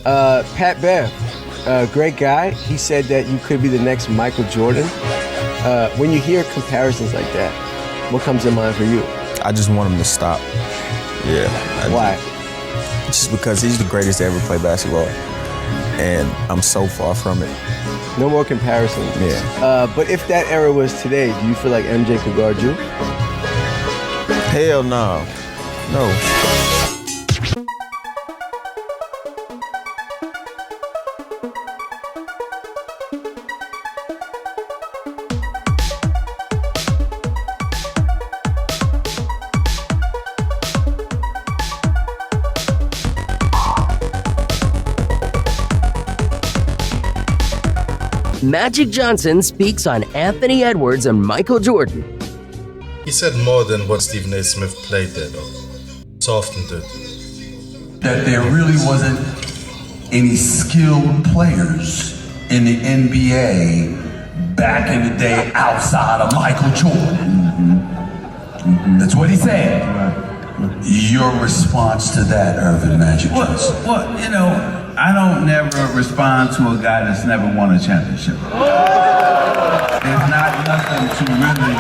Pat Bev, great guy. He said that you could be the next Michael Jordan. When you hear comparisons like that, what comes to mind for you? I just want him to stop. Yeah. Why? Just because he's the greatest to ever play basketball. And I'm so far from it. No more comparisons. Yeah. But if that era was today, do you feel like MJ could guard you? Hell no. No. Magic Johnson speaks on Anthony Edwards and Michael Jordan. He said more than what Stephen A. Smith played there, though. Softened it. That there really wasn't any skilled players in the NBA back in the day outside of Michael Jordan. That's what he said. Your response to that, Irvin Magic Johnson? Well, you know, I don't never respond to a guy that's never won a championship. There's not nothing to really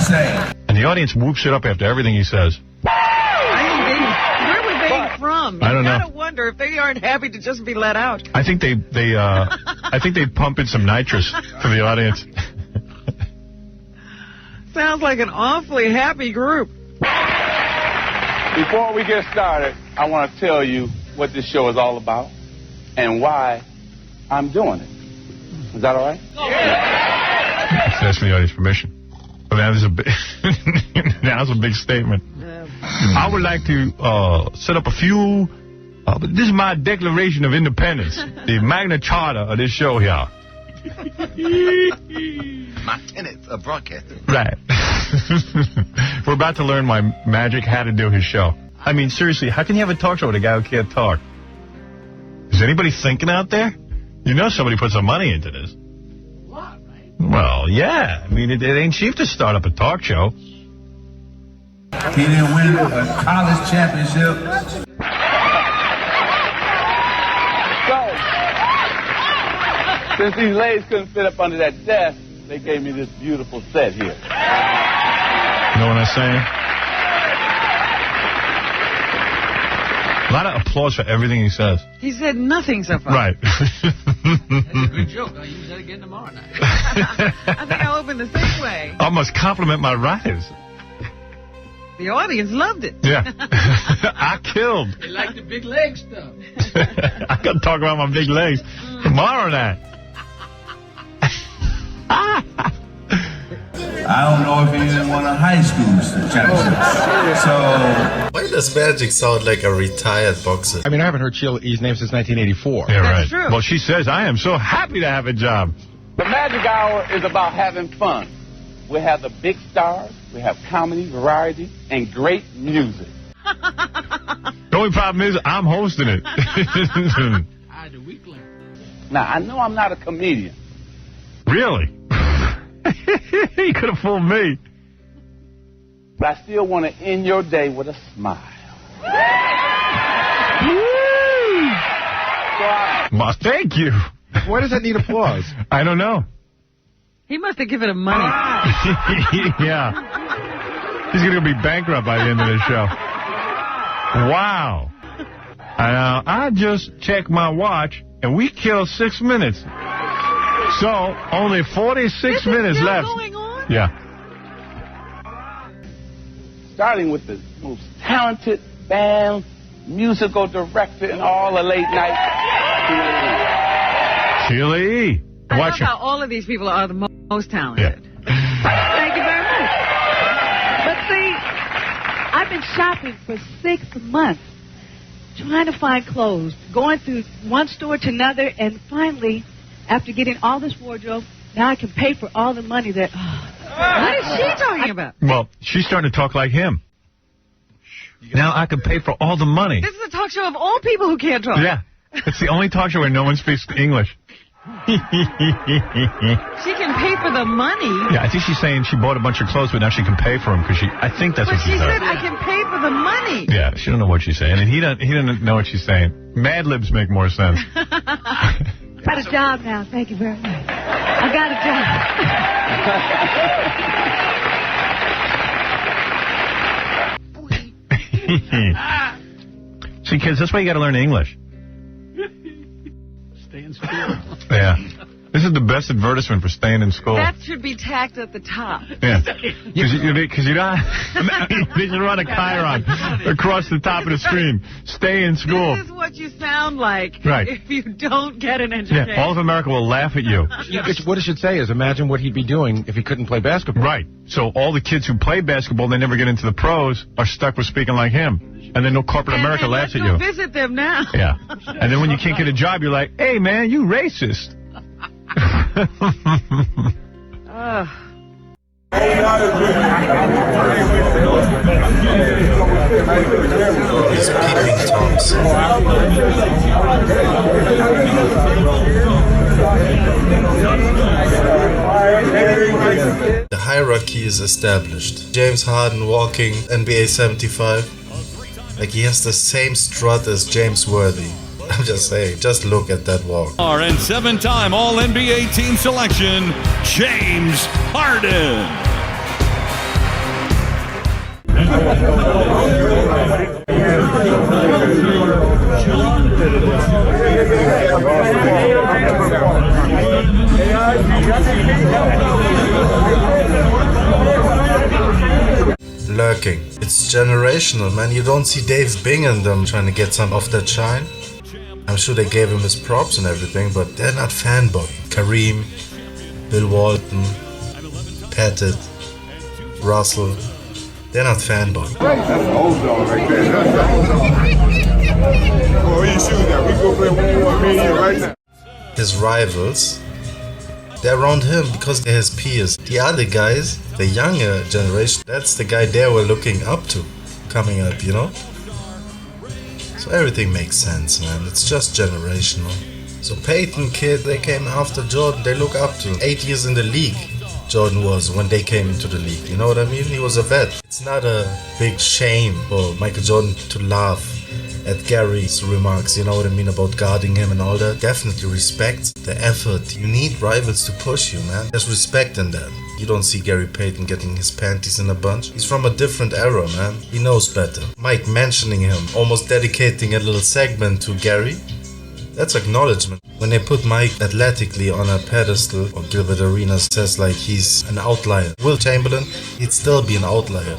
say. And the audience whoops it up after everything he says. Where were they from? I don't know. You gotta wonder if they aren't happy to just be let out. I think they pump in some nitrous for the audience. Sounds like an awfully happy group. Before we get started, I want to tell you what this show is all about and why I'm doing it. Is that all right? Let's ask the audience permission. But that was a big statement. I would like to set up a few. This is my Declaration of Independence, the Magna Charta of this show here. My tenets of broadcasting. Right. We're about to learn why Magic had to do his show. I mean, seriously, how can you have a talk show with a guy who can't talk? Is anybody thinking out there? You know somebody put some money into this. What, right? Well, yeah. I mean, it ain't cheap to start up a talk show. He didn't win a college championship. So, since these ladies couldn't fit up under that desk, they gave me this beautiful set here. You know what I'm saying? A lot of applause for everything he says. He said nothing so far. Right. That's a good joke. I'll use that again tomorrow night. I think I'll open the same way. I must compliment my writers. The audience loved it. Yeah. I killed. They like the big leg stuff. I got to talk about my big legs tomorrow night. I don't know if he didn't win a high school championship. So, Why does Magic sound like a retired boxer? I mean, I haven't heard Sheila's name since 1984. Yeah, right. That's true. Well, she says, I am so happy to have a job. The Magic Hour is about having fun. We have the big stars, we have comedy, variety, and great music. The only problem is I'm hosting it. I do weekly. Now, I know I'm not a comedian. Really? You could have fooled me. But I still want to end your day with a smile. Well, thank you. Why does that need applause? I don't know. He must have given him money. Yeah. He's going to be bankrupt by the end of this show. Wow. I just checked my watch, and we killed 6 minutes. So, only 46 minutes still left. Going on? Yeah. Starting with the most talented band, musical director in all the late night. Sheila E. I Watch love her. how all of these people are the most talented. Yeah. Thank you very much. But see, I've been shopping for 6 months, trying to find clothes, going through one store to another, and finally, after getting all this wardrobe, now I can pay for all the money that... What is she talking about? Well, she's starting to talk like him. Now I can pay for all the money. This is a talk show of all people who can't talk. Yeah. It's the only talk show where no one speaks English. She can pay for the money. Yeah, I think she's saying she bought a bunch of clothes, but now she can pay for them because I think that's But what she she said. said, I can pay for the money. Yeah, she don't know what she's saying, and he doesn't know what she's saying. Mad Libs make more sense. Got a job now. Thank you very much. I got a job. See, kids, that's why you got to learn English. Stay in school. Yeah. This is the best advertisement for staying in school. That should be tacked at the top. Yeah. Because you don't... They should run a chyron across the top of the screen. Stay in school. This is what you sound like right. if you don't get an education. Yeah, all of America will laugh at you. What it should say is, imagine what he'd be doing if he couldn't play basketball. Right. So all the kids who play basketball, they never get into the pros, are stuck with speaking like him. And then no corporate America laughs at you. Let's go visit them now. Yeah. And then when you can't get a job, you're like, hey, man, you racist. These peeping toms. The hierarchy is established. James Harden walking NBA 75. Like he has the same strut as James Worthy. I'm just saying, just look at that walk. And 7-time All-NBA team selection, James Harden. Lurking. It's generational, man. You don't see Dave Bing in them trying to get some of that shine. I'm sure they gave him his props and everything, but they're not fanboy. Kareem, Bill Walton, Pettit, Russell, they're not fanboy. That's the old dog right there. Oh, where you shooting at? We go play 1-on-1 media right now. His rivals, they're around him because they're his peers. The other guys, the younger generation, that's the guy they were looking up to, coming up, you know? So everything makes sense, man. It's just generational. So Peyton kid, they came after Jordan, they look up to him. 8 years in the league, Jordan was when they came into the league. You know what I mean? He was a vet. It's not a big shame for Michael Jordan to laugh at Gary's remarks, you know what I mean, about guarding him and all that. Definitely respect the effort. You need rivals to push you, man. There's respect in that. You don't see Gary Payton getting his panties in a bunch. He's from a different era, man. He knows better. Mike mentioning him, almost dedicating a little segment to Gary, that's acknowledgement. When they put Mike athletically on a pedestal, or Gils Arena says like he's an outlier. Will Chamberlain, he'd still be an outlier.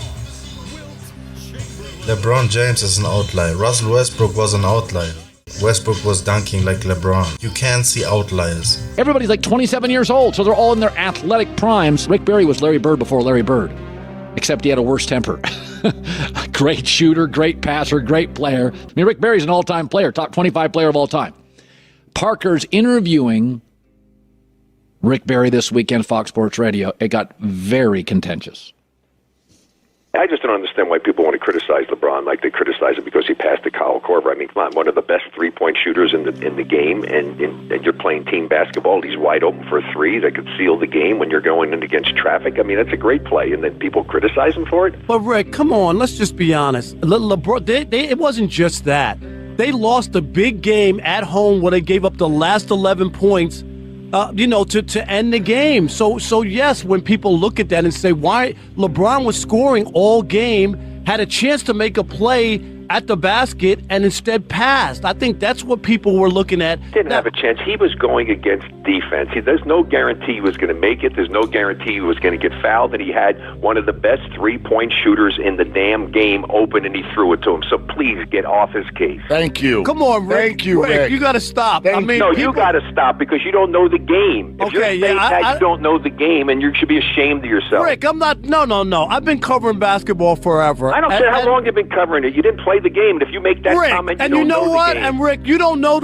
LeBron James is an outlier. Russell Westbrook was an outlier. Westbrook was dunking like LeBron. You can't see outliers. Everybody's like 27 years old, so they're all in their athletic primes. Rick Barry was Larry Bird before Larry Bird, except he had a worse temper. Great shooter, great passer, great player. I mean, Rick Barry's an all-time player, top 25 player of all time. Parker's interviewing Rick Barry this weekend, Fox Sports Radio. It got very contentious. I just don't understand why people want to criticize LeBron like they criticize him because he passed to Kyle Korver. I mean, come on, one of the best three-point shooters in the game, and you're playing team basketball. He's wide open for a three that could seal the game when you're going in against traffic. I mean, that's a great play, and then people criticize him for it. But Rick, come on, let's just be honest. LeBron, it wasn't just that. They lost a big game at home where they gave up the last 11 points. To end the game. So yes, when people look at that and say, why LeBron was scoring all game, had a chance to make a play at the basket and instead passed. I think that's what people were looking at. Didn't have a chance. He was going against defense. There's no guarantee he was going to make it. There's no guarantee he was going to get fouled. And he had one of the best three-point shooters in the damn game open, and he threw it to him. So please get off his case. Thank you. Come on, Rick. Thank you, Rick. You got to stop. You got to stop because you don't know the game. If you're saying that, you don't know the game, and you should be ashamed of yourself. Rick, I'm not. No. I've been covering basketball forever. I don't care how long you've been covering it. You didn't play the game. And if you make that comment, you don't know what? And Rick, you don't know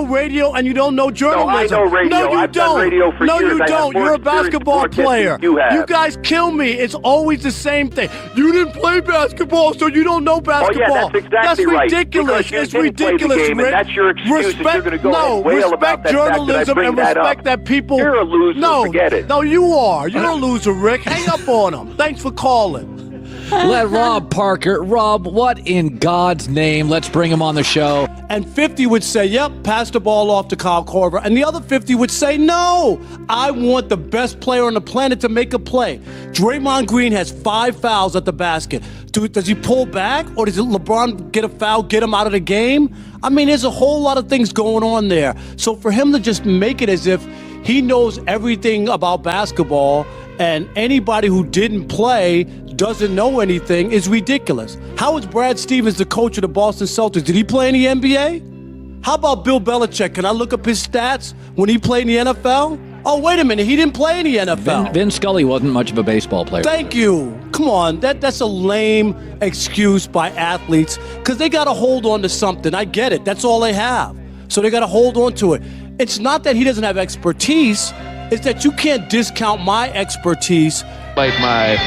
radio and you don't know journalism. No, I know radio. No, you I've don't. Done radio for no, years. You don't. You're a basketball player. You guys kill me. It's always the same thing. You didn't play basketball, so you don't know basketball. Oh, yeah, that's exactly right. Ridiculous. It's ridiculous, game, Rick. And that's your excuse. You're going to go and wail about that journalism and respect that people. You're a loser. Forget it. No, you are. You're a loser, Rick. Hang up on him. Thanks for calling. Let Rob Parker. Rob, what in God's name? Let's bring him on the show. And 50 would say, yep, pass the ball off to Kyle Korver. And the other 50 would say, no, I want the best player on the planet to make a play. Draymond Green has 5 fouls at the basket. Does he pull back, or does LeBron get a foul, get him out of the game? I mean, there's a whole lot of things going on there. So for him to just make it as if he knows everything about basketball and anybody who didn't play doesn't know anything is ridiculous. How is Brad Stevens the coach of the Boston Celtics? Did he play in the NBA? How about Bill Belichick? Can I look up his stats when he played in the NFL? Oh, wait a minute. He didn't play in the NFL. Vin Scully wasn't much of a baseball player. Thank you. Come on. That's a lame excuse by athletes because they got to hold on to something. I get it. That's all they have. So they got to hold on to it. It's not that he doesn't have expertise. It's that you can't discount my expertise. Like my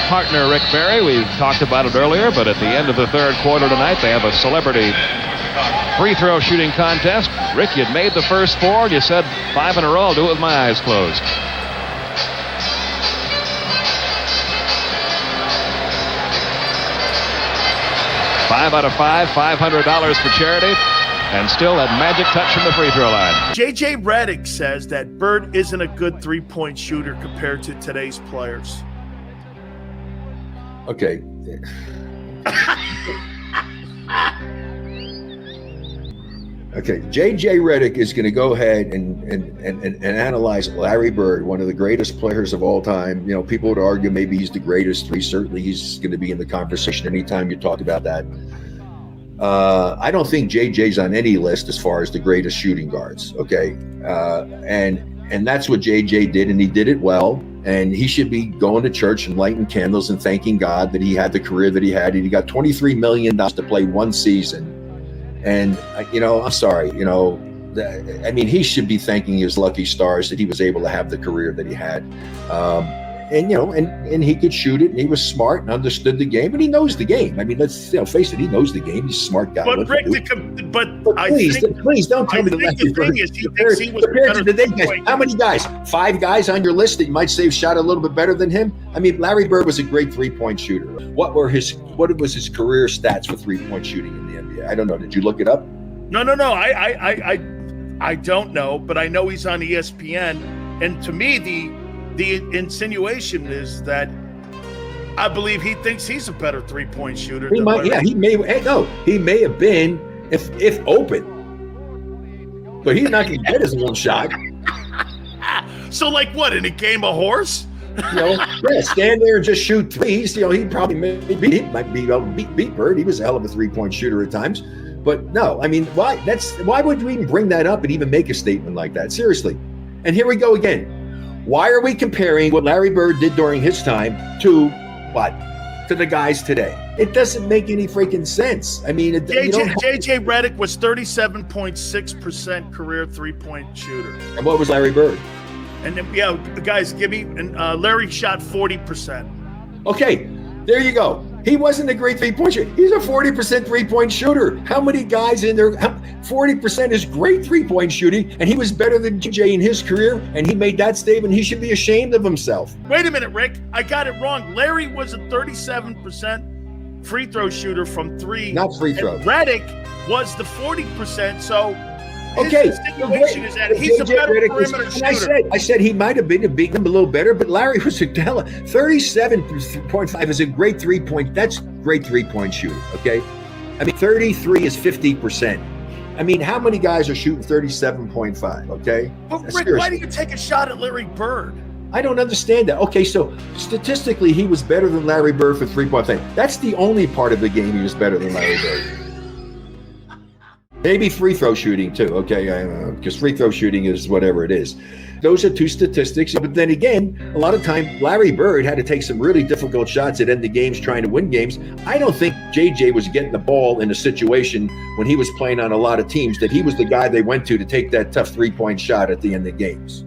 partner, Rick Barry, we talked about it earlier, but at the end of the third quarter tonight, they have a celebrity free throw shooting contest. Rick, you'd made the first 4, and you said 5 in a row. I'll do it with my eyes closed. $5 out of $5, $500 for charity, and still that magic touch from the free throw line. J.J. Redick says that Bird isn't a good three-point shooter compared to today's players. Okay. Okay, J.J. Redick is going to go ahead and analyze Larry Bird, one of the greatest players of all time. You know, people would argue maybe he's the greatest. Certainly he's going to be in the conversation anytime you talk about that. I don't think J.J.'s on any list as far as the greatest shooting guards, okay? And that's what J.J. did, and he did it well. And he should be going to church and lighting candles and thanking God that he had the career that he had. And he got $23 million to play one season. And, you know, I'm sorry, you know, I mean, he should be thanking his lucky stars that he was able to have the career that he had. And, you know, and he could shoot it, and he was smart and understood the game, and he knows the game. I mean, let's face it, he knows the game. He's a smart guy. But Rick, please don't tell me the left. Compared to today's guys, how many guys? 5 guys on your list that you might say have shot a little bit better than him? I mean, Larry Bird was a great three-point shooter. What was his career stats for three-point shooting in the NBA? I don't know. Did you look it up? No. I don't know, but I know he's on ESPN, and to me, the insinuation is that I believe he thinks he's a better three-point shooter. He may have been if open, but he's not going to get his one shot. So, like what, in a game of horse? You know, yeah, stand there and just shoot threes. You know, he probably might beat Bird. He was a hell of a three-point shooter at times. But no, I mean, why would you even bring that up and even make a statement like that? Seriously. And here we go again. Why are we comparing what Larry Bird did during his time to what? To the guys today? It doesn't make any freaking sense. I mean, J.J. Redick was 37.6% career three-point shooter. And what was Larry Bird? And then, yeah, guys, Larry shot 40%. Okay, there you go. He wasn't a great three-point shooter. He's a 40% three-point shooter. How many guys in there? 40% is great three-point shooting, and he was better than J.J. in his career, and he made that statement. He should be ashamed of himself. Wait a minute, Rick. I got it wrong. Larry was a 37% free throw shooter from 3. Not free throw. Redick was the 40%, so okay, his situation is that he's a better perimeter shooter. I said he might have beaten him a little better, but Larry was a 37.5 is a great three-point. That's great three-point shooting, okay? I mean, 33 is 50%. I mean, how many guys are shooting 37.5, okay? But Rick, seriously. why do you take a shot at Larry Bird? I don't understand that. Okay, so statistically, he was better than Larry Bird for three-point thing. That's the only part of the game he was better than Larry Bird. Maybe free throw shooting too, okay? Because free throw shooting is whatever it is. Those are two statistics. But then again, a lot of time, Larry Bird had to take some really difficult shots at end the games trying to win games. I don't think JJ was getting the ball in a situation when he was playing on a lot of teams that he was the guy they went to take that tough three-point shot at the end of games.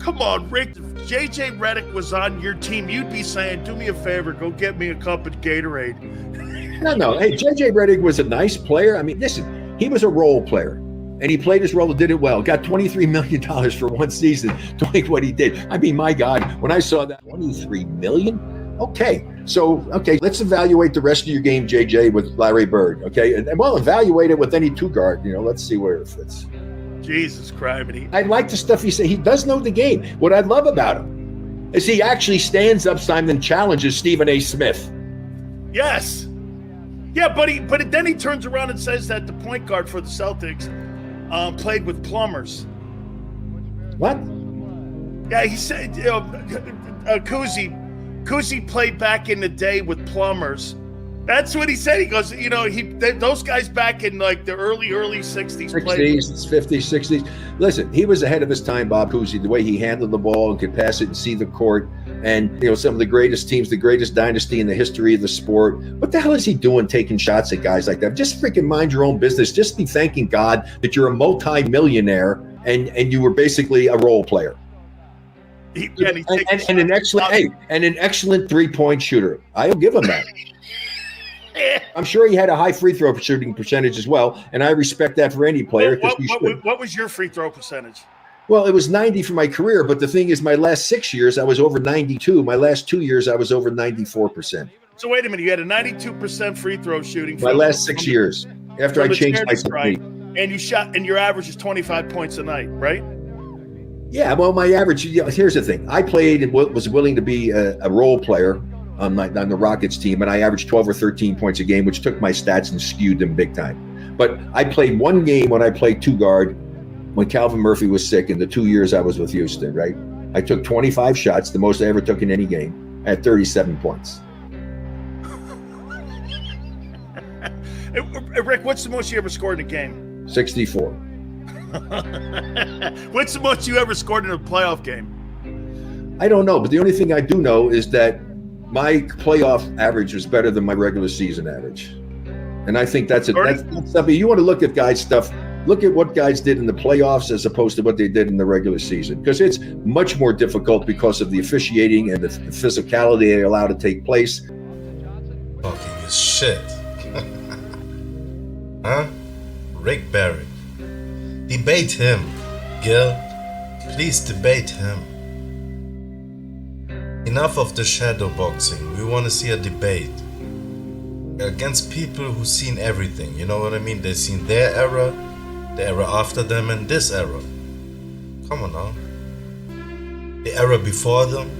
Come on, Rick. If J.J. Redick was on your team, you'd be saying, do me a favor, go get me a cup of Gatorade. No. Hey, J.J. Redick was a nice player. I mean, listen. He was a role player, and he played his role and did it well. Got $23 million for one season doing what he did. I mean, my God, when I saw that, $23 million? Okay. So, let's evaluate the rest of your game, JJ, with Larry Bird. Okay. And well, evaluate it with any two guard. Let's see where it fits. Jesus Christ. I like the stuff he said. He does know the game. What I love about him is he actually stands up, Simon, and challenges Stephen A. Smith. Yes. Yeah, but then he turns around and says that the point guard for the Celtics played with plumbers. What? Yeah, he said Kuzi played back in the day with plumbers. That's what he said. He goes, those guys back in like the early 60s. 60s, 50s, 60s. Listen, he was ahead of his time, Bob Cousy, the way he handled the ball and could pass it and see the court. And, some of the greatest teams, the greatest dynasty in the history of the sport. What the hell is he doing taking shots at guys like that? Just freaking mind your own business. Just be thanking God that you're a multi-millionaire and you were basically a role player. And an excellent three-point shooter. I'll give him that. I'm sure he had a high free throw shooting percentage as well, and I respect that for any player. What was your free throw percentage? Well, it was 90 for my career, but the thing is, my last 6 years, I was over 92. My last 2 years, I was over 94%. So wait a minute, you had a 92% free throw shooting. My last 6 years, after I changed my technique. And you shot, and your average is 25 points a night, right? Yeah, well, my average, here's the thing. I played and was willing to be a role player on the Rockets team, and I averaged 12 or 13 points a game, which took my stats and skewed them big time. But I played one game when I played two guard when Calvin Murphy was sick in the 2 years I was with Houston, right? I took 25 shots, the most I ever took in any game. I had 37 points. Rick, what's the most you ever scored in a game? 64. What's the most you ever scored in a playoff game? I don't know, but the only thing I do know is that my playoff average was better than my regular season average. And I think that's something you want to look at guys' stuff. Look at what guys did in the playoffs as opposed to what they did in the regular season, because it's much more difficult because of the officiating and the physicality they allow to take place. Talking is shit. Huh? Rick Barry. Debate him, Gil. Please debate him. Enough of the shadow boxing. We want to see a debate against people who've seen everything. You know what I mean? They've seen their era, the era after them, and this era. Come on now. The era before them.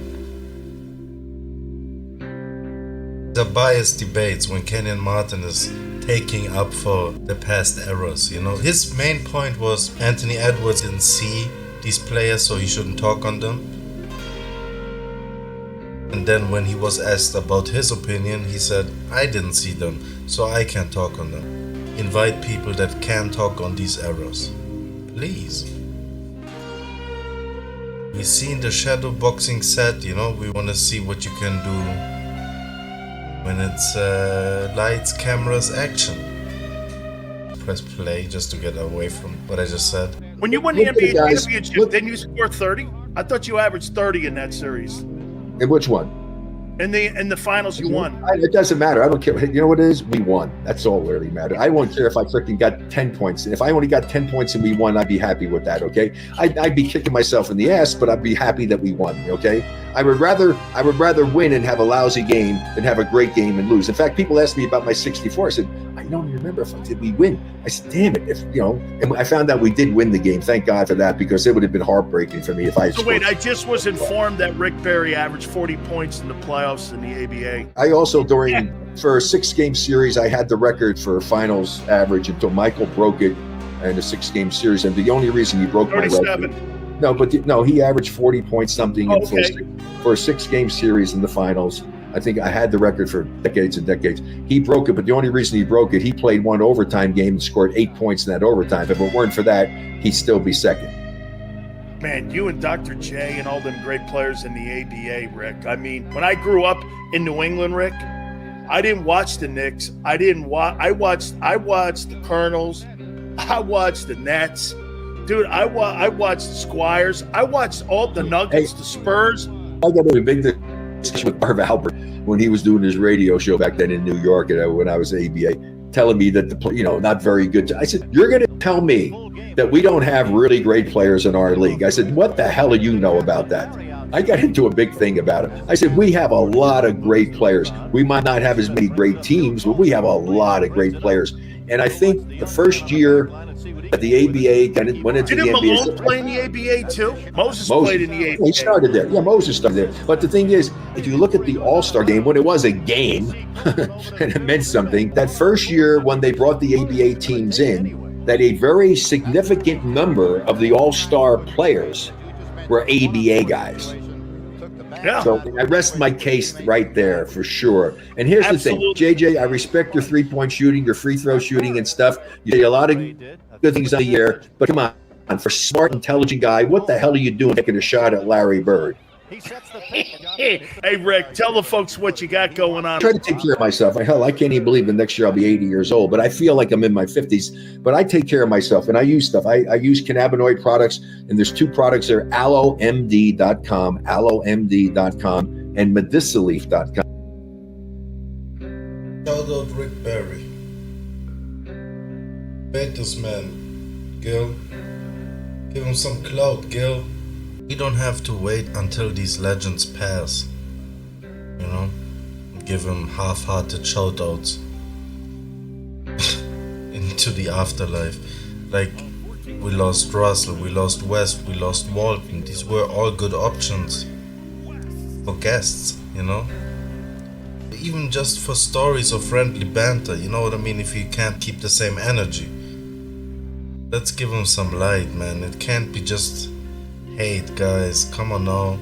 The biased debates when Kenyon Martin is taking up for the past eras. His main point was Anthony Edwards didn't see these players, so he shouldn't talk on them. And then when he was asked about his opinion, he said, I didn't see them, so I can't talk on them. Invite people that can talk on these eras. Please. We've seen the shadow boxing set, we want to see what you can do when it's lights, cameras, action. Press play just to get away from what I just said. When you won the NBA championship, didn't you score 30? I thought you averaged 30 in that series. In which one? In the finals, you won. It doesn't matter. I don't care. You know what it is? We won. That's all that really matters. I won't care if I freaking got 10 points. And if I only got 10 points and we won, I'd be happy with that, okay? I'd be kicking myself in the ass, but I'd be happy that we won, okay? I would rather win and have a lousy game than have a great game and lose. In fact, people asked me about my 64. I said, I don't remember did we win. I said, damn it, and I found out we did win the game. Thank God for that, because it would have been heartbreaking for me if I had scored. Wait, I just was informed that Rick Barry averaged 40 points in the playoffs in the ABA. I also, for a 6-game series, I had the record for finals average until Michael broke it in a 6-game series. And the only reason he broke my record. No, he averaged 40 points something for a 6-game series in the finals. I think I had the record for decades and decades. He broke it, but the only reason he broke it, he played one overtime game and scored 8 points in that overtime. If it weren't for that, he'd still be second. Man, you and Dr. J and all them great players in the ABA, Rick. I mean, when I grew up in New England, Rick, I didn't watch the Knicks. I watched the Colonels. I watched the Nets. Dude, I watched the Squires. I watched all the Nuggets, the Spurs. I got a big discussion with Marv Albert when he was doing his radio show back then in New York, when I was ABA, telling me that not very good. I said, you're going to tell me that we don't have really great players in our league? I said, what the hell do you know about that? I got into a big thing about it. I said, we have a lot of great players. We might not have as many great teams, but we have a lot of great players. And I think the first year that the ABA went into Didn't the NBA. Malone play in the ABA too? Moses played in the ABA. He started there. Yeah, Moses started there. But the thing is, if you look at the All-Star game, when it was a game, and it meant something, that first year when they brought the ABA teams in, that a very significant number of the All-Star players were ABA guys. Yeah. So I rest my case right there for sure. And here's the thing, JJ, I respect your three-point shooting, your free throw shooting and stuff. You did a lot of good things on the year, but come on, for a smart, intelligent guy, what the hell are you doing taking a shot at Larry Bird? Hey, Rick, tell the folks what you got going on. I try to take care of myself. Hell, I can't even believe that next year I'll be 80 years old, but I feel like I'm in my 50s. But I take care of myself, and I use stuff. I use cannabinoid products, and there's two products there, AlloMD.com, and Medicaleaf.com. Shout out Rick Barry. Bet this man, Gil. Give him some clout, Gil. We don't have to wait until these legends pass. You know? Give him half-hearted shout-outs into the afterlife. Like, we lost Russell, we lost West, we lost Walton. These were all good options for guests, you know? Even just for stories or friendly banter, you know what I mean? If you can't keep the same energy. Let's give him some light, man. It can't be just hate, guys. Come on now.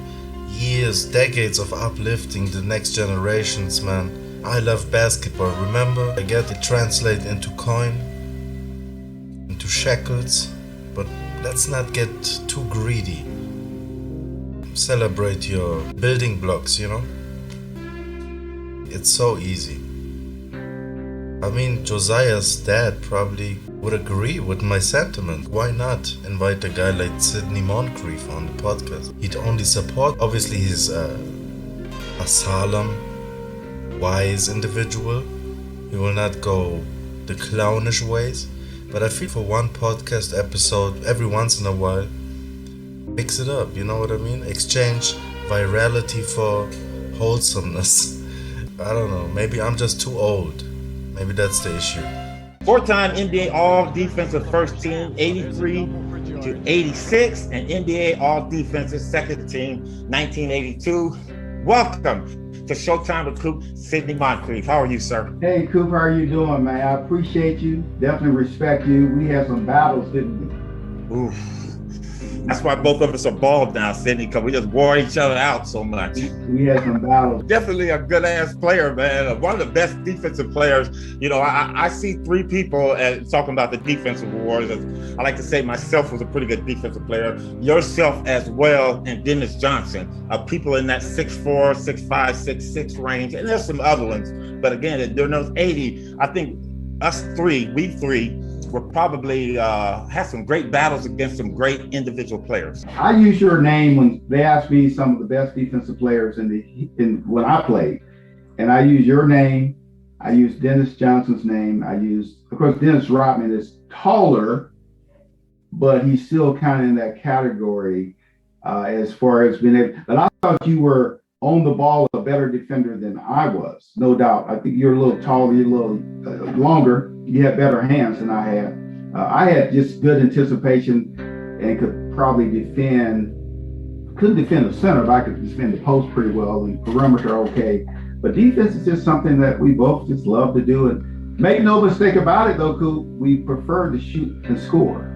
Years, decades of uplifting the next generations, man. I love basketball, remember? I get it translate into coin, into shekels, but let's not get too greedy. Celebrate your building blocks, you know? It's so easy. I mean, Josiah's dad probably would agree with my sentiment. Why not invite a guy like Sidney Moncrief on the podcast? He'd only support. Obviously, he's a solemn, wise individual. He will not go the clownish ways. But I feel for one podcast episode, every once in a while, mix it up, you know what I mean? Exchange virality for wholesomeness. I don't know, maybe I'm just too old. Maybe that's the issue. Four-time NBA All-Defensive First Team, 83 to 86, and NBA All-Defensive Second Team, 1982. Welcome to Showtime with Coop, Sidney Moncrief. How are you, sir? Hey, Coop, how are you doing, man? I appreciate you. Definitely respect you. We had some battles, didn't we? Oof. That's why both of us are bald now, Sidney, because we just wore each other out so much. We had some battles. Definitely a good-ass player, man. One of the best defensive players. You know, I see three people talking about the defensive awards. I like to say myself was a pretty good defensive player. Yourself as well, and Dennis Johnson. People in that 6'4", 6'5", 6'6" range. And there's some other ones. But again, during those 80, I think we three, will probably have some great battles against some great individual players. I use your name when they ask me some of the best defensive players when I played, and I use your name. I use Dennis Johnson's name. Of course, Dennis Rodman is taller, but he's still kind of in that category as far as being able. But I thought you were on the ball a better defender than I was, no doubt. I think you're a little taller, you're a little longer. You had better hands than I had. I had just good anticipation and could probably couldn't defend the center, but I could defend the post pretty well and perimeter okay. But defense is just something that we both just love to do. And make no mistake about it though, Coop, we prefer to shoot and score.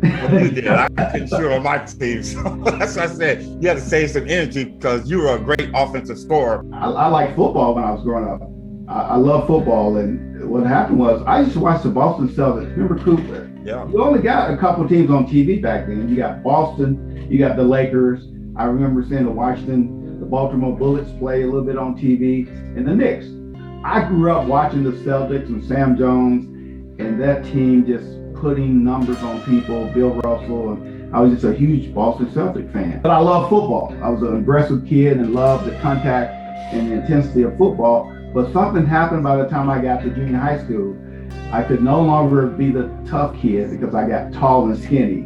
Well, you did. I couldn't shoot on my team. So that's why I said you had to save some energy because you were a great offensive scorer. I liked football when I was growing up. I love football, and what happened was I used to watch the Boston Celtics. Remember, Cooper? Yeah. You only got a couple teams on TV back then. You got Boston, you got the Lakers. I remember seeing the Baltimore Bullets play a little bit on TV, and the Knicks. I grew up watching the Celtics and Sam Jones, and that team just putting numbers on people, Bill Russell, and I was just a huge Boston Celtic fan. But I love football. I was an aggressive kid and loved the contact and the intensity of football. But something happened by the time I got to junior high school. I could no longer be the tough kid because I got tall and skinny.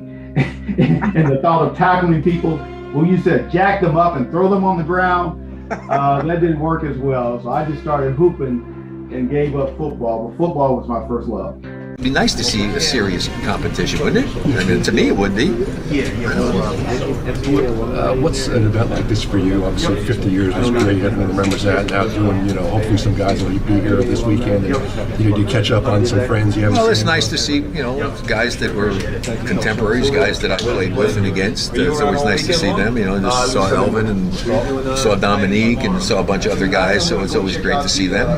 And the thought of tackling people well, you said jack them up and throw them on the ground. That didn't work as well. So I just started hooping and gave up football. But football was my first love. It'd be nice to see a serious competition, wouldn't it? I mean, to me, it would be. What's an event like this for you? Obviously, 50 years was great. Everyone remembers that. Now doing, hopefully some guys will be here this weekend. And, do you catch up on some friends you haven't seen? Well, it's nice to see, guys that were contemporaries, guys that I played with and against. It's always nice to see them. Just saw Elvin and saw Dominique and saw a bunch of other guys, so it's always great to see them.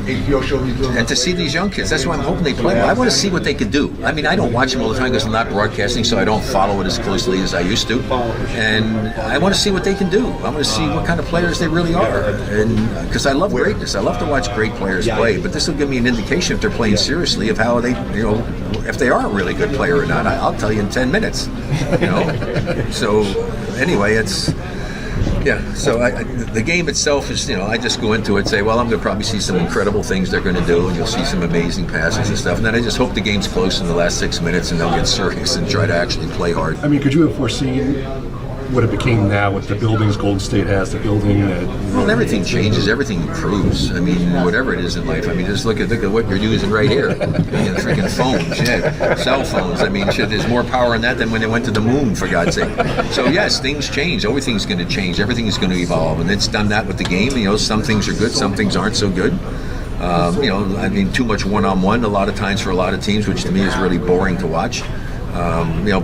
And to see these young kids, that's why I'm hoping they play well. I want to see what they could do. I mean, I don't watch them all the time because I'm not broadcasting, so I don't follow it as closely as I used to. And I want to see what they can do. I want to see what kind of players they really are. And because I love greatness, I love to watch great players play. But this will give me an indication if they're playing seriously of how they, if they are a really good player or not. I'll tell you in 10 minutes. So anyway, it's. Yeah, so the game itself is, I just go into it and say, well, I'm going to probably see some incredible things they're going to do, and you'll see some amazing passes and stuff. And then I just hope the game's close in the last 6 minutes and they'll get serious and try to actually play hard. I mean, could you have foreseen what it became now with the buildings Golden State has, the building that... Well, everything changes, everything improves. I mean, whatever it is in life. I mean, just look at what you're using right here. Freaking phones, cell phones. I mean, shit, there's more power in that than when they went to the moon, for God's sake. So yes, things change. Everything's going to change. Everything is going to evolve, and it's done that with the game. Some things are good, some things aren't so good. I mean, too much one-on-one a lot of times for a lot of teams, which to me is really boring to watch.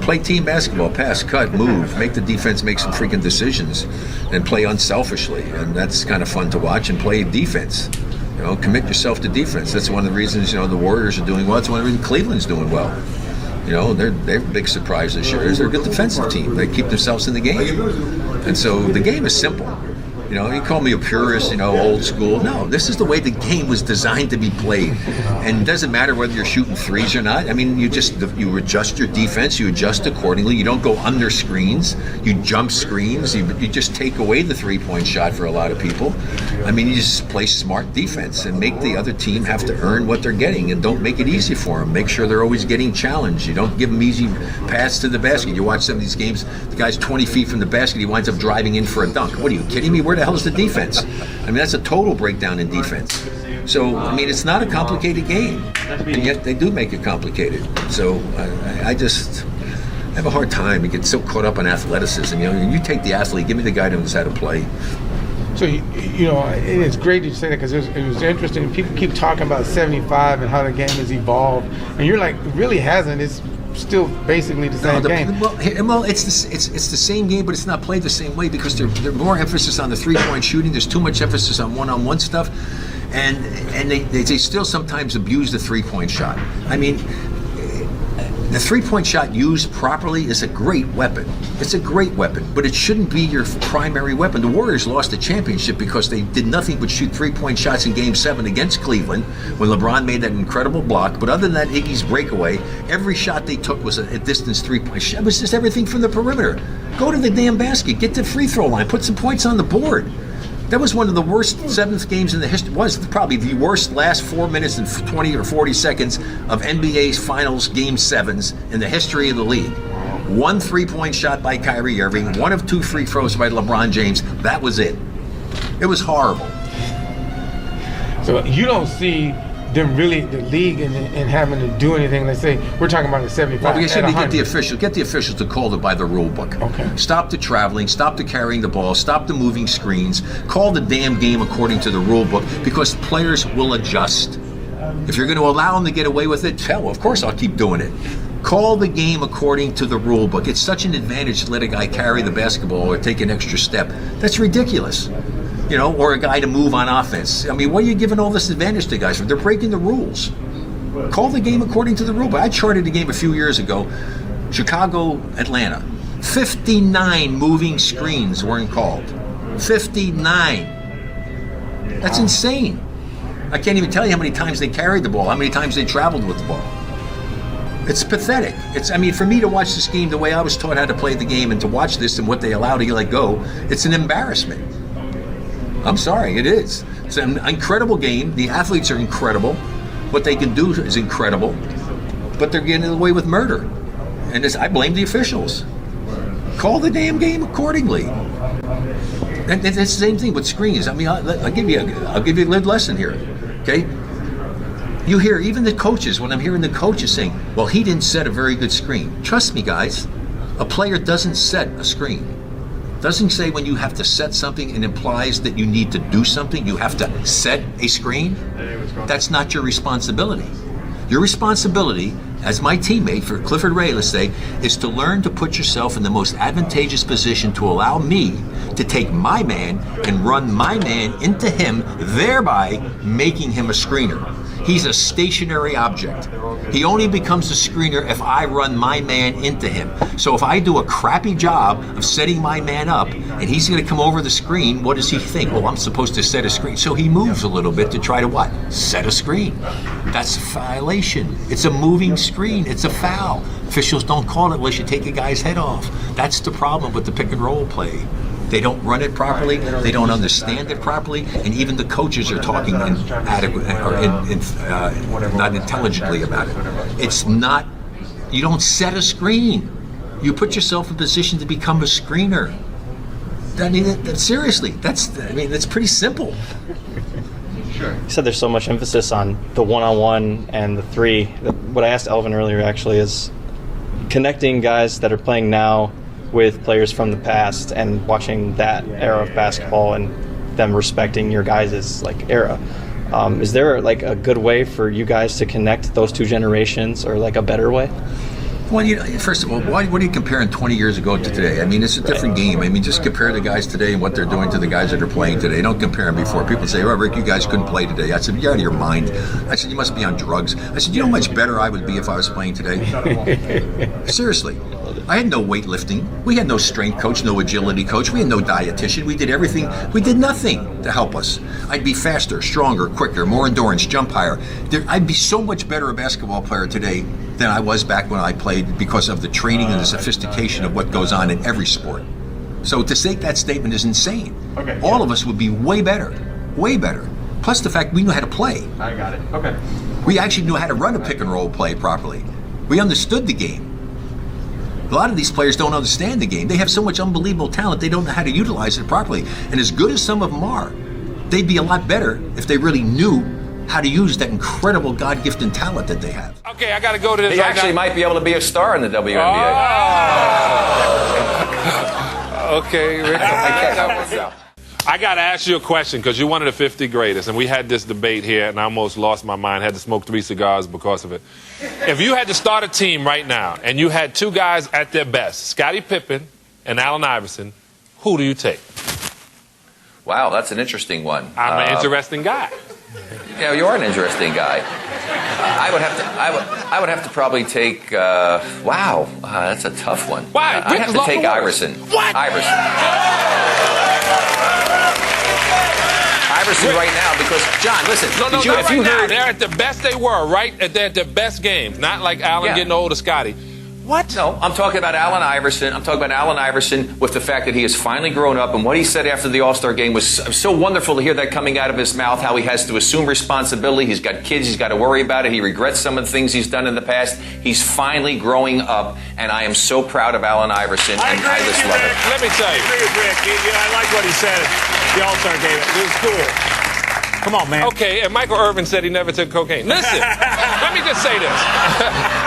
Play team basketball, pass, cut, move, make the defense make some freaking decisions, and play unselfishly, and that's kind of fun to watch. And play defense. Commit yourself to defense. That's one of the reasons the Warriors are doing well. It's one of the reasons Cleveland's doing well. They're a big surprise this year. They're a good defensive team. They keep themselves in the game, and so the game is simple. You call me a purist, old school. No, this is the way the game was designed to be played. And it doesn't matter whether you're shooting threes or not. I mean, you adjust your defense, you adjust accordingly. You don't go under screens, you jump screens, you just take away the three-point shot for a lot of people. I mean, you just play smart defense and make the other team have to earn what they're getting, and don't make it easy for them. Make sure they're always getting challenged. You don't give them easy paths to the basket. You watch some of these games, the guy's 20 feet from the basket, he winds up driving in for a dunk. What are you kidding me? Where the hell is the defense? I mean, that's a total breakdown in defense. So, I mean, it's not a complicated game, and yet they do make it complicated. So, I just have a hard time. You get so caught up on athleticism. You take the athlete, give me the guy who knows how to play. So, it's great that you say that, because it was interesting. People keep talking about 75 and how the game has evolved, and you're like, it really hasn't. It's still basically the same game. Well, it's the same game, but it's not played the same way because there's more emphasis on the three-point shooting. There's too much emphasis on one-on-one stuff, and they still sometimes abuse the three-point shot. I mean, the three-point shot used properly is a great weapon. It's a great weapon, but it shouldn't be your primary weapon. The Warriors lost the championship because they did nothing but shoot three-point shots in Game 7 against Cleveland when LeBron made that incredible block. But other than that Iggy's breakaway, every shot they took was a distance three-point shot. It was just everything from the perimeter. Go to the damn basket, get to the free throw line, put some points on the board. That was one of the worst seventh games in the history. Was probably the worst last 4 minutes and 20 or 40 seconds of NBA's finals game 7s in the history of the league. One three-point shot by Kyrie Irving, one of two free throws by LeBron James. That was it. It was horrible. So you don't see them really, the league and having to do anything. Let's say we're talking about the 75. Well, we should get the officials to call it by the rule book. Okay. Stop the traveling, stop the carrying the ball, stop the moving screens. Call the damn game according to the rule book, because players will adjust. If you're going to allow them to get away with it, hell, of course I'll keep doing it. Call the game according to the rule book. It's such an advantage to let a guy carry the basketball or take an extra step. That's ridiculous. Or a guy to move on offense. I mean, what are you giving all this advantage to guys for? They're breaking the rules. Call the game according to the rule book. I charted a game a few years ago, Chicago, Atlanta. 59 moving screens weren't called. 59. That's insane. I can't even tell you how many times they carried the ball, how many times they traveled with the ball. It's pathetic. For me to watch this game the way I was taught how to play the game and to watch this and what they allow to let go, it's an embarrassment. I'm sorry, it is. It's an incredible game. The athletes are incredible. What they can do is incredible. But they're getting away with murder. And I blame the officials. Call the damn game accordingly. And it's the same thing with screens. I mean, I'll give you a good lesson here, okay? You hear even the coaches, when I'm hearing the coaches saying, well, he didn't set a very good screen. Trust me, guys, a player doesn't set a screen. Doesn't say when you have to set something, it implies that you need to do something. You have to set a screen. That's not your responsibility. Your responsibility as my teammate, for Clifford Ray, let's say, is to learn to put yourself in the most advantageous position to allow me to take my man and run my man into him, thereby making him a screener. He's a stationary object. He only becomes a screener if I run my man into him. So if I do a crappy job of setting my man up and he's going to come over the screen, what does he think? Oh, I'm supposed to set a screen. So he moves a little bit to try to what? Set a screen. That's a violation. It's a moving screen. It's a foul. Officials don't call it unless you take a guy's head off. That's the problem with the pick and roll play. They don't run it properly, they don't understand it properly, and even the coaches are talking inadequate or not intelligently about it. It's not, you don't set a screen. You put yourself in a position to become a screener. I mean, seriously, that's pretty simple. You said there's so much emphasis on the one-on-one and the three. What I asked Elvin earlier actually is connecting guys that are playing now with players from the past and watching that era of basketball and them respecting your guys' like era. Is there like a good way for you guys to connect those two generations, or like a better way? Well, first of all, what are you comparing 20 years ago to today? I mean, it's a different game. I mean, just compare the guys today and what they're doing to the guys that are playing today. Don't compare them before. People say, oh, Rick, you guys couldn't play today. I said, you're out of your mind. I said, you must be on drugs. I said, you know how much better I would be if I was playing today? Seriously. I had no weightlifting. We had no strength coach, no agility coach. We had no dietitian. We did everything. We did nothing to help us. I'd be faster, stronger, quicker, more endurance, jump higher. I'd be so much better a basketball player today than I was back when I played because of the training and the sophistication of what goes on in every sport. So to make that statement is insane. Okay. All of us would be way better, way better. Plus the fact we knew how to play. I got it. Okay. We actually knew how to run a pick and roll play properly. We understood the game. A lot of these players don't understand the game. They have so much unbelievable talent, they don't know how to utilize it properly. And as good as some of them are, they'd be a lot better if they really knew how to use that incredible God-gifted talent that they have. Okay, I got to go to this. He actually might be able to be a star in the WNBA. Okay, Rick. I got to ask you a question because you're one of the 50 greatest, and we had this debate here, and I almost lost my mind. Had to smoke 3 cigars because of it. If you had to start a team right now, and you had 2 guys at their best, Scottie Pippen and Allen Iverson, who do you take? Wow, that's an interesting one. I'm an interesting guy. Yeah, you are an interesting guy. I would have to probably take. Wow, that's a tough one. Why? I'd have to take Iverson. What? Iverson right now, because John, listen. No, if you heard, they're at the best they were, right? They're at their best games. Not like Allen getting old or Scotty. What? No, I'm talking about Allen Iverson. I'm talking about Allen Iverson with the fact that he has finally grown up, and what he said after the All-Star game was so wonderful to hear that coming out of his mouth, how he has to assume responsibility. He's got kids. He's got to worry about it. He regrets some of the things he's done in the past. He's finally growing up, and I am so proud of Allen Iverson, and I just love it. Let me tell you. I agree with Rick. I like what he said at the All-Star game. It was cool. Come on, man. Okay, and Michael Irvin said he never took cocaine. Listen, let me just say this.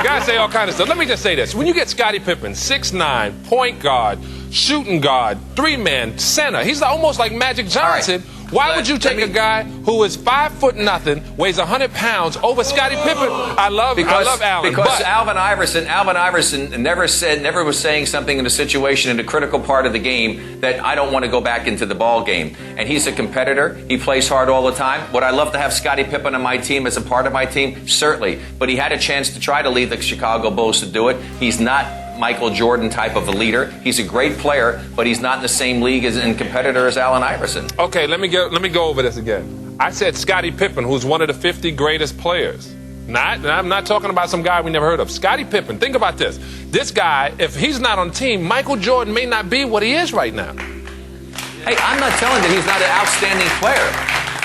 Guys say all kinds of stuff. Let me just say this. When you get Scottie Pippen, 6'9", point guard, shooting guard, 3-man, center, he's almost like Magic Johnson. Right. Why would you take a guy who is 5'0", weighs 100 pounds over Scottie Pippen? I love Allen. Because Alvin Iverson never was saying something in a situation in a critical part of the game that I don't want to go back into the ball game. And he's a competitor. He plays hard all the time. Would I love to have Scottie Pippen on my team as a part of my team? Certainly. But he had a chance to try to lead the Chicago Bulls to do it. He's not Michael Jordan type of a leader. He's a great player, but he's not in the same league and competitor as Allen Iverson. Okay, let me go over this again. I said Scottie Pippen, who's one of the 50 greatest players. I'm not talking about some guy we never heard of. Scottie Pippen, think about this. This guy, if he's not on the team, Michael Jordan may not be what he is right now. Hey, I'm not telling that he's not an outstanding player.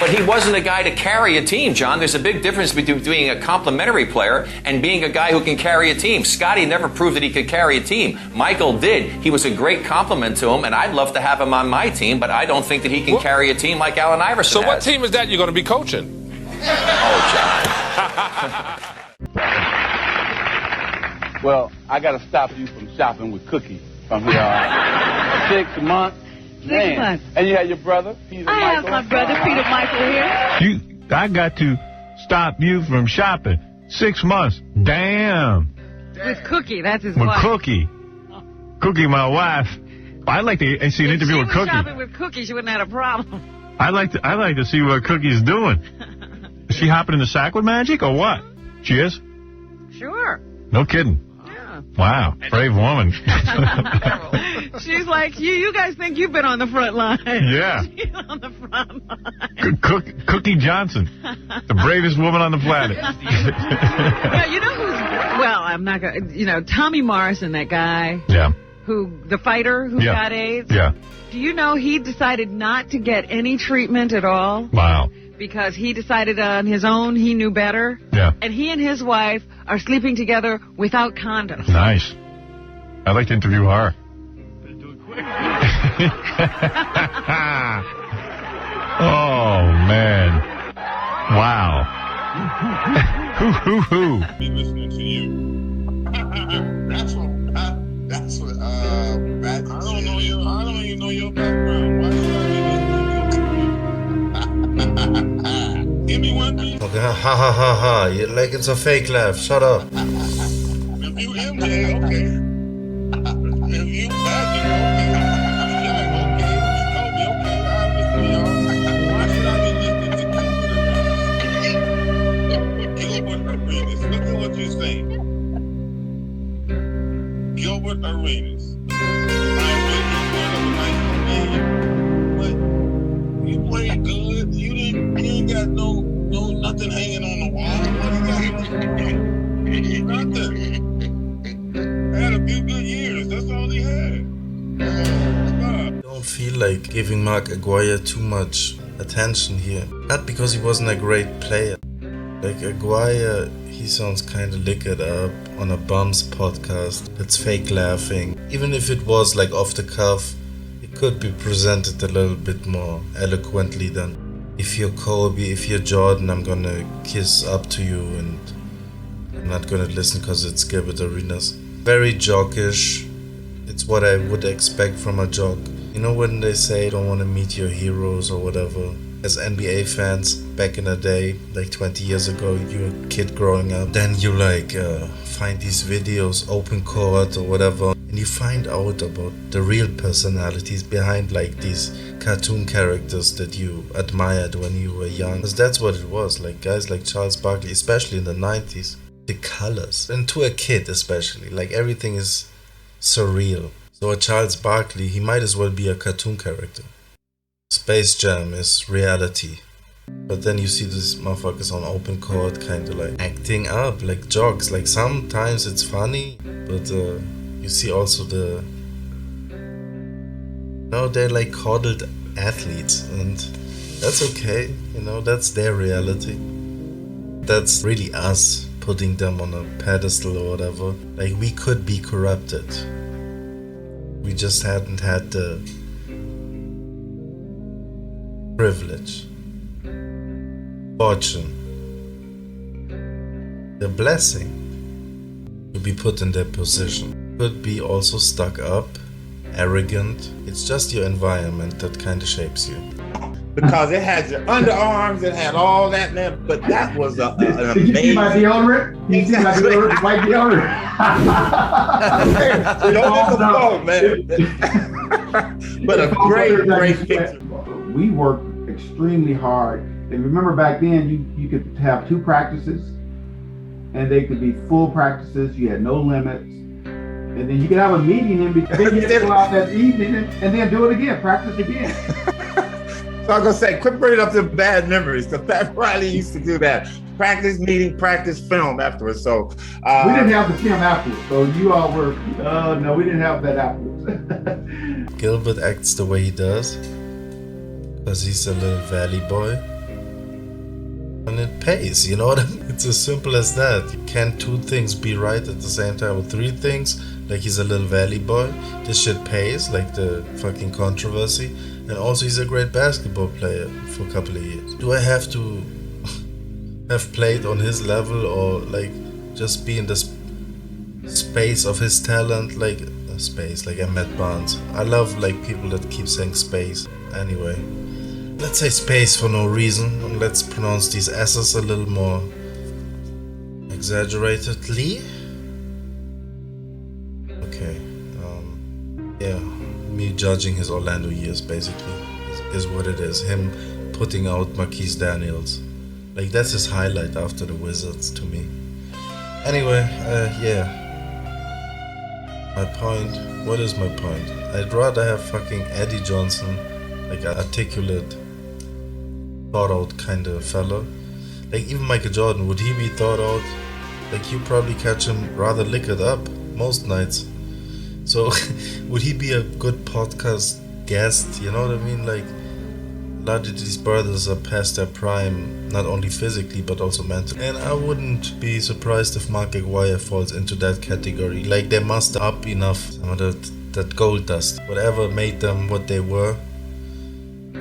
But he wasn't a guy to carry a team, John. There's a big difference between being a complimentary player and being a guy who can carry a team. Scotty never proved that he could carry a team. Michael did. He was a great compliment to him, and I'd love to have him on my team, but I don't think that he can carry a team like Allen Iverson So what has. team is that you're going to be coaching? Oh, John. Well, I got to stop you from shopping with Cookie from here on. 6 months. 6 months. And you have your brother, Peter I have my brother, Peter Michael, here. I got to stop you from shopping. 6 months. Damn. With Cookie, that's his With wife. Cookie. Cookie, my wife. I'd like to see an interview with If she was Cookie. shopping with Cookie, she wouldn't have a problem. I'd like to see what Cookie's doing. Is she hopping in the sack with Magic or what? She is? Sure. No kidding. Wow, brave woman. She's like, you guys think you've been on the front line. Yeah. She's on the front line. Cookie Johnson, the bravest woman on the planet. Yeah, you know who's, well, I'm not going to, Tommy Morrison, that guy. Yeah. The fighter who got AIDS. Yeah. Do you know he decided not to get any treatment at all? Wow. Because he decided on his own he knew better. Yeah. And he and his wife are sleeping together without condoms. Nice. I'd like to interview her. Oh, man. Wow. Hoo. Be listening to you. That's what I don't even know your background. Why should I be listening to you? Give me one thing. Okay, ha. You're like it's a fake laugh. Shut up. If you MJ, okay. If you Magic, okay. Shaq, okay. Kobe, okay. I'll listen to y'all. Why should I be listening to Gilbert Arenas? Look at what you're saying. Gilbert Arenas. You played good. You ain't got no nothing hanging on the wall. What you got? Nothing. Had a few good years. That's all he had. I don't feel like giving Mark Aguirre too much attention here. Not because he wasn't a great player. Like Aguirre, he sounds kind of liquored up on a Bums podcast that's fake laughing. Even if it was like off the cuff, it could be presented a little bit more eloquently than if you're Kobe, if you're Jordan, I'm gonna kiss up to you and I'm not gonna listen because it's Gilbert Arenas. Very jockish. It's what I would expect from a jock. You know when they say don't want to meet your heroes or whatever? As NBA fans, back in the day, like 20 years ago, you were a kid growing up, then you find these videos, open court or whatever, and you find out about the real personalities behind like these cartoon characters that you admired when you were young. Because that's what it was, like guys like Charles Barkley, especially in the 90s. The colors, and to a kid especially, like everything is surreal. So a Charles Barkley, he might as well be a cartoon character. Space Jam is reality. But then you see these motherfuckers on open court kind of like acting up like jocks. Like sometimes it's funny, but you see also they're like coddled athletes, and that's okay, that's their reality. That's really us putting them on a pedestal or whatever. Like we could be corrupted. We just hadn't had the privilege, fortune, the blessing to be put in that position. Could be also stuck up, arrogant. It's just your environment that kind of shapes you. Because it had your underarms, it had all that in there, but that was an amazing... Did you see my deodorant? Did you see my deodorant? White deodorant? man. But a great picture. We worked extremely hard. And remember back then, you could have 2 practices, and they could be full practices. You had no limits. And then you could have a meeting in between. Then you could go out that evening and then do it again, practice again. So I'm going to say, quit bringing up the bad memories, because Pat Riley used to do that. Practice meeting, practice film afterwards. So we didn't have the film afterwards. So you all were, no, we didn't have that afterwards. Gilbert acts the way he does because he's a little valley boy. And it pays, you know what I mean? It's as simple as that. Can two things be right at the same time, or three things? Like he's a little valley boy. This shit pays, like the fucking controversy. And also he's a great basketball player for a couple of years. Do I have to have played on his level, or like just be in the space of his talent? Like space, like I'm Matt Barnes. I love like people that keep saying space. Anyway, let's say space for no reason, and let's pronounce these S's a little more exaggeratedly. Okay, yeah, me judging his Orlando years basically is what it is. Him putting out Marquise Daniels, like that's his highlight after the Wizards to me. Anyway, yeah. My point, what is my point? I'd rather have fucking Eddie Johnson, like an articulate, thought out kind of fellow. Like even Michael Jordan, would he be thought out? Like you probably catch him rather liquored up most nights. So would he be a good podcast guest? You know what I mean? Like a lot of these brothers are past their prime, not only physically but also mentally. And I wouldn't be surprised if Mark Aguirre falls into that category. Like they muster up enough that gold dust, whatever made them what they were,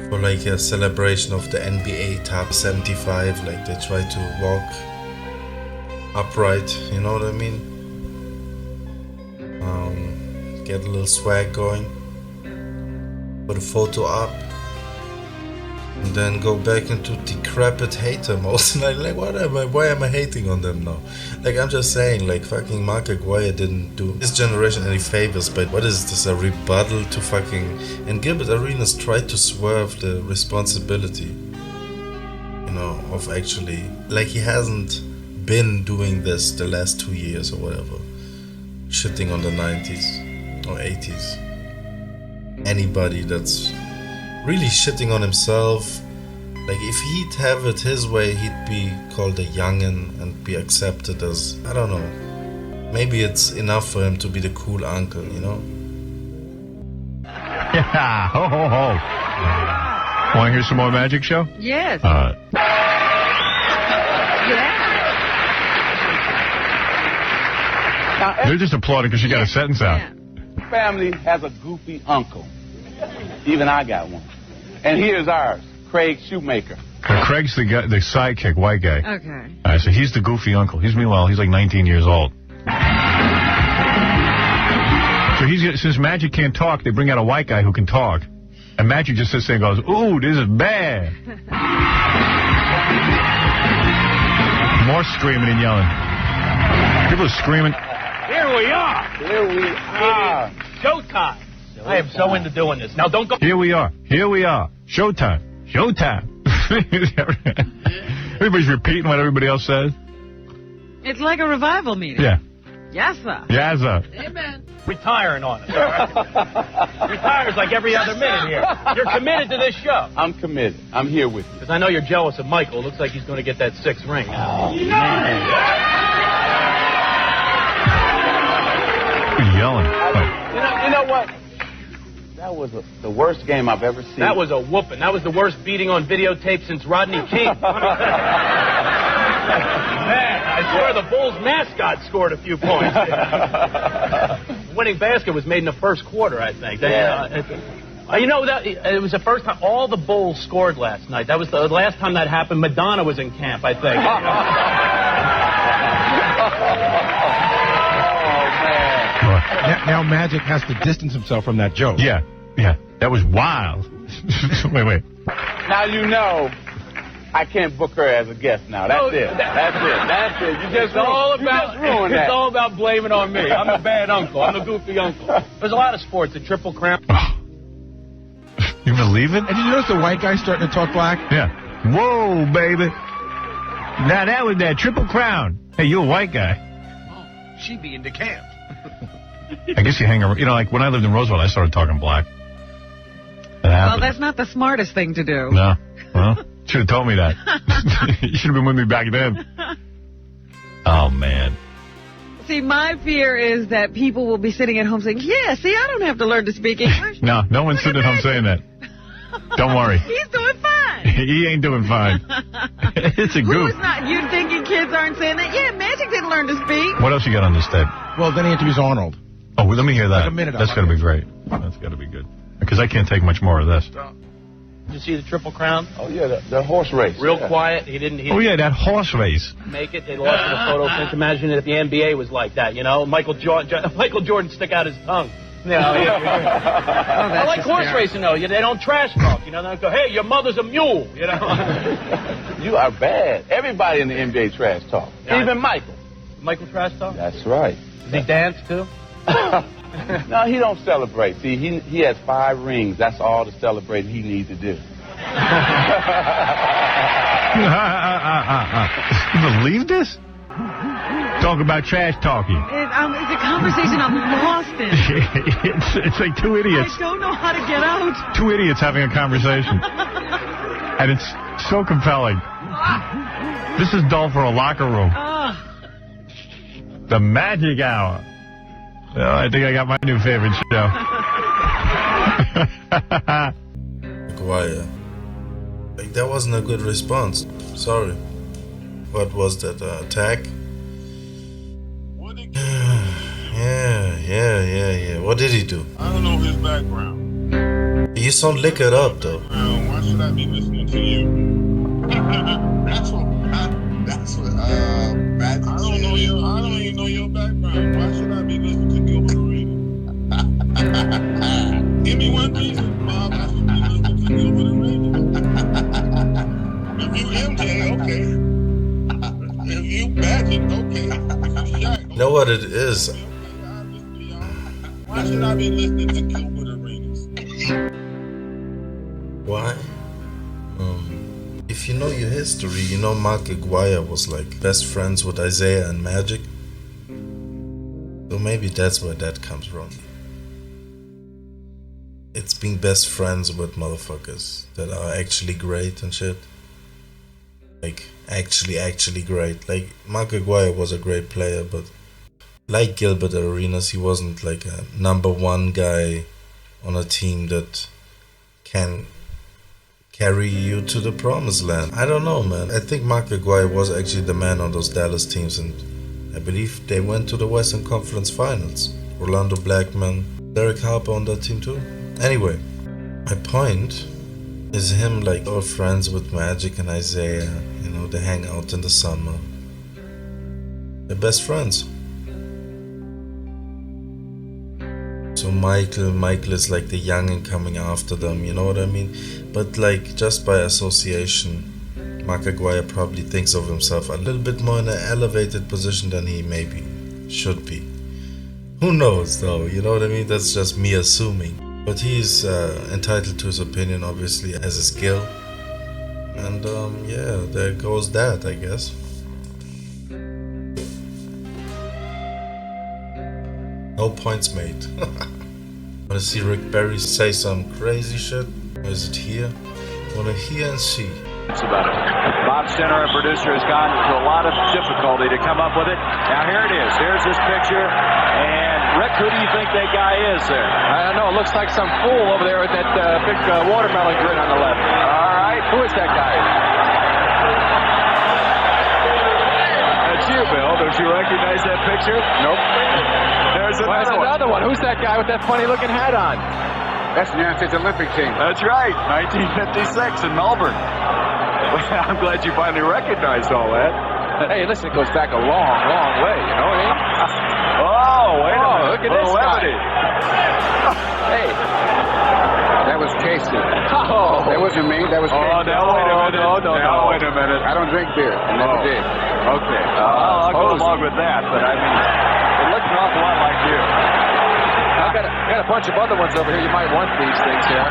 for like a celebration of the NBA top 75. Like they try to walk upright, you know what I mean? Get a little swag going, put a photo up, and then go back into decrepit hater mode. Like, why am I hating on them now? Like, I'm just saying, like, fucking Mark Aguirre didn't do this generation any favors, but what is this, a rebuttal to fucking... And Gils Arenas tried to swerve the responsibility, you know, of actually... Like, he hasn't been doing this the last 2 years or whatever. Shitting on the 90s or 80s. Anybody that's really shitting on himself. Like if he'd have it his way, he'd be called a youngin and be accepted as, I don't know, maybe it's enough for him to be the cool uncle, you know? Yeah, ho ho ho. Want to hear some more Magic Show? Yes. They're just applauding because she got a sentence out. Family has a goofy uncle. Even I got one. And here's ours, Craig Shoemaker. Craig's the guy, the sidekick, white guy. Okay. All right, so he's the goofy uncle. He's like 19 years old. So since Magic can't talk, they bring out a white guy who can talk. And Magic just sits there and goes, ooh, this is bad. More screaming and yelling. People are screaming. Here we are. Here we are. Showtime. I am so into doing this. Now don't go. Here we are. Showtime. Everybody's repeating what everybody else says. It's like a revival meeting. Yeah. Yes, sir. Yes, sir. Amen. Retiring on us. Retires like every other minute here. You're committed to this show. I'm committed. I'm here with you. Because I know you're jealous of Michael. It looks like he's going to get that 6th ring. Oh, man. Yelling. You know what? That was the worst game I've ever seen. That was a whooping. That was the worst beating on videotape since Rodney King. Man, I swear the Bulls mascot scored a few points. The winning basket was made in the first quarter, I think. You know, it was the first time all the Bulls scored last night. That was the last time that happened. Madonna was in camp, I think. Now Magic has to distance himself from that joke. Yeah. That was wild. Wait. Now you know I can't book her as a guest now. That's it. You just ruined that. It's all about blaming on me. I'm the bad uncle. I'm the goofy uncle. There's a lot of sports. The Triple Crown. You believe it? And did you notice the white guy starting to talk black? Yeah. Whoa, baby. Now that was that Triple Crown. Hey, you're a white guy. Oh, she be in the camp. I guess you hang around. You know, like when I lived in Roosevelt, I started talking black. Well, that's not the smartest thing to do. No. Well, should have told me that. You should have been with me back then. Oh, man. See, my fear is that people will be sitting at home saying, yeah, see, I don't have to learn to speak English. No one's sitting at home saying that. Don't worry. He's doing fine. He ain't doing fine. It's a goof. Who's not? You thinking kids aren't saying that? Yeah, Magic didn't learn to speak. What else you got on this tape? Well, then he interviews Arnold. Oh, well, let me hear that. Like a minute That's of got to it. be great. That's got to be good. Because I can't take much more of this. Did you see the Triple Crown? Oh, yeah, the horse race. Real Yeah. quiet. He didn't Oh, yeah, that horse race. make it. They lost in the photo finish. Imagine if the NBA was like that, you know? Michael Jordan stick out his tongue. You know, I like horse racing, though. They don't trash talk. You know, they don't go, hey, your mother's a mule. You know? You are bad. Everybody in the NBA trash talk. Yeah. Even Michael. Michael trash talk? That's right. Does he dance, too? No, he don't celebrate. See, he has 5 rings. That's all the celebrating he needs to do. You believe this? Talk about trash talking. It's a conversation I'm lost in. It's like two idiots. I don't know how to get out. Two idiots having a conversation. And it's so compelling. This is dull for a locker room. The Magic Hour. Well, I think I got my new favorite show. Maguire. Like, that wasn't a good response. Sorry. What was that, attack? Yeah. What did he do? I don't know his background. You sound liquored up, though. Why should I be listening to you? That's what I don't know your. I don't even know your background. Why should I be listening to Gils Arena? Give me one reason, Bob. I should be listening to Gils Arena. If you MJ, okay. If you Magic, okay. If you Shaq, You know what it is? why should I be listening to Gils Arenas? Why? If you know your history, you know Mark Aguirre was like best friends with Isaiah and Magic. So maybe that's where that comes from. It's being best friends with motherfuckers that are actually great and shit. Like, actually great. Like, Mark Aguirre was a great player, but like Gilbert Arenas, he wasn't like a #1 guy on a team that can carry you to the promised land. I don't know, man. I think Mark Aguirre was actually the man on those Dallas teams, and I believe they went to the Western Conference Finals. Orlando Blackman, Derek Harper on that team too. Anyway, my point is him like all friends with Magic and Isaiah. You know, they hang out in the summer. They're best friends. So Michael is like the youngin' coming after them, you know what I mean? But like, just by association, Mark Aguirre probably thinks of himself a little bit more in an elevated position than he maybe should be. Who knows though, you know what I mean? That's just me assuming. But he's entitled to his opinion, obviously, as a skill. And yeah, there goes that, I guess. No points made. Wanna see Rick Barry say some crazy shit? Or is it here? Wanna hear and see. It's about it. Bob Center, our producer, has gone to a lot of difficulty to come up with it. Now here it is. Here's this picture. And Rick, who do you think that guy is there? I don't know. It looks like some fool over there with that big watermelon grin on the left. All right. Who is that guy? That's you, Bill. Don't you recognize that picture? Nope. There's another one. Who's that guy with that funny-looking hat on? That's the United States Olympic team. That's right. 1956 in Melbourne. I'm glad you finally recognized all that. Hey, listen, it goes back a long, long way, you know what I mean? Oh, wait a minute. Look at this guy. Hey. That was Casey. Oh. That wasn't me. That was Casey. Oh, now wait a minute. No, wait a minute. I don't drink beer. I never did. Okay. I'll go along with that, but I mean, it looks an awful lot like you. I've got a bunch of other ones over here. You might want these things here.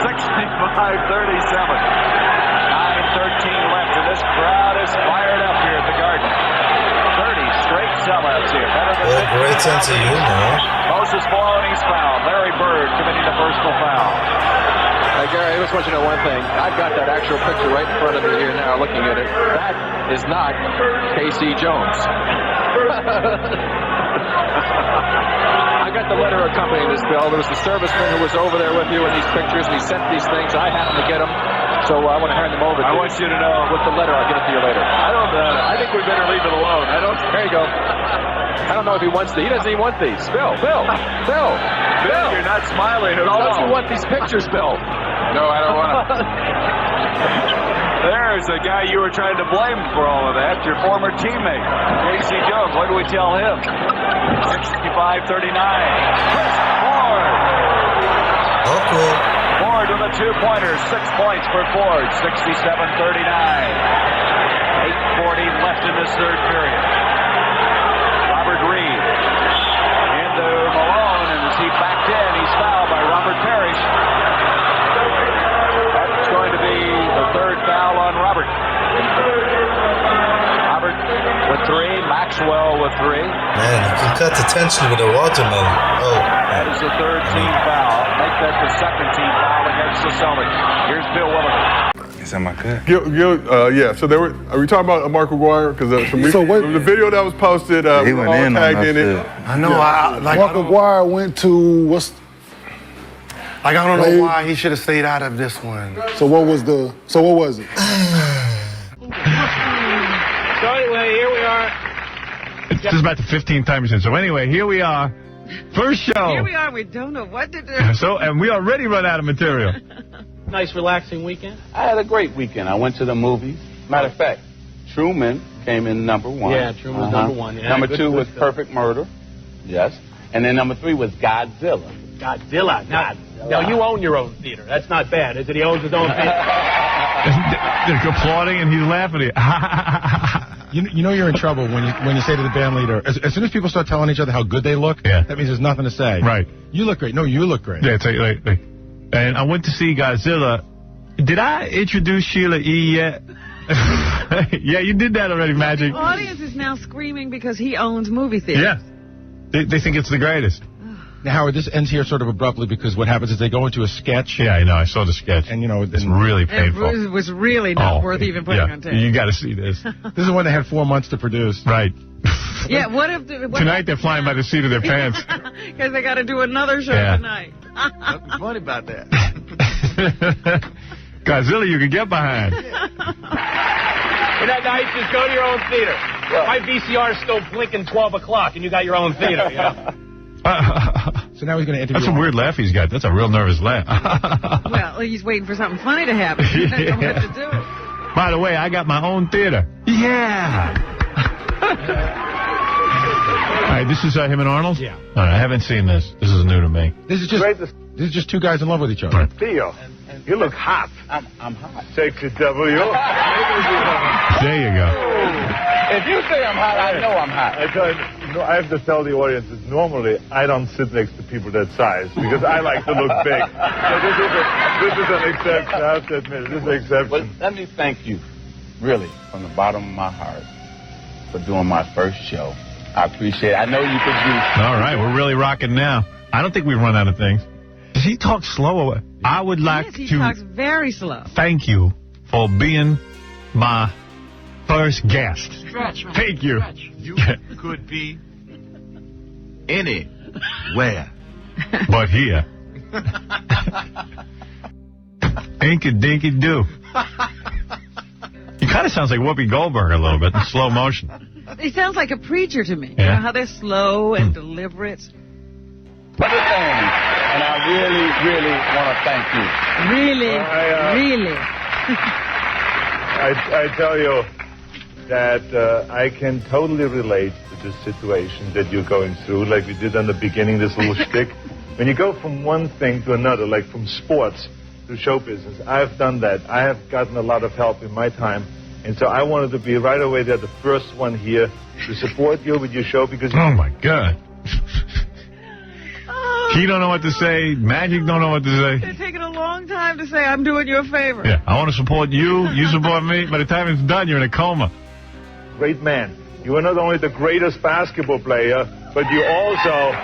65-37. 9:13 left, and this crowd is fired up here at the Garden. 30 straight sellouts here. Yeah, great sense of humor. Moses Maloney's foul. Larry Bird committing the personal foul. Gary, I just want you to know one thing. I've got that actual picture right in front of me here now, looking at it. That is not Casey Jones. I got read the letter accompanying this, Bill. There was the serviceman who was over there with you in these pictures, and he sent these things. I happened to get them, so I want to hand them over to you. I want you to know. With the letter, I'll give it to you later. I don't know. I think we better leave it alone. There you go. I don't know if he wants these. He doesn't even want these. Bill. You're not smiling at all. Don't you want these pictures, Bill? No, I don't want them. There's the guy you were trying to blame for all of that, your former teammate, Casey Jones. What do we tell him? 65-39. Chris Ford. Awkward. Ford with a 2-pointer. 6 points for Ford. 67-39. 8:40 left in this third period. Robert Reed into Malone, and as he backed in, he's fouled by Robert Parrish. That's going to be the third foul on Robert. Robert with 3, Maxwell with 3. Man, you can cut the tension with a watermelon. Oh. That is the third team foul. Make that the second team foul against the Celtics. Here's Bill Williams. Is that my good? Yeah. So are we talking about Mark McGuire? Because the video that was posted, he went in on that shit. I know. Mark McGuire went to I don't know why he should have stayed out of this one. So what was it? So anyway, here we are. It's just about the 15th time since. So anyway, here we are. First show. Here we are. We don't know what to do. So, and we already run out of material. Nice, relaxing weekend. I had a great weekend. I went to the movies. Matter of fact, Truman came in number 1. Yeah, Truman was number 1. Yeah, number 2 was Perfect Murder. Yes. And then number 3 was Godzilla. Godzilla. Now, you own your own theater. That's not bad, is it? He owns his own theater. They're applauding and he's laughing at You know you're in trouble when you say to the band leader, as soon as people start telling each other how good they look, that means there's nothing to say. Right. You look great. No, you look great. Yeah, and I went to see Godzilla. Did I introduce Sheila E. yet? Yeah, you did that already, Magic. The audience is now screaming because he owns movie theaters. Yeah. They think it's the greatest. Now, Howard, this ends here sort of abruptly because what happens is they go into a sketch. Yeah, I know. I saw the sketch. And, it's really painful. It was really not worth even putting on tape. You got to see this. This is one they had 4 months to produce. Right. Yeah, Tonight they're flying by the seat of their pants. Because they got to do another show tonight. Nothing funny about that. Godzilla, you can get behind. Isn't that nice? Just go to your own theater. My VCR is still blinking 12 o'clock, and you got your own theater, you know? So now he's going to interview. That's a weird laugh he's got. That's a real nervous laugh. Well, he's waiting for something funny to happen. He doesn't know what to do. By the way, I got my own theater. Yeah. All right, this is him and Arnold? Yeah. All right, I haven't seen this. This is new to me. This is just 2 guys in love with each other. Theo, you look hot. I'm hot. Sexy W. There you go. If you say I'm hot, I know I'm hot. I have to tell the audience that normally I don't sit next to people that size because I like to look big. So this is an exception. I have to admit, this is an exception. Well, let me thank you, really, from the bottom of my heart, for doing my first show. I appreciate it. I know you produced. All right, we're really rocking now. I don't think we've run out of things. Does he talk slow? I would like he to talks very slow. thank you for being my first guest. Stretch. Thank you. Stretch. You could be anywhere. But here. Inky dinky do. He kind of sounds like Whoopi Goldberg a little bit in slow motion. He sounds like a preacher to me. Yeah. You know how they're slow and deliberate. Other things, and I really, really want to thank you. Really, really. I tell you that I can totally relate to this situation that you're going through, like we did on the beginning, this little shtick. When you go from one thing to another, like from sports to show business, I've done that. I have gotten a lot of help in my time. And so I wanted to be right away there, the first one here, to support you with your show because... Oh, my God. He don't know what to say. Magic don't know what to say. It's taken a long time to say, I'm doing you a favor. Yeah, I want to support you. You support me. By the time it's done, you're in a coma. Great man. You are not only the greatest basketball player, but you also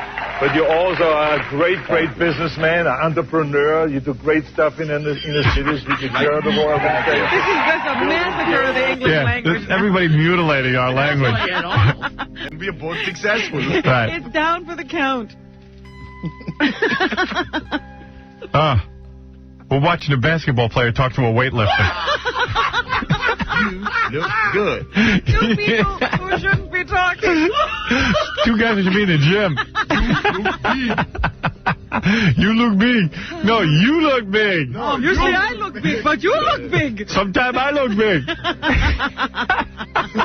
are a great businessman, an entrepreneur. You do great stuff in the cities with your charitable organization. This is just a massacre of the English language. Everybody mutilating our language. And we are both successful. Right. It's down for the count. We're watching a basketball player talk to a weightlifter. You look good. Two people who shouldn't be talking. Two guys that should be in the gym. You look big. No, you look big. No, usually I look big, but you look big. Sometimes I look big.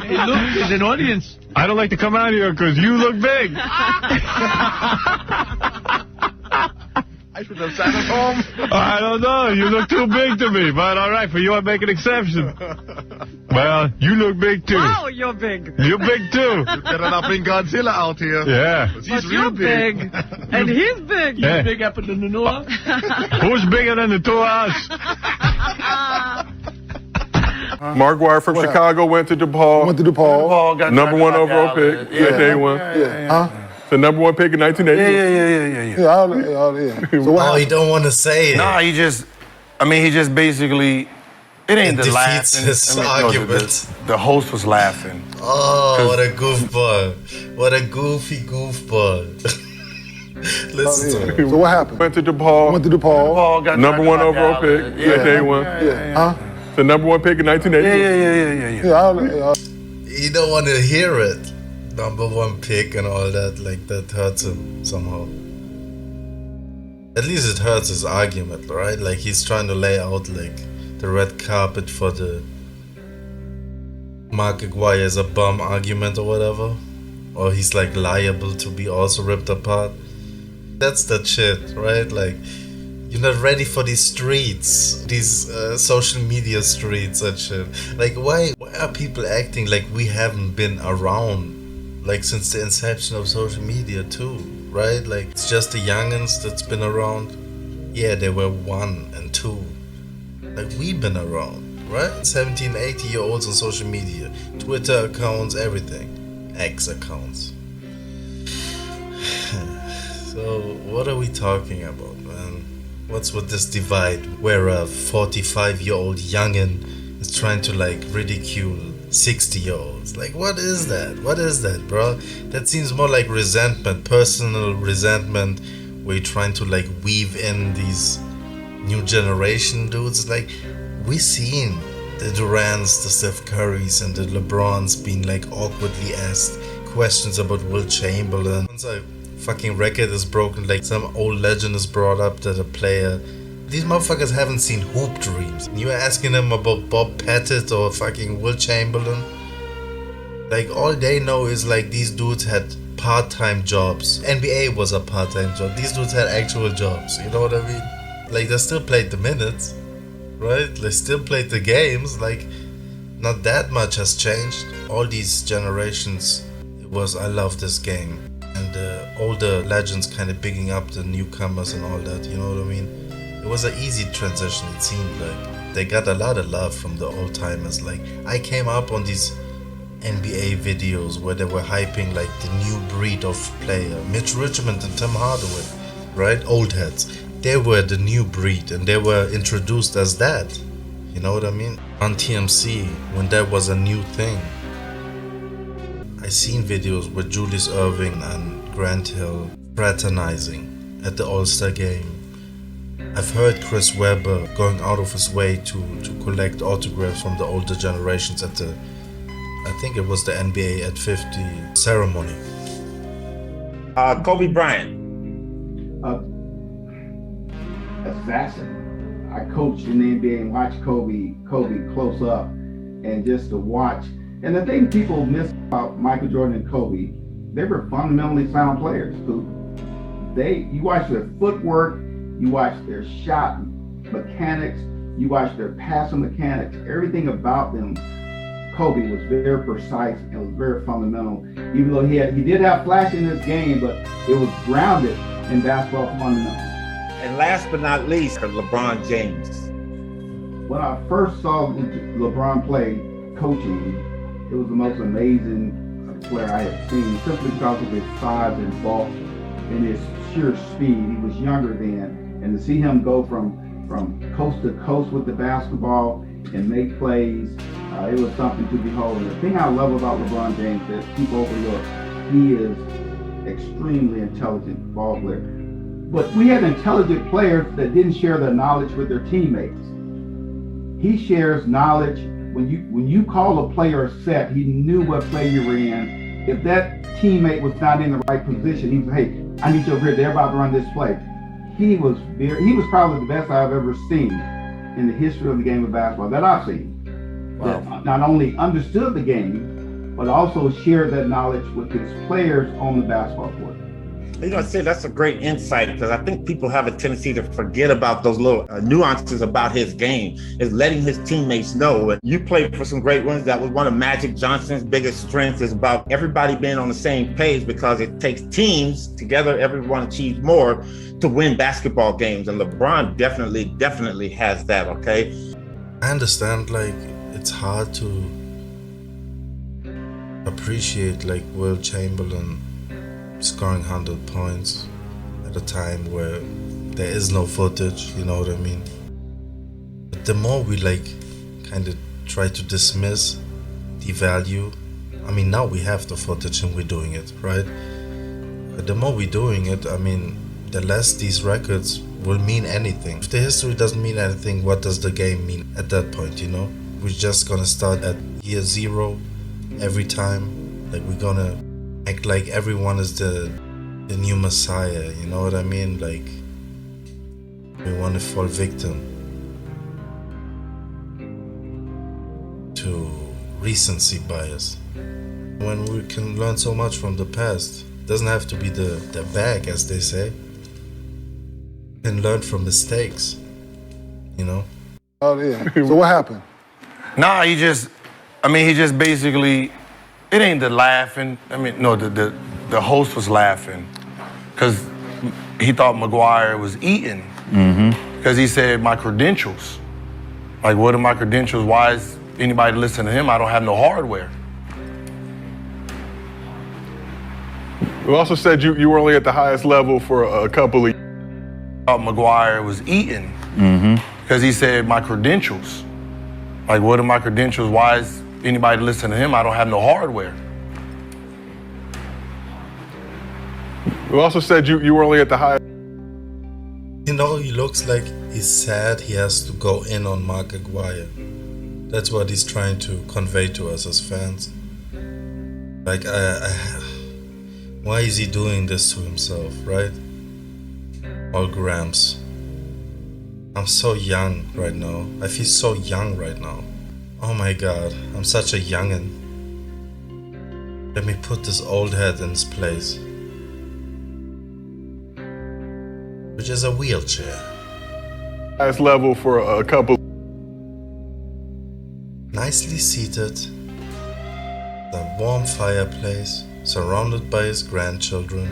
Hey, look, there's an audience. I don't like to come out here because you look big. I should have sat at home. I don't know. You look too big to me, but all right, for you I make an exception. Well, you look big too. Wow, you're big. You're big too. You better not bring Godzilla out here. Yeah. He's But real you're big. And he's big. Yeah. Big up in the Nanoa. Who's bigger than the two of us? Mark Wire from Chicago went to DePaul. Went to DePaul. Got number one overall pick. Yeah. Day one. Huh? The number one pick in 1980. So what Oh, you don't want to say it. Nah, he just basically, it ain't It the defeats laughing. his argument. The host was laughing. Oh, what a goofball. What a goofy goofball. Listen to him. So what happened? Went to DePaul. Went to DePaul. Got number one overall pick. Day one. Huh? The number one pick in 1980. You don't want to hear it. Number one pick and all that, like that hurts him somehow. At least it hurts his argument, right? Like he's trying to lay out like the red carpet for the Mark Aguirre is a bum argument or whatever. Or he's like liable to be also ripped apart. That's that shit, right? Like you're not ready for these streets, these social media streets and shit. Like why are people acting like we haven't been around? Like since the inception of social media too, right? Like it's just the youngins that's been around. Yeah, they were 1 and 2. Like we've been around, right? 17, 80-year-olds on social media, Twitter accounts, everything, X accounts. So what are we talking about, man? What's with this divide where a 45-year-old youngin is trying to like ridicule 60-year-olds? Like what is that? What is that, bro? That seems more like resentment, personal resentment, where you're trying to like weave in these new generation dudes. Like we seen the Durants, the Steph Currys and the LeBrons being like awkwardly asked questions about Will Chamberlain. Once a fucking record is broken, like some old legend is brought up that a player, these motherfuckers haven't seen Hoop Dreams. You're asking them about Bob Pettit or fucking Will Chamberlain. Like all they know is like these dudes had part-time jobs. NBA was a part-time job. These dudes had actual jobs. You know what I mean? Like they still played the minutes, right? They still played the games. Like not that much has changed. All these generations, it was I love this game. And the older legends kind of bigging up the newcomers and all that. You know what I mean? It was an easy transition, it seemed like. They got a lot of love from the old timers. Like I came up on these NBA videos where they were hyping like the new breed of player. Mitch Richmond and Tim Hardaway, right? Old heads. They were the new breed and they were introduced as that. You know what I mean? On TMC, when that was a new thing. I seen videos with Julius Erving and Grant Hill fraternizing at the All-Star game. I've heard Chris Webber going out of his way to collect autographs from the older generations at the, I think it was the NBA at 50 ceremony. Kobe Bryant. That's fascinating. I coached in the NBA and watched Kobe close up, and just to watch. And the thing people miss about Michael Jordan and Kobe, they were fundamentally sound players. You watch their footwork, you watch their shot mechanics, you watch their passing mechanics, everything about them. Kobe was very precise and was very fundamental. Even though he did have flash in his game, but it was grounded in basketball fundamentals. And last but not least, LeBron James. When I first saw LeBron play coaching, it was the most amazing player I had seen, simply because of his size and bulk and his sheer speed. He was younger then, and to see him go from coast to coast with the basketball and make plays, it was something to behold. And the thing I love about LeBron James that people overlook, he is extremely intelligent ball player. But we had intelligent players that didn't share their knowledge with their teammates. He shares knowledge. When you call a player a set, he knew what play you were in. If that teammate was not in the right position, he said, hey, I need you over here. They're about to run this play. He was probably the best I've ever seen in the history of the game of basketball that I've seen. Wow. That not only understood the game, but also shared that knowledge with his players on the basketball court. You know, I say that's a great insight, because I think people have a tendency to forget about those little nuances about his game, is letting his teammates know. And you played for some great ones. That was one of Magic Johnson's biggest strengths, is about everybody being on the same page, because it takes teams together. Everyone achieves more to win basketball games. And LeBron definitely has that, okay? I understand, like, it's hard to appreciate, like, Will Chamberlain scoring 100 points at a time where there is no footage, you know what I mean? But the more we like kind of try to dismiss, devalue, I mean, now we have the footage and we're doing it, right? But the more we're doing it, I mean, the less these records will mean anything. If the history doesn't mean anything, what does the game mean at that point, you know? We're just gonna start at year 0 every time. Like, we're gonna act like everyone is the new messiah, you know what I mean? Like, we want to fall victim to recency bias. When we can learn so much from the past, it doesn't have to be the bag, as they say. We can learn from mistakes, you know? Oh, yeah. So what happened? Nah, he just basically, it ain't the laughing. I mean, no, the host was laughing because he thought McGuire was eating. Because he said, my credentials. Like, what are my credentials? Why is anybody listening to him? I don't have no hardware. You also said you were only at the highest level for a couple of years. Thought McGuire was eating. Because he said, my credentials. Like, what are my credentials? Why is anybody listening to him? I don't have no hardware. You also said you were only at the highest. You know, he looks like he's sad he has to go in on Mark Aguirre. That's what he's trying to convey to us as fans. Like, why is he doing this to himself, right? All Gramps. I'm so young right now. I feel so young right now. Oh my god, I'm such a youngin'. Let me put this old head in his place. Which is a wheelchair. Highest level for a couple. Nicely seated. A warm fireplace, surrounded by his grandchildren.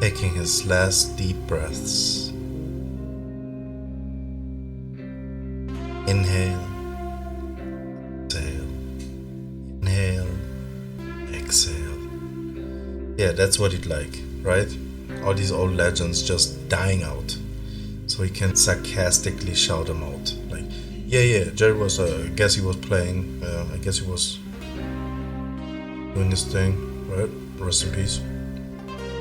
Taking his last deep breaths. Inhale. Exhale. Inhale. Exhale. Yeah, that's what he'd like, right? All these old legends just dying out. So he can sarcastically shout them out. Like, yeah, Jerry was, I guess he was playing. I guess he was doing his thing, right? Rest in peace.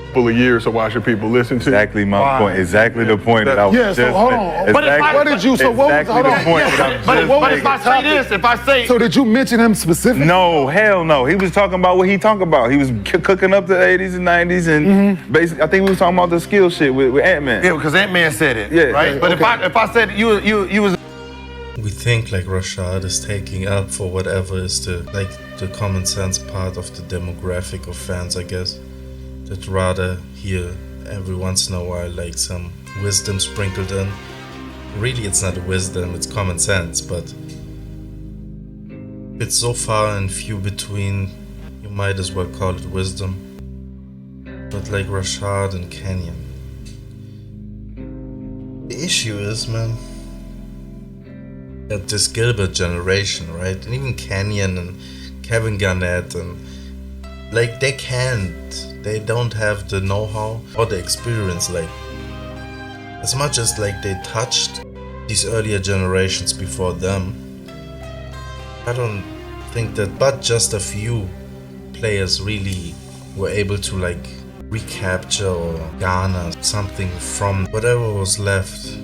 Couple of years, so why should people listen to? Exactly my point. Exactly the point that I was just. Yeah, so hold on. But if I say this, if I say. So did you mention him specifically? No, hell no. He was talking about what he talking about. He was cooking up the 80s and 90s, and basically, I think we was talking about the skill shit with Ant-Man. Yeah, because Ant-Man said it. Yeah, right. But if I said you was. We think like Rashad is taking up for whatever is the common sense part of the demographic of fans, I guess. That rather hear every once in a while like some wisdom sprinkled in. Really, it's not wisdom, it's common sense, but it's so far and few between, you might as well call it wisdom. But like Rashad and Kenyon. The issue is, man, that this Gilbert generation, right? And even Kenyon and Kevin Garnett, and like they don't have the know-how or the experience, like as much as like they touched these earlier generations before them. I don't think that but just a few players really were able to like recapture or garner something from whatever was left,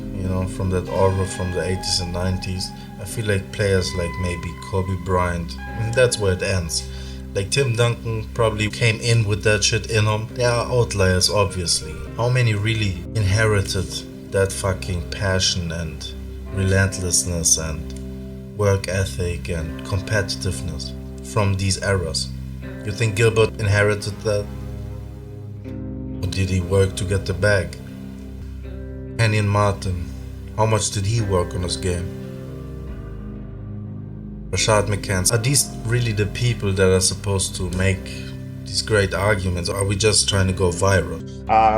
from that aura from the 80s and 90s. I feel like players like maybe Kobe Bryant, that's where it ends. Like Tim Duncan probably came in with that shit in him. There are outliers, obviously. How many really inherited that fucking passion and relentlessness and work ethic and competitiveness from these eras? You think Gilbert inherited that? Or did he work to get the bag? Kenyon Martin, how much did he work on his game? Rashad McCants, are these really the people that are supposed to make these great arguments? Or are we just trying to go viral?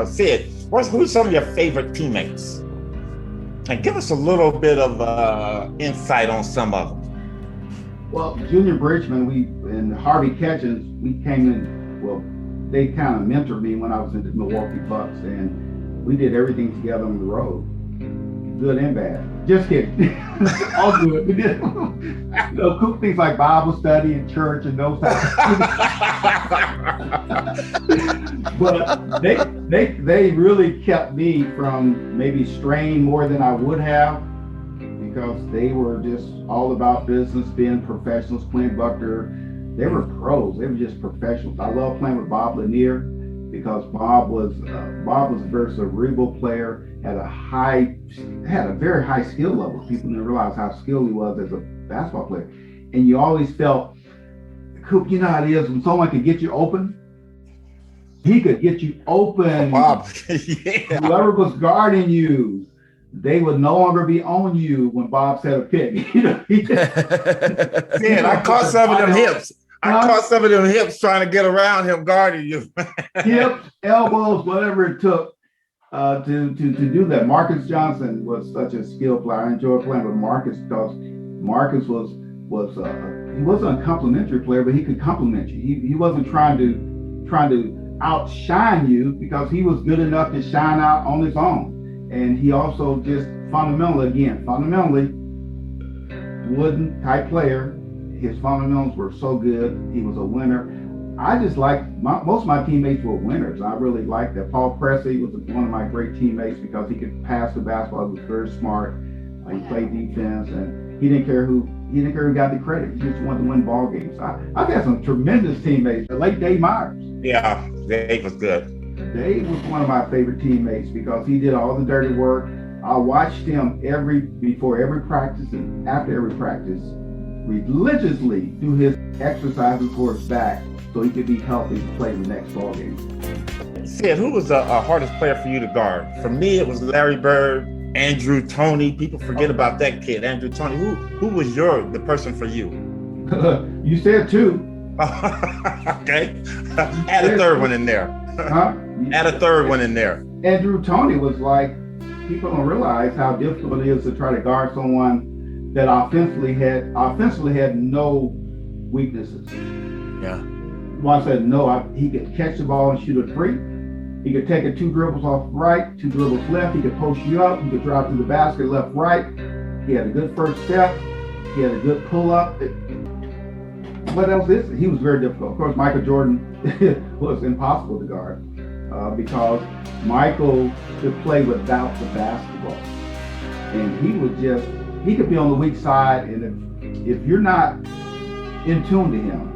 Sid, who's some of your favorite teammates? And give us a little bit of insight on some of them. Well, Junior Bridgman, and Harvey Catchings, we came in, well, they kind of mentored me when I was in the Milwaukee Bucks, and we did everything together on the road, good and bad. Just kidding. All good. We did cool things like Bible study and church and those types of things. But they really kept me from maybe straying more than I would have, because they were just all about business, being professionals. Clint Buckner, they were pros. They were just professionals. I love playing with Bob Lanier because Bob was a very cerebral player, had a very high skill level. People didn't realize how skilled he was as a basketball player. And you always felt, Coop, you know how it is when someone could get you open? He could get you open. Bob, yeah. Whoever was guarding you, they would no longer be on you when Bob said a pick. Man, I caught some of them hips. I caught some of them hips trying to get around him guarding you. Hips, elbows, whatever it took to do that. Marcus Johnson was such a skilled player. I enjoyed playing with Marcus because Marcus he wasn't a complimentary player, but he could compliment you. He wasn't trying to outshine you because he was good enough to shine out on his own. And he also just fundamentally wooden type player. His fundamentals were so good. He was a winner. I just most of my teammates were winners. I really liked that. Paul Pressey was one of my great teammates because he could pass the basketball. He was very smart. He played defense, and he didn't care who got the credit. He just wanted to win ball games. I've had some tremendous teammates. The late Dave Myers. Yeah, Dave was good. Dave was one of my favorite teammates because he did all the dirty work. I watched him before every practice and after every practice religiously do his exercises for his back so he could be healthy to play the next ball game. Sid, who was the hardest player for you to guard? For me, it was Larry Bird, Andrew Toney. People forget about that kid, Andrew Toney. Who was the person for you? You said two. Okay. Add a third one in there. Huh? Add a third one in there. Andrew Toney was like, people don't realize how difficult it is to try to guard someone that offensively had no weaknesses. Yeah. When I said no, he could catch the ball and shoot a three. He could take it 2 dribbles off right, 2 dribbles left. He could post you up. He could drive to the basket left, right. He had a good first step. He had a good pull up. What else is it? He was very difficult. Of course, Michael Jordan was impossible to guard because Michael could play without the basketball. And he could be on the weak side, and if you're not in tune to him,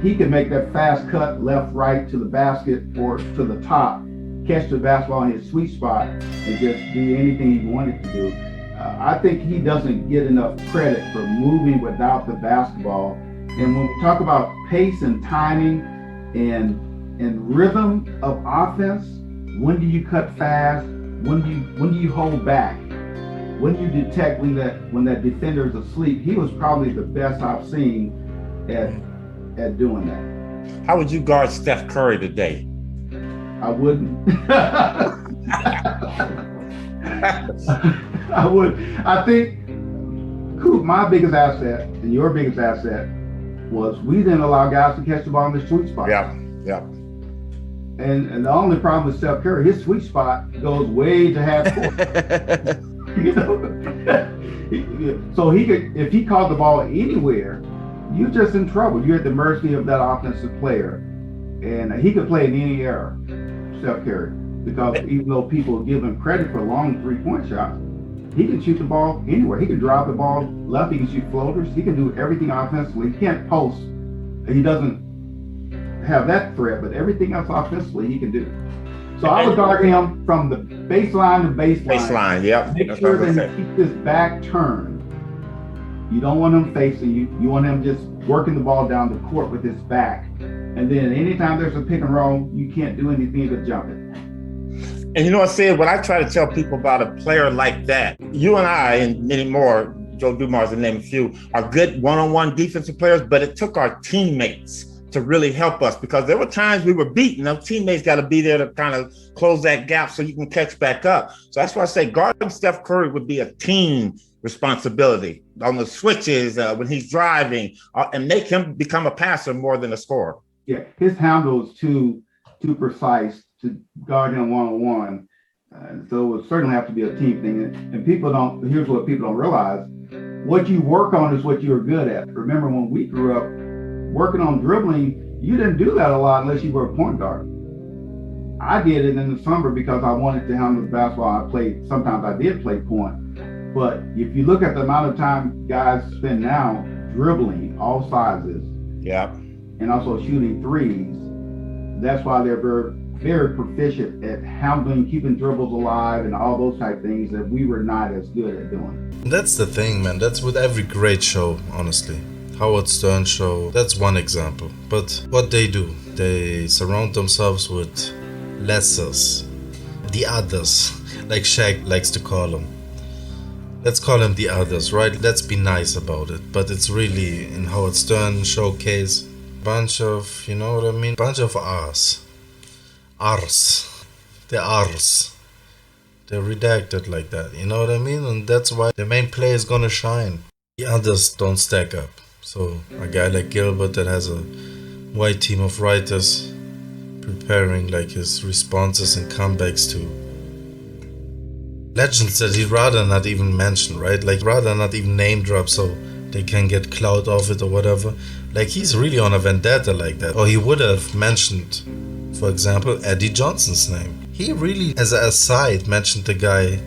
he could make that fast cut left, right to the basket or to the top, catch the basketball in his sweet spot, and just do anything he wanted to do. I think he doesn't get enough credit for moving without the basketball. And when we talk about pace and timing and rhythm of offense, when do you cut fast? When do you hold back? When do you detect when that defender is asleep? He was probably the best I've seen at doing that. How would you guard Steph Curry today? I wouldn't. I would. I think my biggest asset and your biggest asset was we didn't allow guys to catch the ball in the sweet spot. Yeah. And the only problem with Steph Curry, his sweet spot goes way to half court. So he could, if he caught the ball anywhere, you're just in trouble. You're at the mercy of that offensive player. And he could play in any era, Steph Curry, because even though people give him credit for long three-point shots, he can shoot the ball anywhere. He can drive the ball left. He can shoot floaters. He can do everything offensively. He can't post. He doesn't have that threat, but everything else offensively he can do. So I would guard him from the baseline to baseline. Baseline, yep. Make sure that he keeps his back turned. You don't want him facing you. You want him just working the ball down the court with his back. And then anytime there's a pick and roll, you can't do anything but jump it. And you know what, Sid, when I try to tell people about a player like that, you and I and many more, Joe Dumars to name a few, are good one-on-one defensive players, but it took our teammates to really help us because there were times we were beaten. Those teammates got to be there to kind of close that gap so you can catch back up. So that's why I say guarding Steph Curry would be a team responsibility on the switches when he's driving and make him become a passer more than a scorer. Yeah, his handle is too precise to guard him one-on-one. So it would certainly have to be a team thing. And here's what people don't realize. What you work on is what you're good at. Remember when we grew up, working on dribbling, you didn't do that a lot unless you were a point guard. I did it in the summer because I wanted to handle the basketball. Sometimes I did play point. But if you look at the amount of time guys spend now dribbling all sizes, and also shooting threes, that's why they're very, very proficient at handling, keeping dribbles alive and all those type things that we were not as good at doing. That's the thing, man. That's with every great show, honestly. Howard Stern show, that's one example. But what they do, they surround themselves with lessers, the others, like Shaq likes to call them. Let's call them the others, right? Let's be nice about it. But it's really, in Howard Stern showcase, bunch of, you know what I mean? Bunch of R's. R's. They're R's. They're redacted like that, you know what I mean? And that's why the main player is gonna shine. The others don't stack up. So a guy like Gilbert that has a white team of writers preparing like his responses and comebacks to legends that he'd rather not even mention, right? Like rather not even name drop so they can get clout off it or whatever. Like he's really on a vendetta like that. Or he would have mentioned, for example, Eddie Johnson's name. He really, as an aside, mentioned the guy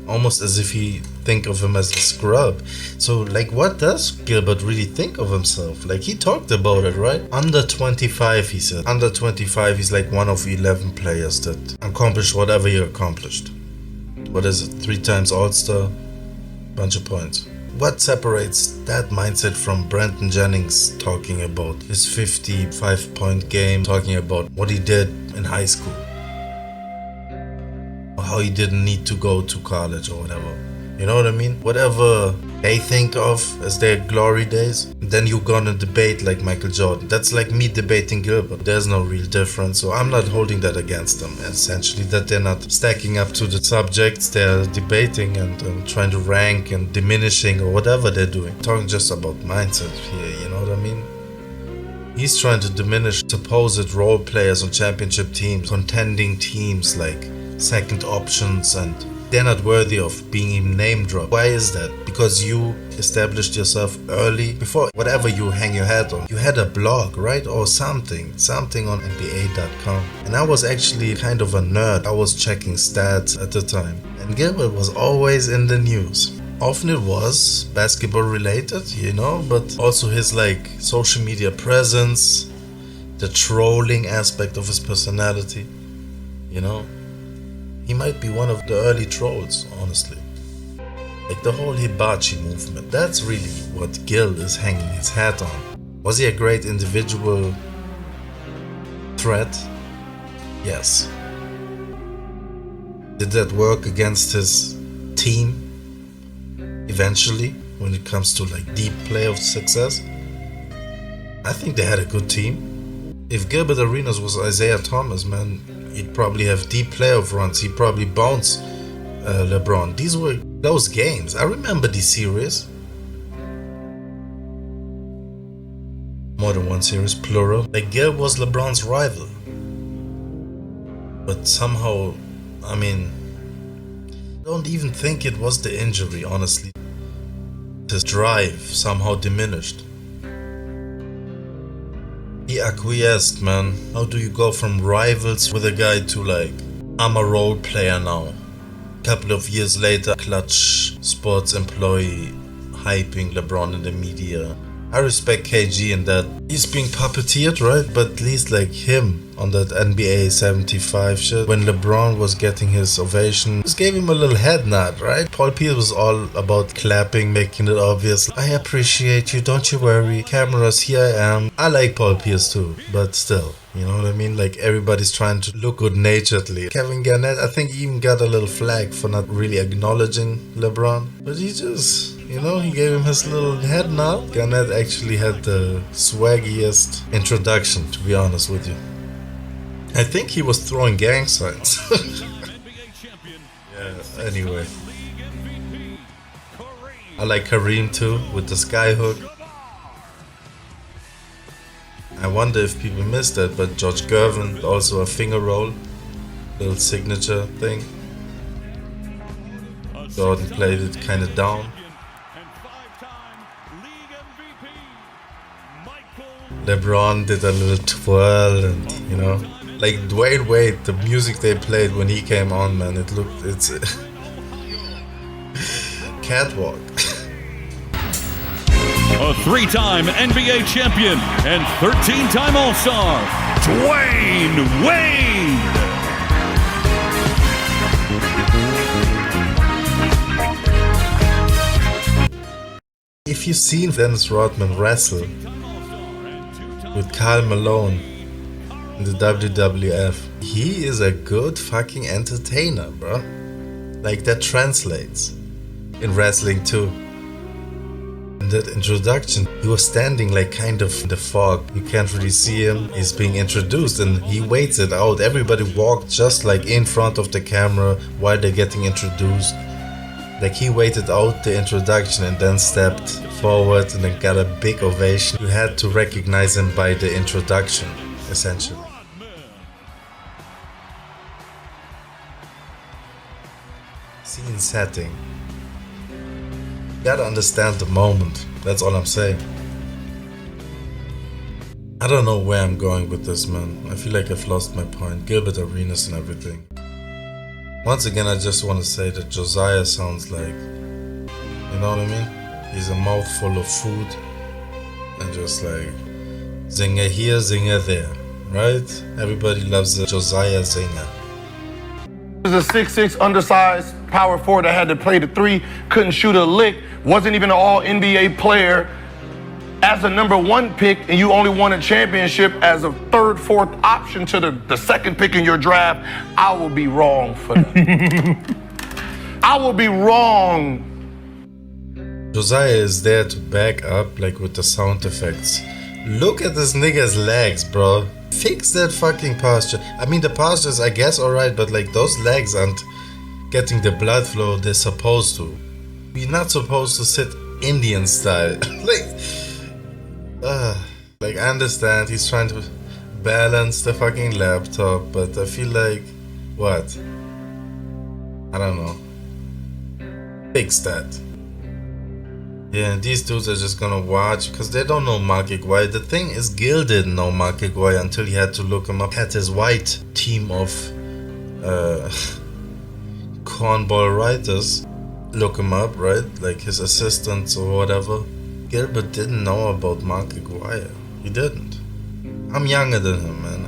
almost as if he think of him as a scrub. So like what does Gilbert really think of himself? Like he talked about it, right? Under 25, he said. Under 25, he's like one of 11 players that accomplished whatever he accomplished. What is it? 3 times All-Star? Bunch of points. What separates that mindset from Brandon Jennings talking about his 55-point game, talking about what he did in high school? Or how he didn't need to go to college or whatever. You know what I mean? Whatever they think of as their glory days, then you're gonna debate like Michael Jordan. That's like me debating Gilbert. There's no real difference, so I'm not holding that against them. Essentially, that they're not stacking up to the subjects they're debating and trying to rank and diminishing or whatever they're doing. Talking just about mindset here, you know what I mean? He's trying to diminish supposed role players on championship teams, contending teams like second options, and they're not worthy of being even name dropped. Why is that? Because you established yourself early, before whatever you hang your hat on. You had a blog, right? Or something on NBA.com. And I was actually kind of a nerd. I was checking stats at the time. And Gilbert was always in the news. Often it was basketball related, you know, but also his like social media presence, the trolling aspect of his personality, you know. He might be one of the early trolls, honestly. Like the whole Hibachi movement. That's really what Gil is hanging his hat on. Was he a great individual threat? Yes. Did that work against his team eventually when it comes to like deep playoff success? I think they had a good team. If Gilbert Arenas was Isaiah Thomas, man, he'd probably have deep playoff runs. He'd probably bounce LeBron. These were those games. I remember these series. More than one series, plural. Like Gil was LeBron's rival. But somehow, I mean, I don't even think it was the injury, honestly. His drive somehow diminished. He acquiesced, man. How do you go from rivals with a guy to like, I'm a role player now? Couple of years later, Clutch Sports employee hyping LeBron in the media. I respect KG in that he's being puppeteered, right? But at least like him on that NBA 75 shit, when LeBron was getting his ovation, just gave him a little head nod, right? Paul Pierce was all about clapping, making it obvious. I appreciate you, don't you worry. Cameras, here I am. I like Paul Pierce too, but still. You know what I mean? Like everybody's trying to look good-naturedly. Kevin Garnett, I think he even got a little flag for not really acknowledging LeBron. But he just, you know, he gave him his little head nod. Garnett actually had the swaggiest introduction, to be honest with you. I think he was throwing gang signs. Yeah, anyway. I like Kareem too, with the skyhook. I wonder if people missed that, but George Gervin, also a finger roll, little signature thing. Jordan played it kind of down. LeBron did a little twirl, and you know, like Dwayne Wade, the music they played when he came on, man, it's catwalk. A three-time NBA champion and 13-time All-Star, Dwayne Wade. If you've seen Dennis Rodman wrestle with Karl Malone in the WWF, he is a good fucking entertainer, bro. Like that translates in wrestling too. In that introduction, he was standing like kind of in the fog. You can't really see him. He's being introduced and he waits it out. Everybody walked just like in front of the camera while they're getting introduced. Like he waited out the introduction and then stepped forward and then got a big ovation. You had to recognize him by the introduction, essentially. Scene setting. You gotta understand the moment, that's all I'm saying. I don't know where I'm going with this, man. I feel like I've lost my point. Gils Arenas and everything. Once again, I just want to say that Josiah sounds like, you know what I mean? He's a mouthful of food and just like, zinger here, zinger there, right? Everybody loves a Josiah zinger. He was a 6'6", undersized power forward that had to play the three, couldn't shoot a lick, wasn't even an all-NBA player. As a number one pick, and you only won a championship as a third, fourth option to the second pick in your draft, I will be wrong for that. I will be wrong. Josiah is there to back up, like with the sound effects. Look at this nigga's legs, bro. Fix that fucking posture. I mean, the posture's, I guess, alright, but like those legs aren't getting the blood flow they're supposed to. You're not supposed to sit Indian style. Like, I understand he's trying to balance the fucking laptop, but I feel like, what? I don't know. Fix that. Yeah, these dudes are just gonna watch because they don't know Mark Iguay. The thing is, Gil didn't know Mark Iguay until he had to look him up. Had his white team of cornball writers look him up, right? Like his assistants or whatever. Gilbert didn't know about Mark Iguay. He didn't. I'm younger than him, man.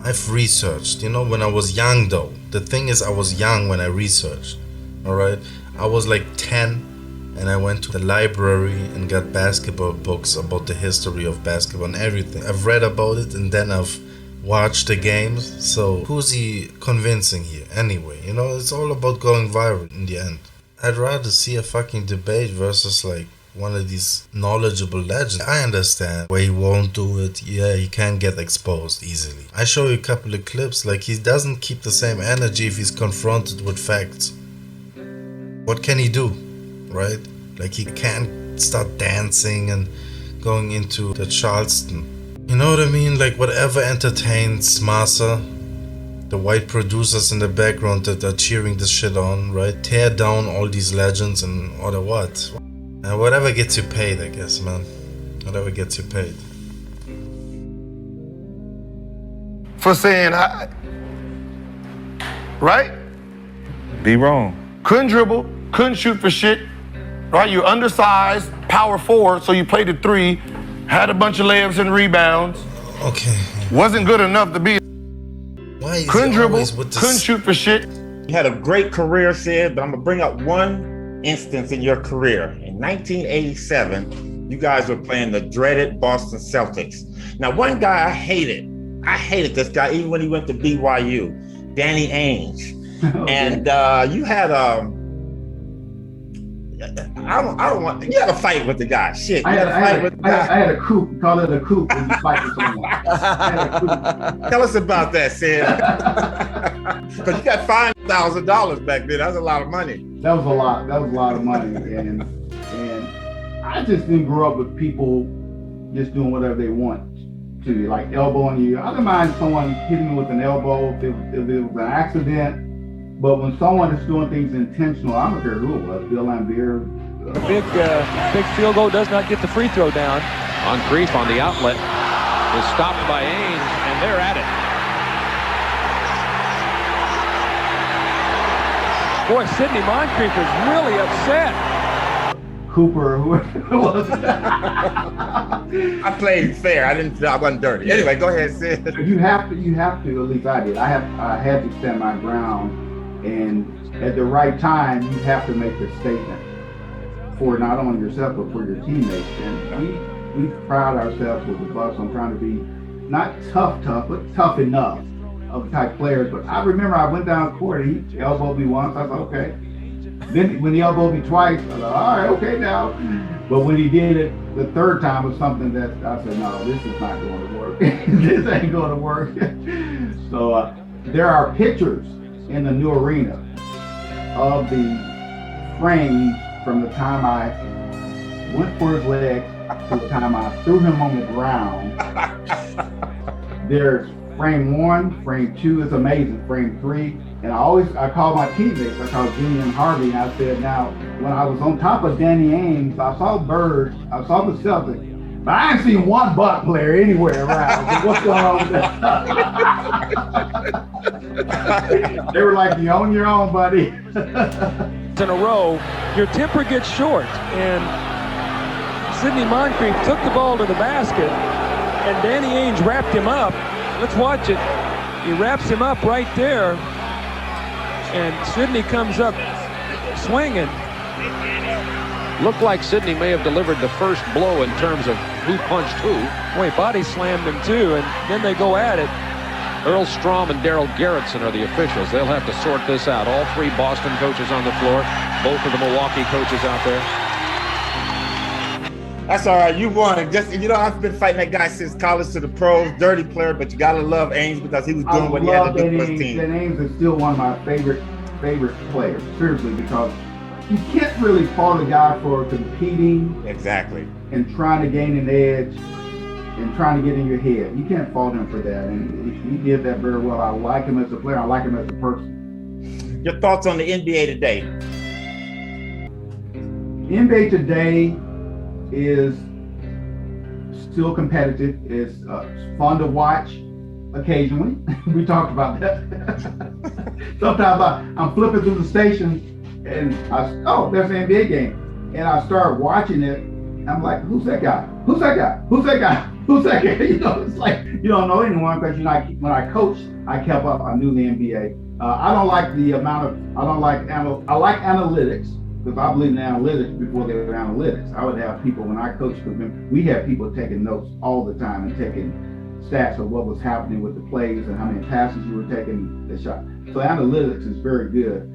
I've researched. You know, when I was young though. The thing is, I was young when I researched. Alright? I was like 10 and I went to the library and got basketball books about the history of basketball and everything. I've read about it and then I've watched the games. So who's he convincing here? Anyway, you know, it's all about going viral in the end. I'd rather see a fucking debate versus like one of these knowledgeable legends. I understand why he won't do it. Yeah, he can get exposed easily. I show you a couple of clips, like he doesn't keep the same energy if he's confronted with facts. What can he do, right? Like he can't start dancing and going into the Charleston. You know what I mean? Like whatever entertains Massa, the white producers in the background that are cheering this shit on, right? Tear down all these legends and or the what? Whatever gets you paid, I guess, man. Whatever gets you paid. for saying, right? Be wrong. Couldn't dribble, couldn't shoot for shit, right? You're undersized, power forward, so you played the 3, had a bunch of layups and rebounds. Okay. Wasn't good enough to be. Why is couldn't he dribble, always with this? couldn't shoot for shit. You had a great career, Sid, but I'm gonna bring up one instance in your career. In 1987, you guys were playing the dreaded Boston Celtics. Now, one guy I hated this guy even when he went to BYU, Danny Ainge. Okay. And you had you had a fight with the guy. Shit, I had a coup. Call it a coup when you fight with someone. Tell us about that, Sid. Because you got $5,000 back then. That was a lot of money. That was a lot. That was a lot of money, and I just didn't grow up with people just doing whatever they want to, like elbowing you. I don't mind someone hitting me with an elbow if it was an accident. But when someone is doing things intentional, I don't care who it was, Bill Lambier. The big field goal does not get the free throw down. Moncrief on the outlet is stopped by Ainge, and they're at it. Boy, Sidney Moncrief was really upset. Cooper, whoever it was. I played fair. I wasn't dirty. Anyway, go ahead, Sid. You have to, at least I did. I had to stand my ground. And at the right time, you have to make the statement for not only yourself, but for your teammates. And we pride ourselves with the Bucks on trying to be not tough, but tough enough of the type players. But I remember I went down the court and he elbowed me once. I was like, okay. Then when he elbowed me twice, I was like, all right, okay now. But when he did it the third time was something that I said, no, this is not going to work. This ain't going to work. So there are pictures in the new arena of the frame from the time I went for his leg to the time I threw him on the ground. There's frame 1, frame 2 is amazing, frame 3. And I called my teammates, I called Junior and Harvey, and I said, now, when I was on top of Danny Ainge, I saw Bird, I saw the Celtics, but I ain't seen one Buck player anywhere around. So what's going on with that? They were like, you own your own, buddy. In a row, your temper gets short. And Sidney Moncrief took the ball to the basket, and Danny Ainge wrapped him up. Let's watch it. He wraps him up right there, and Sidney comes up swinging. Looked like Sidney may have delivered the first blow in terms of who punched who. Boy, body slammed him too, and then they go at it. Earl Strom and Darryl Garrettson are the officials. They'll have to sort this out. All 3 Boston coaches on the floor, both of the Milwaukee coaches out there. That's all right. You won. Just, I've been fighting that guy since college to the pros. Dirty player, but you gotta love Ainge because he was doing what he had to do for his team. Dan Ainge is still one of my favorite players, seriously, because you can't really fault a guy for competing. Exactly. And trying to gain an edge and trying to get in your head. You can't fault him for that. And he did that very well. I like him as a player. I like him as a person. Your thoughts on the NBA today? The NBA today is still competitive. It's fun to watch occasionally. We talked about that. Sometimes I'm flipping through the station and there's an NBA game. And I start watching it. I'm like, who's that guy? Who's that guy? Who's that guy? Who's that guy? It's like you don't know anyone because when I coached, I kept up. I knew the NBA. I don't like the amount of. I like analytics because I believe in analytics before they were analytics. I would have people when I coached with them. We had people taking notes all the time and taking stats of what was happening with the plays and how many passes you were taking, the shot. So analytics is very good.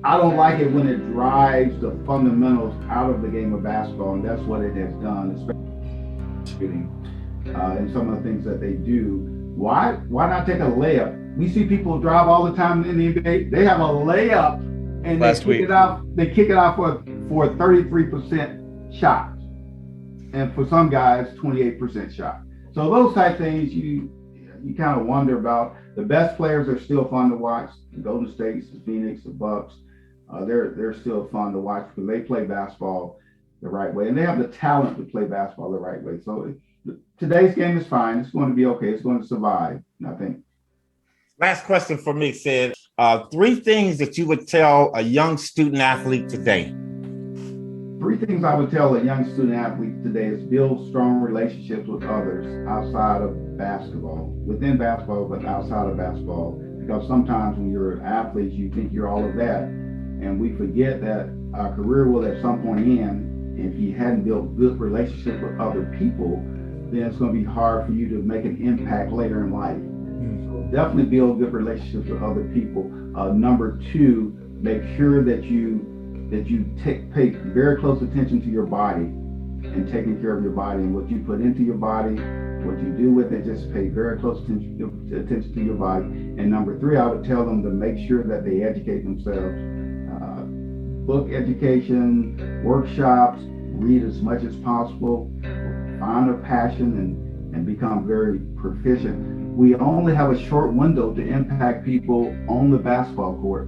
I don't like it when it drives the fundamentals out of the game of basketball, and that's what it has done, especially shooting and some of the things that they do. Why not take a layup? We see people drive all the time in the NBA. They have a layup and they kick it out for a 33% shot, and for some guys, 28% shot. So those type things you kind of wonder about. The best players are still fun to watch. The Golden State, the Phoenix, the Bucks. They're still fun to watch because they play basketball the right way, and they have the talent to play basketball the right way. So today's game is fine. It's going to be okay. It's going to survive, I think. Last question for me, Sid. 3 things that you would tell a young student athlete today. 3 things I would tell a young student athlete today is build strong relationships with others outside of basketball, within basketball, but outside of basketball. Because sometimes when you're an athlete, you think you're all of that. And we forget that our career will at some point end. If you hadn't built good relationships with other people, then it's going to be hard for you to make an impact later in life. So definitely build good relationships with other people. Number 2, make sure that you pay very close attention to your body and taking care of your body and what you put into your body, what you do with it. Just pay very close attention to your body. And number 3, I would tell them to make sure that they educate themselves. Book education, workshops, read as much as possible, find a passion and become very proficient. We only have a short window to impact people on the basketball court.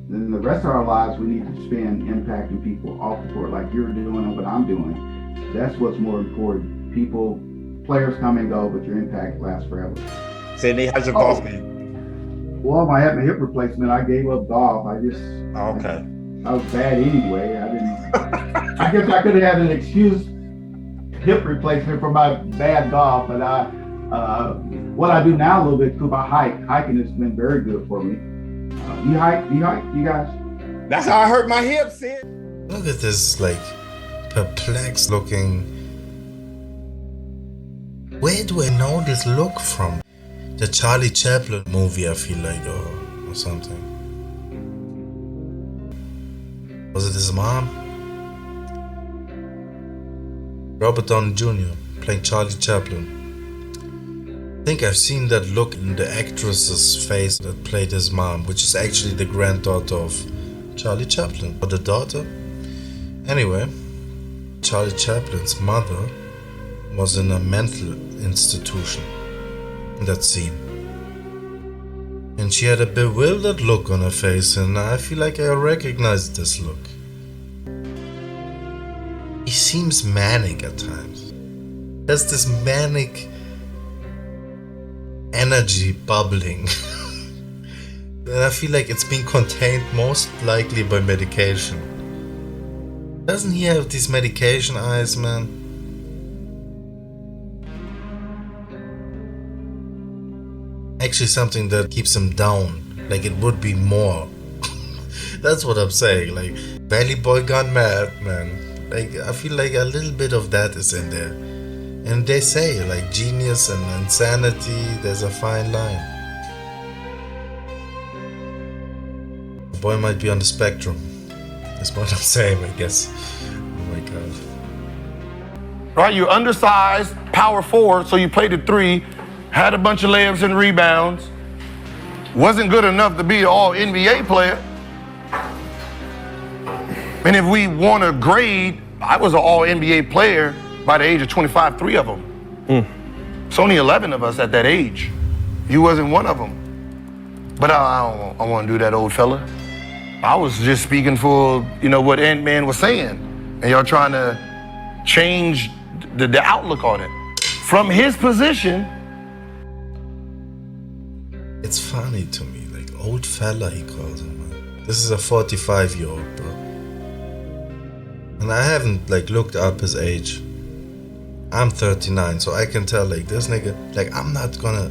Then the rest of our lives, we need to spend impacting people off the court, like you're doing and what I'm doing. That's what's more important. Players come and go, but your impact lasts forever. Sidney, how's your golf game? Well, I had my hip replacement. I gave up golf. Okay. I was bad anyway. I guess I could have had an excuse hip replacement for my bad golf, but what I do now a little bit, because I hike. Hiking has been very good for me. You hike, you guys? That's how I hurt my hip, Sid. Look at this, perplexed looking. Where do I know this look from? The Charlie Chaplin movie, I feel like, or something. Was it his mom? Robert Downey Jr. playing Charlie Chaplin. I think I've seen that look in the actress's face that played his mom, which is actually the granddaughter of Charlie Chaplin, or the daughter. Anyway, Charlie Chaplin's mother was in a mental institution in that scene. And she had a bewildered look on her face, and I feel like I recognized this look. He seems manic at times. There's this manic energy bubbling. And I feel like it's being contained most likely by medication. Doesn't he have these medication eyes, man? Actually something that keeps him down. Like it would be more. That's what I'm saying. Like Valley Boy gone mad, man. Like I feel like a little bit of that is in there. And they say like genius and insanity, there's a fine line. The boy might be on the spectrum. That's what I'm saying, I guess. Oh my god. Right, you're undersized, power forward, so you played at 3, had a bunch of layups and rebounds, wasn't good enough to be an all-NBA player. And if we want to grade, I was an all-NBA player by the age of 25, 3 of them. It's only 11 of us at that age. You wasn't one of them. But I want to do that, old fella. I was just speaking for, what Ant-Man was saying. And y'all trying to change the outlook on it. From his position. It's funny to me, like old fella he calls him, man. This is a 45-year-old, bro. And I haven't looked up his age. I'm 39, so I can tell this nigga, I'm not gonna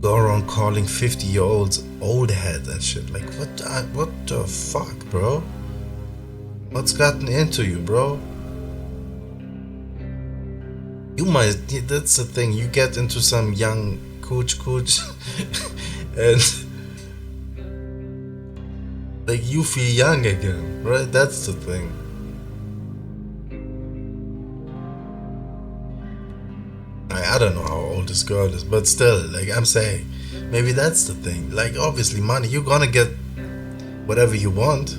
go around calling 50-year-olds old head and shit. What the fuck, bro? What's gotten into you, bro? That's the thing, you get into some young cooch and you feel young again, right? That's the thing. I don't know how old this girl is, but still, I'm saying, maybe that's the thing. Obviously money, you're gonna get whatever you want.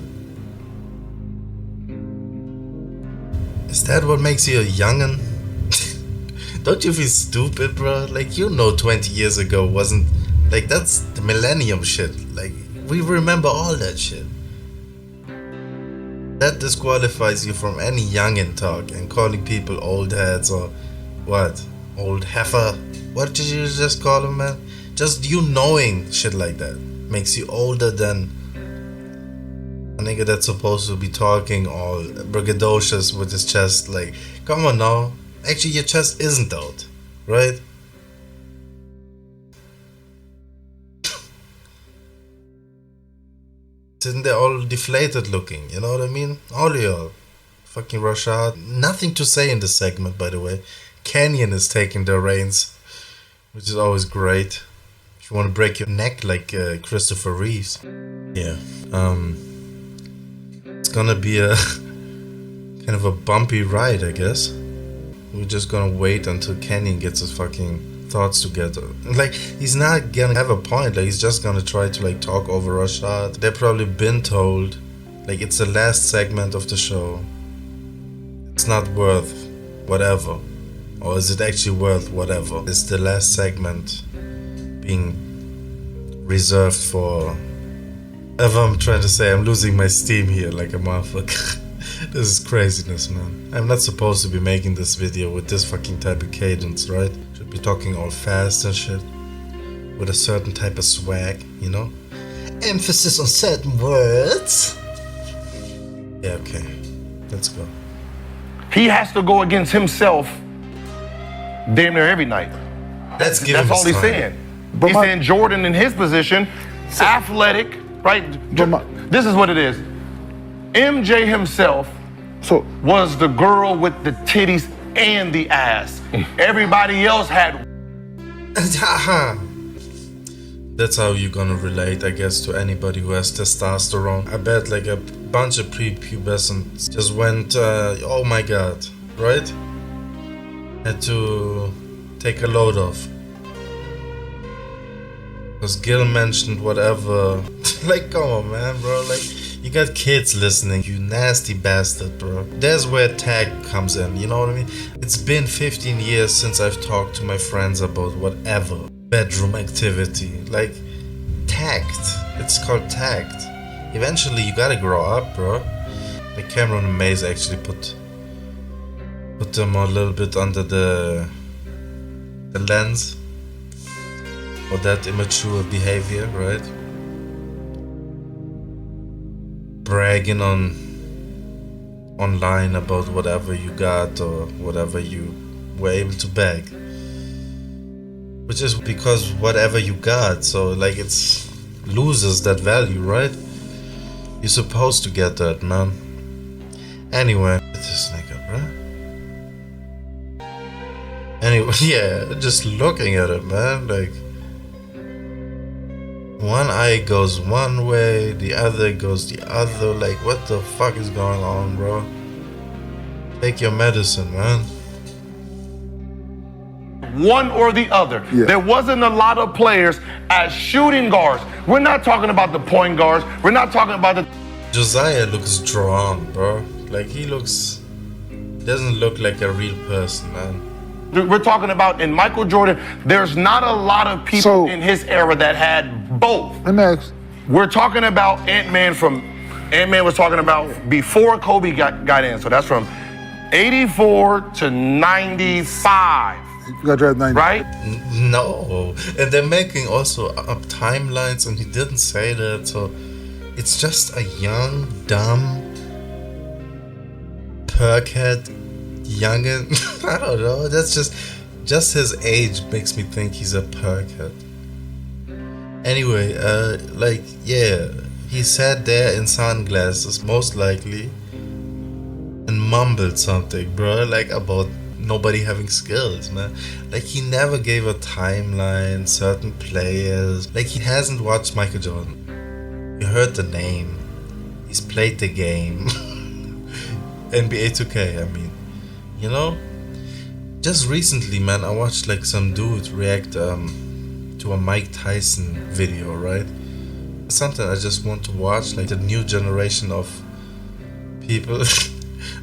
Is that what makes you a youngin'? Don't you feel stupid, bro? 20 years ago wasn't, that's the millennium shit. We remember all that shit. That disqualifies you from any youngin' talk and calling people old heads or what? Old heifer. What did you just call him, man? Just you knowing shit like that makes you older than a nigga that's supposed to be talking all braggadocious with his chest. Like, come on now. Actually, your chest isn't out, right? Isn't they all deflated looking? You know what I mean? All of y'all. Fucking Rashad. Nothing to say in this segment, by the way. Canyon is taking the reins, which is always great. If you want to break your neck like Christopher Reeves. Yeah. It's gonna be a kind of a bumpy ride, I guess. We're just gonna wait until Canyon gets his fucking thoughts together. Like, he's not gonna have a point. Like, he's just gonna try to like talk over Rashad. They've probably been told, like, it's the last segment of the show. It's not worth whatever. Or is it actually worth whatever? It's the last segment being reserved for... Whatever I'm trying to say, I'm losing my steam here like a motherfucker. This is craziness, man. I'm not supposed to be making this video with this fucking type of cadence, right? Should be talking all fast and shit. With a certain type of swag, you know? Emphasis on certain words. Yeah, okay. Let's go. He has to go against himself damn near every night. That's all he's saying. He's saying Jordan in his position, athletic, right? This is what it is. MJ himself was the girl with the titties and the ass. Everybody else had... That's how you're gonna relate, I guess, to anybody who has testosterone. I bet like a bunch of prepubescents just went, oh my god, right? Had to take a load off. Because Gil mentioned whatever. Like, come on, man, bro. Like, you got kids listening, you nasty bastard, bro. There's where tact comes in, you know what I mean? It's been 15 years since I've talked to my friends about whatever bedroom activity. Like, tact. It's called tact. Eventually, you gotta grow up, bro. Like, Cameron and Maze actually put them a little bit under the lens for that immature behavior, right? Bragging online about whatever you got or whatever you were able to bag, which is because whatever you got, so like it's loses that value, right? You're supposed to get that, man. Anyway, this nigga, bro. Anyway, yeah, just looking at it, man, like one eye goes one way, the other goes the other. Like, what the fuck is going on, bro? Take your medicine, man. One or the other. Yeah. There wasn't a lot of players as shooting guards. We're not talking about the point guards. We're not talking about the... Josiah looks drawn, bro. Like, he doesn't look like a real person, man. We're talking about in Michael Jordan, there's not a lot of people in his era that had both. Next. We're talking about Ant-Man was talking about before Kobe got in. So that's from 84 to 95. You got drafted 90. Right? No. And they're making also up timelines and he didn't say that. So it's just a young, dumb, perkhead youngin. I don't know. That's just his age makes me think he's a perkhead. Anyway, like, yeah, he sat there in sunglasses, most likely, and mumbled something, bro, like about nobody having skills, man. Like, he never gave a timeline, certain players. Like, he hasn't watched Michael Jordan. You heard the name. He's played the game. NBA 2K, I mean. You know? Just recently, man, I watched like some dude react to a Mike Tyson video, right? Something I just want to watch, like the new generation of people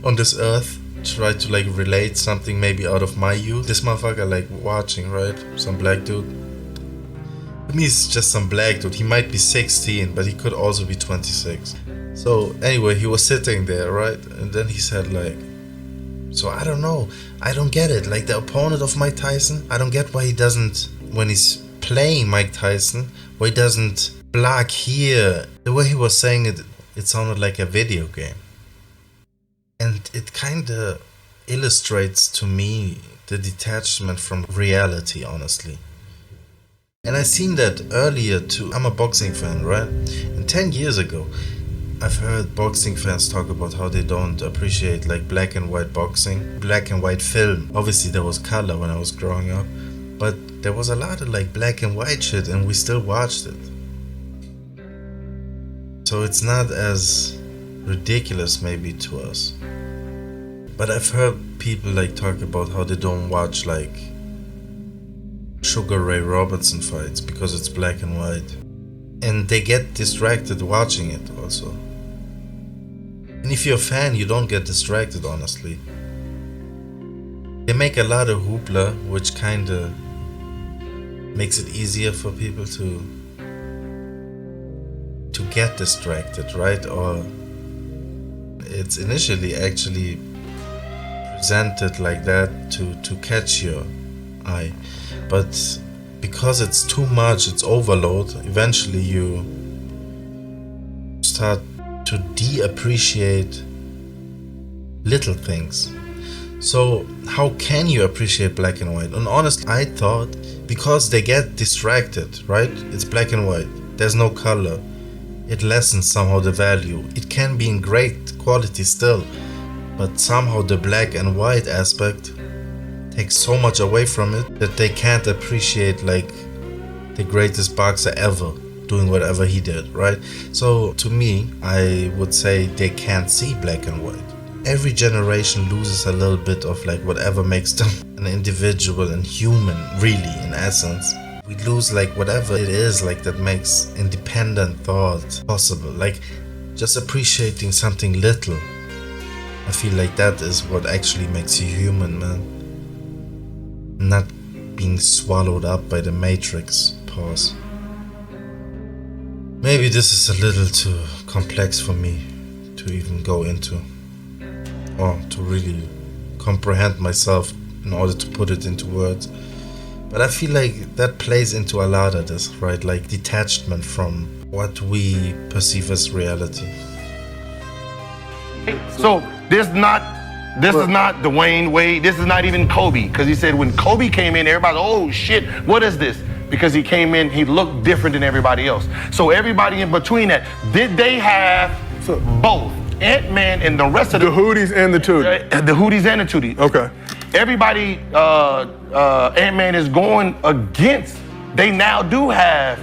on this earth try to like relate something maybe out of my youth. This motherfucker like watching, right? Some black dude. To me, it's just some black dude. He might be 16, but he could also be 26. So anyway, he was sitting there, right? And then he said like, so I don't know. I don't get it. Like the opponent of Mike Tyson, I don't get why he doesn't, when he's playing Mike Tyson, where he doesn't block here. The way he was saying it, it sounded like a video game. And it kind of illustrates to me the detachment from reality, honestly. And I seen that earlier too. I'm a boxing fan, right? And 10 years ago, I've heard boxing fans talk about how they don't appreciate like black and white boxing, black and white film. Obviously there was color when I was growing up, but there was a lot of like black and white shit and we still watched it. So it's not as ridiculous maybe to us. But I've heard people like talk about how they don't watch like Sugar Ray Robinson fights because it's black and white. And they get distracted watching it also. And if you're a fan, you don't get distracted, honestly. They make a lot of hoopla, which kinda makes it easier for people to get distracted, right? Or it's initially actually presented like that to catch your eye. But because it's too much, it's overload, eventually you start to de-appreciate little things. So how can you appreciate black and white? And honestly, I thought because they get distracted, right? It's black and white, there's no color. It lessens somehow the value. It can be in great quality still, but somehow the black and white aspect takes so much away from it that they can't appreciate like the greatest boxer ever doing whatever he did, right? So to me, I would say they can't see black and white. Every generation loses a little bit of like whatever makes them an individual and human, really, in essence. We lose like whatever it is like that makes independent thought possible, like just appreciating something little. I feel like that is what actually makes you human, man. Not being swallowed up by the matrix. Pause. Maybe this is a little too complex for me to even go into, or to really comprehend myself in order to put it into words. But I feel like that plays into a lot of this, right? Like detachment from what we perceive as reality. So this is not Dwayne Wade. This is not even Kobe, because he said when Kobe came in, everybody, oh shit, what is this? Because he came in, he looked different than everybody else. So everybody in between that, did they have both? Ant-Man and the rest of the Hooties and the Tootie. The Hooties and the Tootie. Okay. Everybody, Ant-Man is going against. They now do have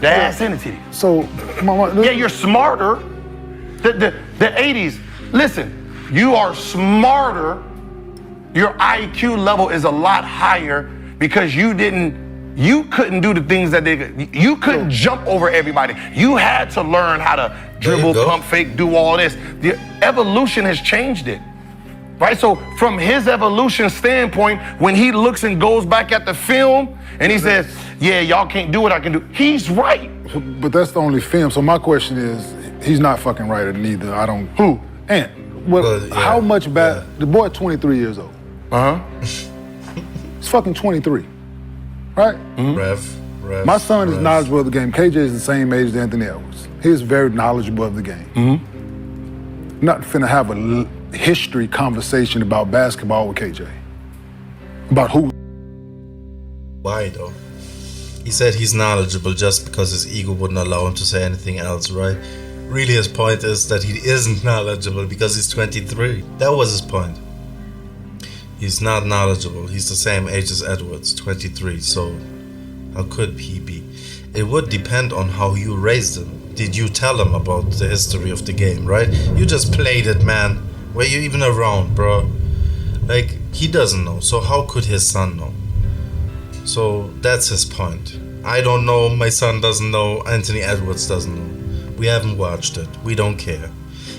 the ass and the titty. So, yeah, you're smarter. The 80s. Listen, you are smarter. Your IQ level is a lot higher because you couldn't do the things that they could. You couldn't jump over everybody. You had to learn how to dribble, pump fake, do all this. The evolution has changed it, right? So from his evolution standpoint, when he looks and goes back at the film and he says, yeah, y'all can't do what I can do, he's right. But that's the only film. So my question is, he's not fucking right or neither. I don't. Who? Ant. Well, how much back? The boy 23 years old. He's fucking 23. Right? Rev. My son is knowledgeable of the game. KJ is the same age as Anthony Edwards. He's very knowledgeable of the game. Not finna have a history conversation about basketball with KJ. About who? Why though? He said he's knowledgeable just because his ego wouldn't allow him to say anything else, right? Really, his point is that he isn't knowledgeable because he's 23. That was his point. He's not knowledgeable. He's the same age as Edwards, 23. So how could he be? It would depend on how you raised him. Did you tell him about the history of the game, right? You just played it, man. Were you even around, bro? Like, he doesn't know. So how could his son know? So that's his point. I don't know. My son doesn't know. Anthony Edwards doesn't know. We haven't watched it. We don't care.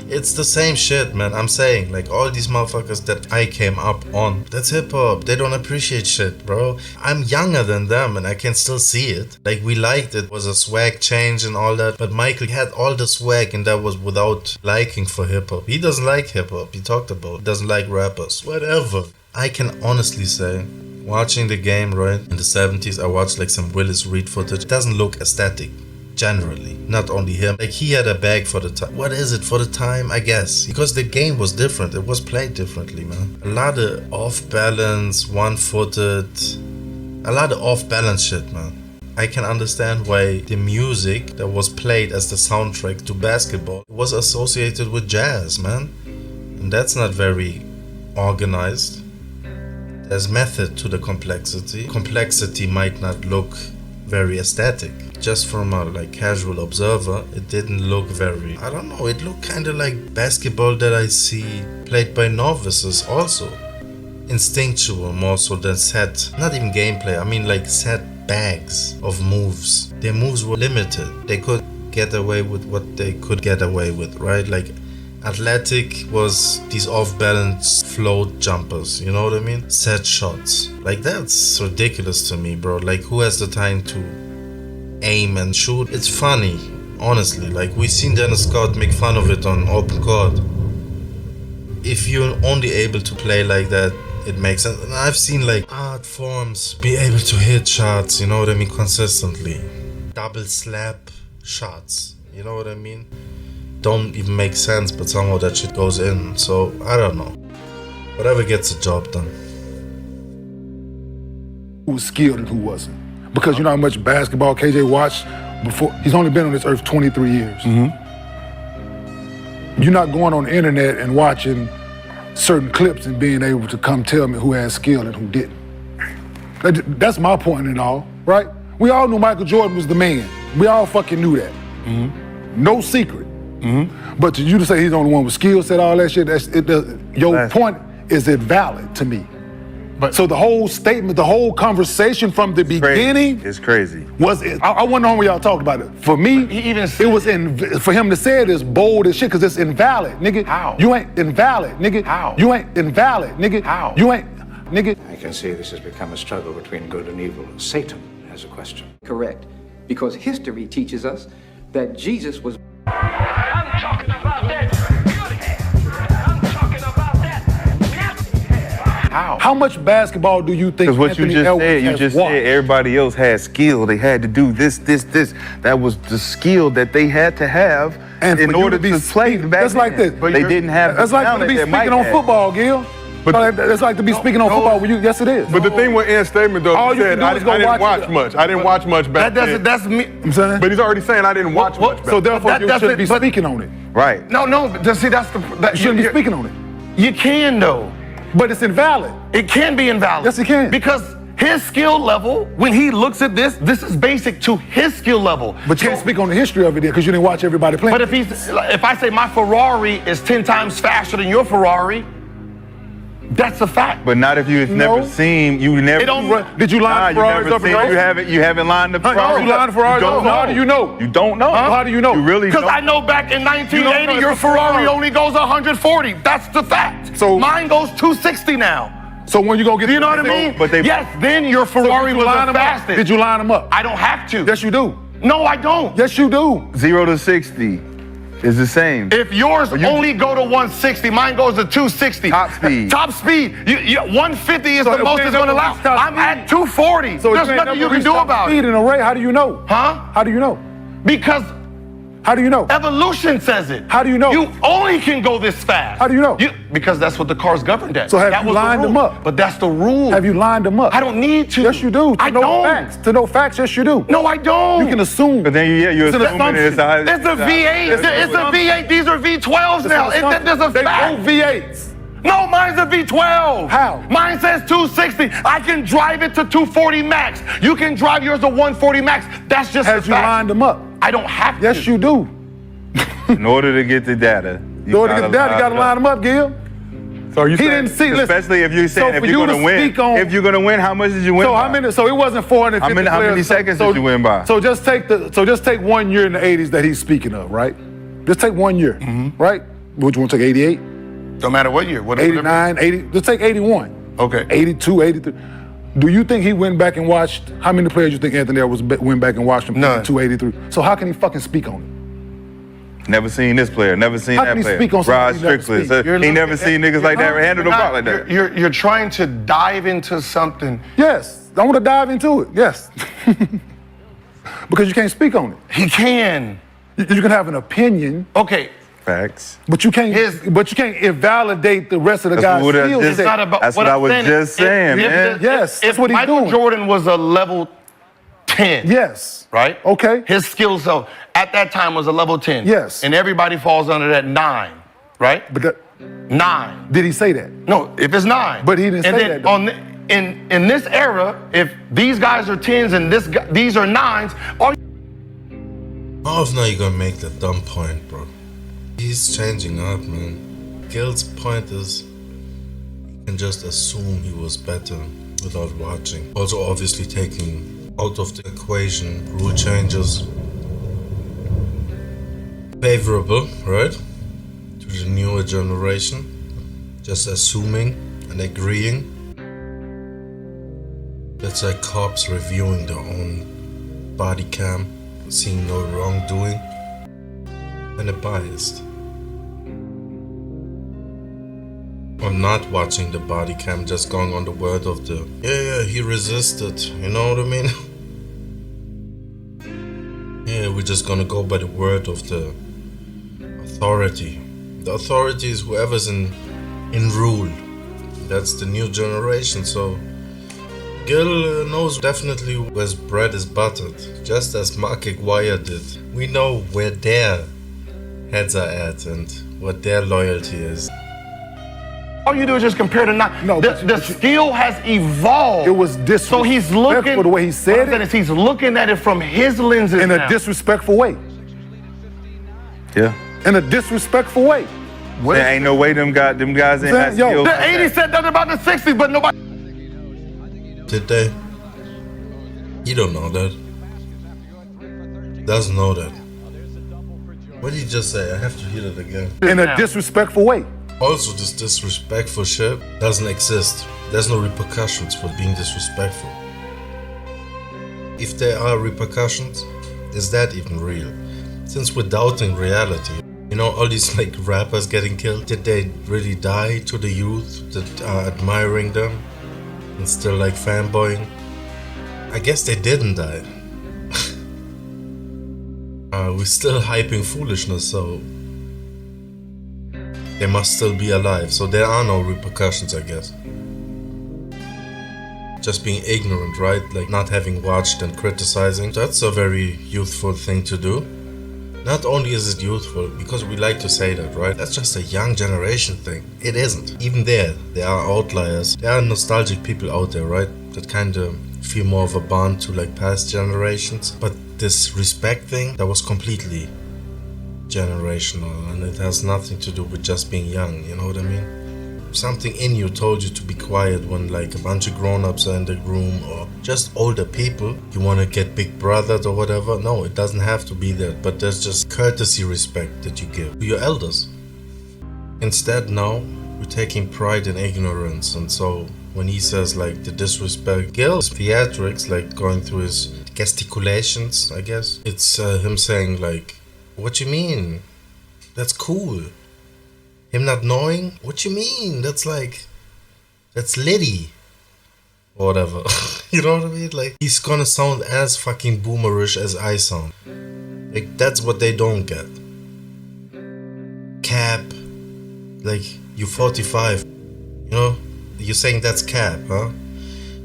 It's the same shit, man. I'm saying, like, all these motherfuckers that I came up on, that's hip-hop. They don't appreciate shit, bro. I'm younger than them and I can still see it. Like, we liked it. It was a swag change and all that. But Michael had all the swag and that was without liking for hip-hop. He doesn't like hip-hop. He talked about it. He doesn't like rappers. Whatever. I can honestly say, Watching the game, right, in the 70s, I watched like some Willis Reed footage. It doesn't look aesthetic, generally. Not only him. Like, he had a bag for the time. What is it for the time? I guess. Because the game was different. It was played differently, man. A lot of off-balance, one-footed, a lot of off-balance shit, man. I can understand why the music that was played as the soundtrack to basketball was associated with jazz, man. And that's not very organized. There's method to the complexity. Complexity might not look very aesthetic. Just from a like casual observer, it didn't look very, I don't know, it looked kind of like basketball that I see played by novices also. Instinctual more so than set, not even gameplay, I mean like set bags of moves. Their moves were limited. They could get away with what they could get away with, right? Like athletic was these off-balance float jumpers, you know what I mean? Set shots. Like that's ridiculous to me, bro. Like who has the time to aim and shoot? It's funny, honestly. Like we seen Dennis Scott make fun of it on Open Court. If you're only able to play like that, it makes sense. And I've seen like art forms be able to hit shots, you know what I mean, consistently. Double slap shots, you know what I mean? Don't even make sense, but somehow that shit goes in. So I don't know. Whatever gets the job done. Who was skilled and who wasn't? Because you know how much basketball KJ watched before. He's only been on this earth 23 years. You're not going on the internet and watching certain clips and being able to come tell me who had skill and who didn't. That's my point in all, right? We all knew Michael Jordan was the man. We all fucking knew that. No secret. But to you to say he's the only one with skill set, all that shit, your point is invalid to me. But so the whole statement, the whole conversation from the beginning, it's crazy. I wonder when y'all talked about it. For me, it was for him to say it is bold as shit because it's invalid, nigga. How? You ain't invalid, nigga. How? You ain't invalid, nigga. How? You ain't, nigga. I can see this has become a struggle between good and evil. Satan has a question. Correct, because history teaches us that Jesus was. I'm talking about that good hair. I'm talking about that nasty hair. How much basketball do you think Because what Anthony you just Edwards said, you has just watched? said everybody else had skill. They had to do this. That was the skill that they had to have in order to play back That's like this. then. They didn't have the That's like to talent be that Mike speaking on had. football, Gil. But it's like to be speaking on football when you. Yes, it is. But the thing with Ian's statement, though, All he you said, can do is go I didn't watch watch it. much. I didn't watch much back then. That's me. I'm saying. But he's already saying I didn't watch much back So therefore, That- you that's shouldn't it, be but- speaking on it. Right. No, see, that's the. You shouldn't be speaking on it. You can, though. But it's invalid. It can be invalid. Yes, it can. Because his skill level, when he looks at this is basic to his skill level. But you can't speak on the history of it there because you didn't watch everybody play. But if I say my Ferrari is 10 times faster than your Ferrari, that's a fact. But not if you've never seen, you never. It don't- Did you line the Ferraris up? You haven't lined the Ferraris You lined the Ferraris up. up. How do you know? You don't know. How do you know? You really Because don't. I know back in You don't 1980, know your it's a Ferrari Ferrari. only goes 140. That's the fact. So mine goes 260 now. So when you gonna get? Do you know what I mean? But they- yes, then your Ferrari was the fastest. Did you line them up? I don't have to. Yes, you do. No, I don't. Yes, you do. 0 to 60 is the same. If yours only go to 160, mine goes to 260. Top speed. Top speed. 150 is So the if most we it's ain't going to never allow. reached top I'm speed- at 240. So There's nothing you can do about Speed it. in a race. How do you know? Huh? How do you know? Because How do you know? evolution says it. How do you know? You only can go this fast. How do you know? Because that's what the car's governed at. So have that you was the lined them rule. up? But that's the rule. Have you lined them up? I don't need to. Yes, you do. I To know don't. facts. To know facts, yes, you do. No, I don't. You can assume. But then you're It's an assuming it's a It's a V8. It's a V8. These are V12s now. There's a They fact. both V8s. No, mine's a V12. How? Mine says 260. I can drive it to 240 max. You can drive yours to 140 max. That's just Has a you fact. lined them up? I don't have to. Yes, you do. In order to get the data, In order to get that, you got to line them up, Gil. So are you He saying, didn't see. Listen, especially if you're saying so if for you're you going to win. speak on- If you're going to win, how much did you win? So by? how many? So it wasn't 450 How many players. seconds so, did you win by? So just take 1 year in the 80s that he's speaking of, right? Just take 1 year, right? Would you want to take 88, Don't matter what year. Whatever. 89, 80? Just take 81, Okay. 82, 83. Do you think he went back and watched? How many players you think Anthony Edwards went back and watched him? None. 283. So how can he fucking speak on it? Never seen this player. Never seen How that can he player. speak on Rod something he never Strickland. speak? So he never seen niggas like that handle the ball like that. You're trying to dive into something. Yes, I want to dive into it. Yes, because you can't speak on it. He can. You can have an opinion. Okay. Facts. But you can't. But you can't invalidate the rest of the guys' skills. It's not about. That's what I was just saying, man. Yes, that's what he's Michael doing. Jordan was a level 10. Yes. Right? Okay. His skill set at that time was a level 10. Yes. And everybody falls under that 9, right? But that, 9. Did he say that? No, if it's 9. But he didn't say that, though. In this era, if these guys are 10s and these are 9s, How often are you gonna make that dumb point, bro? He's changing up, man. Gil's point is you can just assume he was better without watching. Also, obviously taking out of the equation rule changes. Favorable, right? To the newer generation. Just assuming and agreeing. That's like cops reviewing their own body cam, seeing no wrongdoing, and a biased. Or not watching the body cam, just going on the word of the, yeah, he resisted, you know what I mean? Yeah, we're just gonna go by the word of the authority. The authority is whoever's in rule. That's the new generation, so Gil knows definitely where bread is buttered, just as Mark Aguirre did. We know where their heads are at and what their loyalty is. all you do is just compare the 9. No, the skill has evolved. It was disrespectful. So he's looking the way he said it. He's looking at it from his lenses in now. a disrespectful way. Yeah. In a disrespectful way. There ain't no way them guys ain't had skills. The 80s said nothing about the 60s, but nobody. Did they? You don't know that. Doesn't know that. What did you just say? I have to hear it again. In a disrespectful way. Also, this disrespectful shit doesn't exist. There's no repercussions for being disrespectful. If there are repercussions, is that even real? Since we're doubting reality, you know, all these like rappers getting killed, did they really die to the youth that are admiring them and still like fanboying? I guess they didn't die. We're still hyping foolishness, so they must still be alive. So there are no repercussions, I guess. Just being ignorant, right? Like not having watched and criticizing. That's a very youthful thing to do. Not only is it youthful, because we like to say that, right? That's just a young generation thing. It isn't. Even there are outliers. There are nostalgic people out there, right? That kind of feel more of a bond to like past generations. But this respect thing, that was completely generational, and it has nothing to do with just being young, you know what I mean? Something in you told you to be quiet when like a bunch of grown-ups are in the room, or just older people. You want to get big brothered or whatever. No, it doesn't have to be that, but there's just courtesy respect that you give to your elders. Instead now, we're taking pride in ignorance, and so when he says like the disrespect, Gil's theatrics, like going through his gesticulations, I guess, it's him saying like, what you mean? That's cool. Him not knowing? What you mean? That's Liddy. Or whatever. You know what I mean? Like, he's gonna sound as fucking boomerish as I sound. Like, that's what they don't get. Cap. Like, you 45. You know? You're saying that's cap, huh?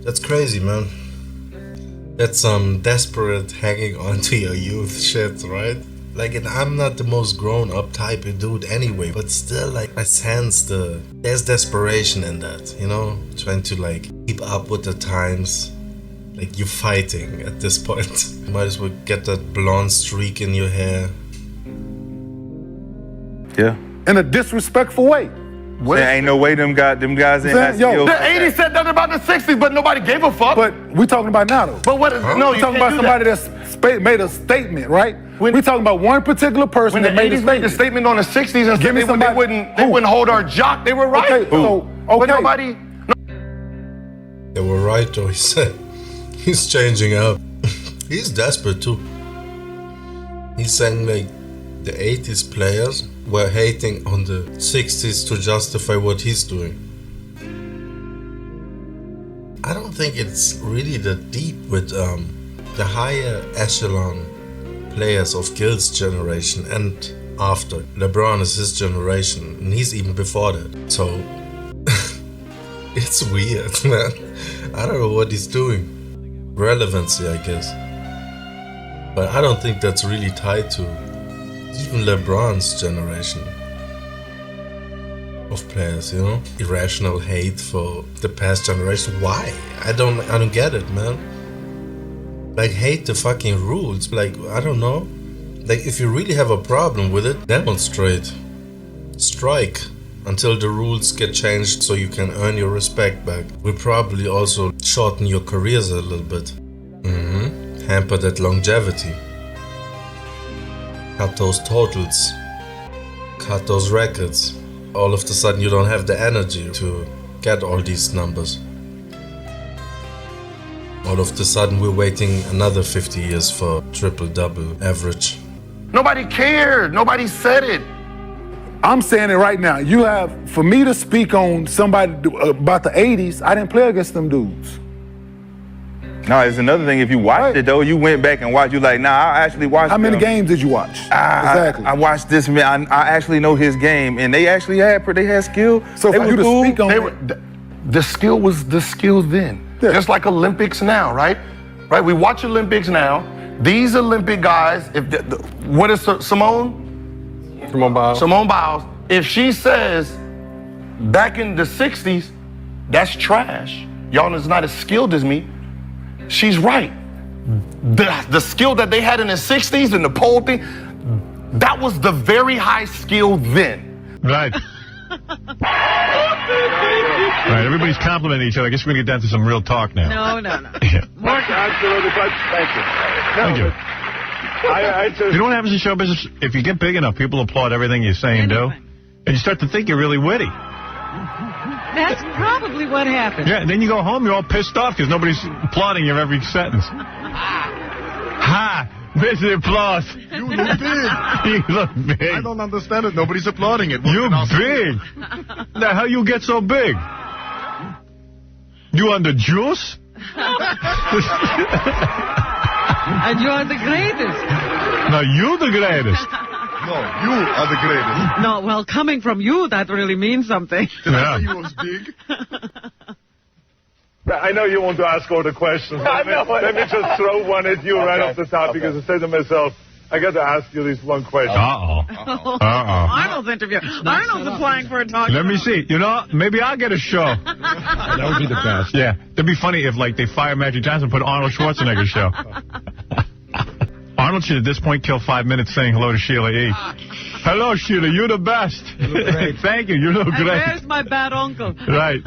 That's crazy, man. That's some desperate hanging on to your youth shit, right? Like, and I'm not the most grown-up type of dude anyway, but still, like, I sense there's desperation in that, you know? Trying to, like, keep up with the times. Like, you're fighting at this point. You might as well get that blonde streak in your hair. Yeah. In a disrespectful way. There ain't no way them guys ain't had skills. The 80s said nothing about the 60s, but nobody gave a fuck. But we talking about now, though. But what is, no, we you talking can't about do somebody that. that's made a statement, right? We talking about one particular person When the that made a 80s made the statement on the 60s and said they wouldn't hold our jock, they were right. Okay, so, But nobody. They were right, though, he said. He's changing up. He's desperate, too. He's saying, like, The 80s players were hating on the 60s to justify what he's doing. I don't think it's really that deep with the higher echelon players of Gils' generation and after. LeBron is his generation and he's even before that. So it's weird, man. I don't know what he's doing. Relevancy, I guess. But I don't think that's really tied to even LeBron's generation of players, you know? Irrational hate for the past generation. Why? I don't get it, man. Like, hate the fucking rules. Like, I don't know. Like, if you really have a problem with it, demonstrate. Strike until the rules get changed so you can earn your respect back. Will probably also shorten your careers a little bit. Hamper that longevity. Cut those totals. Cut those records. All of a sudden you don't have the energy to get all these numbers. All of a sudden we're waiting another 50 years for triple-double average. Nobody cared. Nobody said it. I'm saying it right now. You have, for me to speak on somebody about the 80s, I didn't play against them dudes. No, it's another thing. If you watched it though, you went back and watched. You like, nah, I actually watched. How many games did you watch? Exactly. I watched this man. I actually know his game, and they actually had skill. So for you to speak on the skill was the skill then. Yeah. Just like Olympics now, right? Right. We watch Olympics now. These Olympic guys. What is Simone? Simone Biles. Simone Biles. If she says back in the 60s, that's trash. Y'all is not as skilled as me. She's right. The skill that they had in the 60s and the pole thing, that was the very high skill then. Right. Right, everybody's complimenting each other. I guess we're going to get down to some real talk now. No. Yeah. Absolutely. Thank you. Thank you. I just... You know what happens in show business? If you get big enough, people applaud everything you say and do. And you start to think you're really witty. That's probably what happened. Yeah, and then you go home, you're all pissed off because nobody's applauding your every sentence. Ha! There's the applause. You look big. You look big. I don't understand it. Nobody's applauding it. You big. The hell you get so big? You on the juice? And you're the greatest. No, you the greatest. No, you are the greatest. No, well, coming from you, that really means something. Did I say you was big? I know you want to ask all the questions. Let me just throw one at you right off the top because I said to myself, I got to ask you this one question. Arnold's interview. Arnold's applying for a talk show. Let me see. You know, maybe I'll get a show. That would be the best. Yeah. That'd be funny if, like, they fire Magic Johnson and put Arnold Schwarzenegger's show. Arnold should at this point kill 5 minutes saying hello to Sheila E. Hello, Sheila. You're the best. Thank you. You look And great. where's my bad uncle? Right.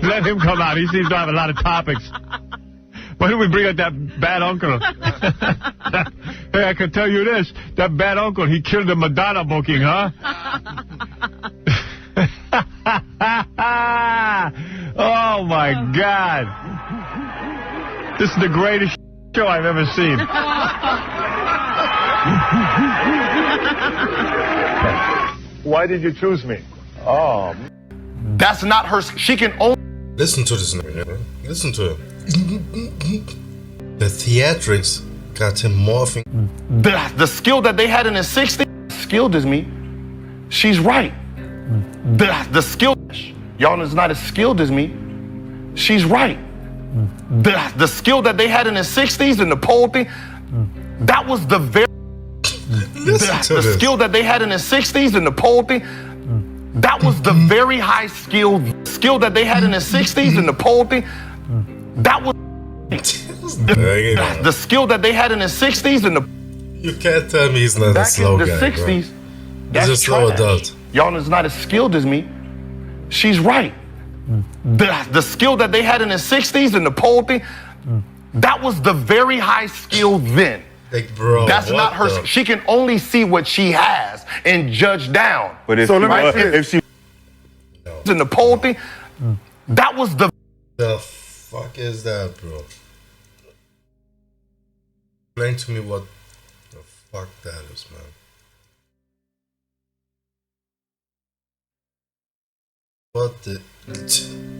Let him come out. He seems to have a lot of topics. Why don't we bring out that bad uncle? Hey, I can tell you this. That bad uncle, he killed the Madonna booking, huh? Oh, my God. This is the greatest show I've ever seen. Why did you choose me? Oh. That's not her. She can only... Listen to this nigga. Listen to him. The theatrics got him morphing. The skill that they had in the 60s, skilled as me. She's right. The skill... Y'all is not as skilled as me. She's right. The skill that they had in the 60s and the pole thing, that was the very... The skill that they had in the 60s and the pole thing, that was the very high skill that they had in the 60s and the pole thing, that was... The skill that they had in the 60s and the... You can't tell me he's not a slow guy, Back in the 60s, that's he's a slow adult. Y'all is not as skilled as me. She's right. The skill that they had in the 60s and the pole thing, that was the very high skill then. Like, bro, that's not her. She can only see what she has and judge down. But if she in the pole thing, that was the... The fuck is that, bro? Explain to me what the fuck that is, man. What the...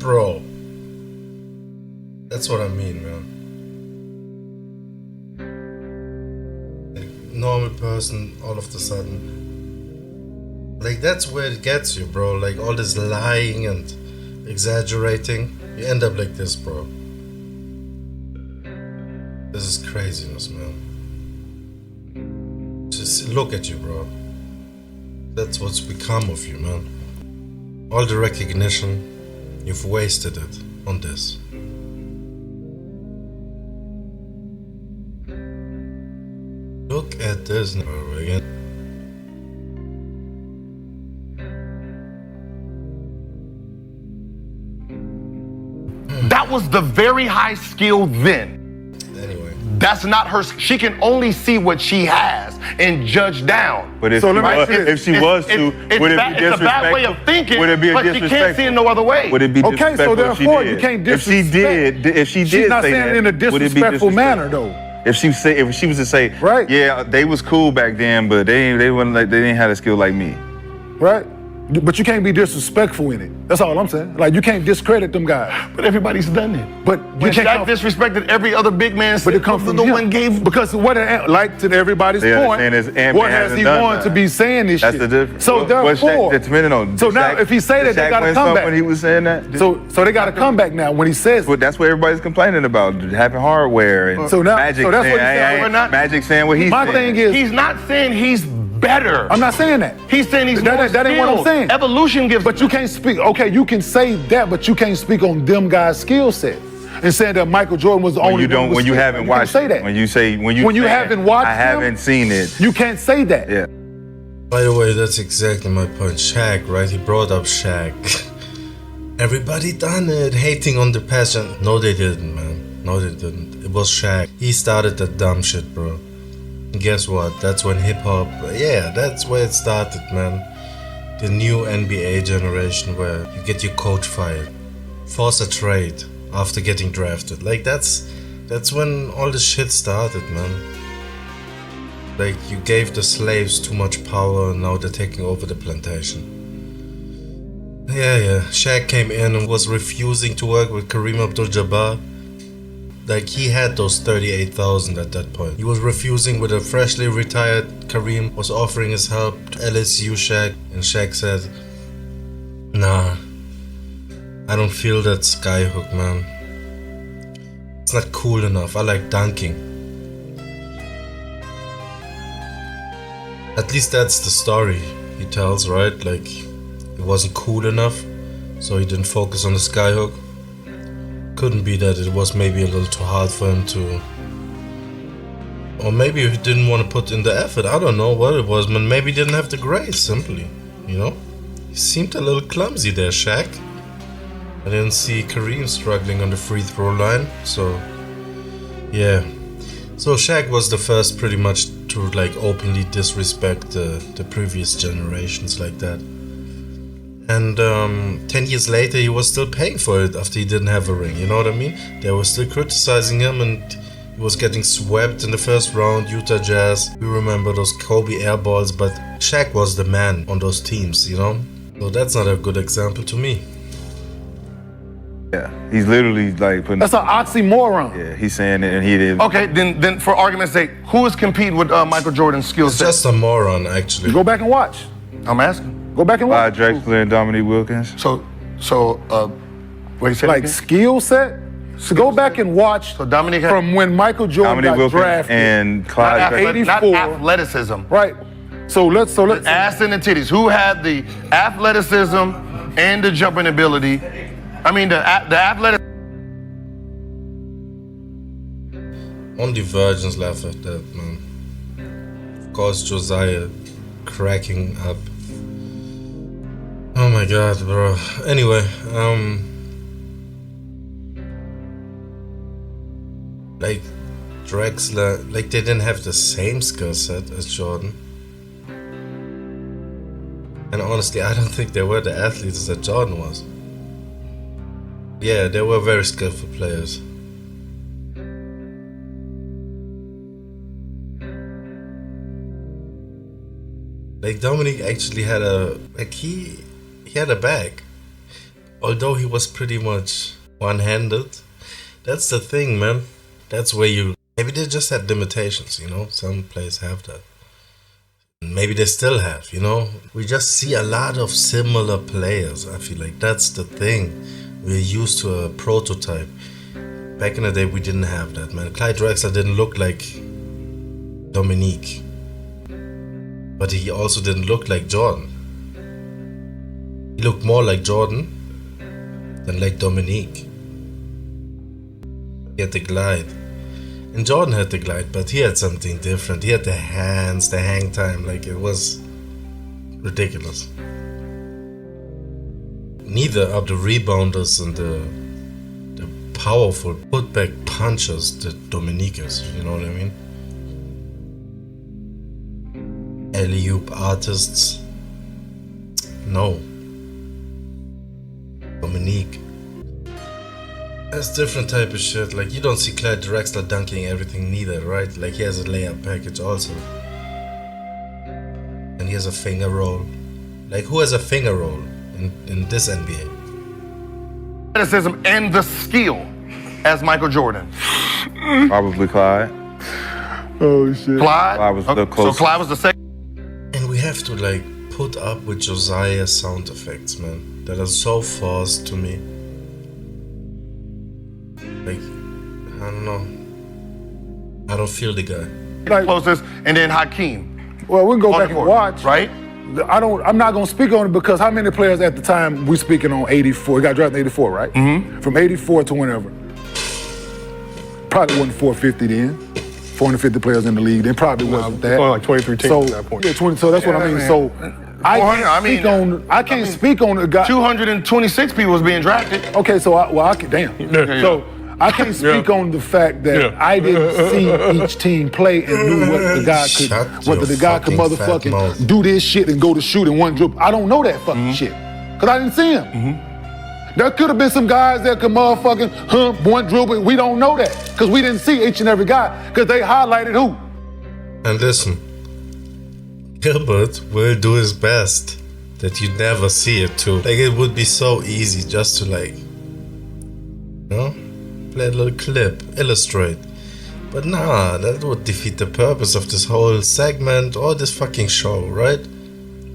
Bro. That's what I mean, man. Like, normal person, all of a sudden... Like, that's where it gets you, bro. Like, all this lying and exaggerating. You end up like this, bro. This is craziness, man. Just look at you, bro. That's what's become of you, man. All the recognition, you've wasted it on this. Look at this now again. That was the very high skill then. Anyway. That's not her. She can only see what she has and judge down. But if, So she, let me was, ask you if this. she was to, It's would it bad- be it's a bad way of disrespectful? thinking, Would it be a but she can't see it no other way. Would it be Okay, so disrespectul if she therefore did? you can't If she disrespect. did, if she did She's not say saying that, it in a would it be disrespectful manner, disrespectful? though. If she was to say, right, yeah, they was cool back then, but they wasn't like, they didn't have a skill like me. Right? But you can't be disrespectful in it. That's all I'm saying. Like, you can't discredit them guys. But everybody's done it. But When Shaq disrespected every other big man, but it comes from the him. one gave. Because what, like to everybody's Yeah, point, saying this Ant-Man what has hasn't he done wanted that. to be saying this That's shit? the difference. So What therefore, Shaq, depending on. so now Shaq- if he say that, did they Shaq got to win come something back. when he was saying that. So they got to come back now when he says. But that's what everybody's complaining about, having hardware and So now- Magic. so that's what saying, he's saying. hey, We're not- Magic saying what he's My saying. thing is, He's not saying he's better. I'm not saying that. He's saying he's more that ain't what I'm skilled. saying. Evolution gives. But you can't speak. Okay, you can say that, but you can't speak on them guys' skill set and saying that Michael Jordan was the When only you one don't, with when you skill. haven't can't watched say it. that. When you say, when you haven't watched I haven't him, seen it. you can't say that. Yeah. By the way, that's exactly my point. Shaq, right? He brought up Shaq. Everybody done it, hating on the passion. No, they didn't, man. No, they didn't. It was Shaq. He started that dumb shit, bro. And guess what? That's when hip hop. Yeah, that's where it started, man. The new NBA generation where you get your coach fired, force a trade after getting drafted. Like that's when all this shit started, man. Like, you gave the slaves too much power and now they're taking over the plantation. Yeah. Shaq came in and was refusing to work with Kareem Abdul-Jabbar. Like, he had those 38,000 at that point. He was refusing with a freshly retired Kareem, was offering his help to LSU Shaq, and Shaq said, nah, I don't feel that skyhook, man. It's not cool enough. I like dunking. At least that's the story he tells, right? Like, it wasn't cool enough, so he didn't focus on the skyhook. Couldn't be that it was maybe a little too hard for him to... Or maybe he didn't want to put in the effort. I don't know what it was, man. Maybe he didn't have the grace, simply. You know? He seemed a little clumsy there, Shaq. I didn't see Kareem struggling on the free throw line, so... Yeah. So Shaq was the first pretty much to like openly disrespect the previous generations like that. And 10 years later he was still paying for it after he didn't have a ring, you know what I mean? They were still criticizing him and he was getting swept in the first round, Utah Jazz. We remember those Kobe air balls, but Shaq was the man on those teams, you know? So that's not a good example to me. Yeah, he's literally like putting. That's an oxymoron. Yeah, he's saying it and he did. Okay, then for argument's sake, who is competing with Michael Jordan's skill set? Just a moron, actually. Go back and watch. I'm asking. Go back and watch. Drexler and Dominique Wilkins. So, wait, say like skill set. So go back and watch Dominique from when Michael Jordan Dominique got Wilkins drafted and Clyde Drexler. not 84. athleticism. Right. So let's. The ass and the titties. Who had the athleticism and the jumping ability? I mean, the athletic. Only virgins laugh at that, man. Of course, Josiah cracking up. Oh my god, bro. Anyway, like Drexler, like they didn't have the same skill set as Jordan. And honestly, I don't think they were the athletes that Jordan was. Yeah, they were very skillful players. Like Dominic actually had he had a bag. although he was pretty much one-handed, that's the thing, man. That's where you... Maybe they just had limitations, you know? Some players have that. Maybe they still have, you know? We just see a lot of similar players. I feel like that's the thing. We're used to a prototype. Back in the day, we didn't have that, man. Clyde Drexler didn't look like Dominique. But he also didn't look like Jordan. He looked more like Jordan than like Dominique. He had the glide. And Jordan had the glide, but he had something different. He had the hands, the hang time, like it was ridiculous. Neither of the rebounders and the powerful putback punchers that Dominique is, you know what I mean? Alley-oop artists, no. Dominique. That's different type of shit. Like, you don't see Clyde Drexler dunking everything neither, right? Like, he has a layup package also. And he has a finger roll. Like, who has a finger roll in this NBA? Athleticism and the skill as Michael Jordan. Probably Clyde. Oh, shit. Clyde was the closest. So Clyde was the second. And we have to, like, put up with Josiah's sound effects, man. That are so forced to me. Like, I don't know. I don't feel the guy. Like, closest, and then Hakeem. Well, we can go back and watch. Right? I'm not gonna speak on it because how many players at the time we speaking on 84? He got drafted in 84, right? Mm-hmm. From 84 to whenever. Probably wasn't 450 then. 450 players in the league. Then probably wasn't that. Only like 23 teams so, at that point. Yeah, 20. So that's what I mean. man. So I can't speak on the guy. 226 people was being drafted. Okay, so I can damn. Yeah. So I can't speak on the fact that I didn't see each team play and knew what the guy could, whether the guy could motherfucking do this shit and go to shoot in one dribble. I don't know that fucking shit, cause I didn't see him. There could have been some guys that could motherfucking hump one dribble. We don't know that, cause we didn't see each and every guy, cause they highlighted who. And listen, Gilbert will do his best that you never see it too. Like, it would be so easy just to, like, you know, play a little clip, illustrate. But nah, that would defeat the purpose of this whole segment or this fucking show, right?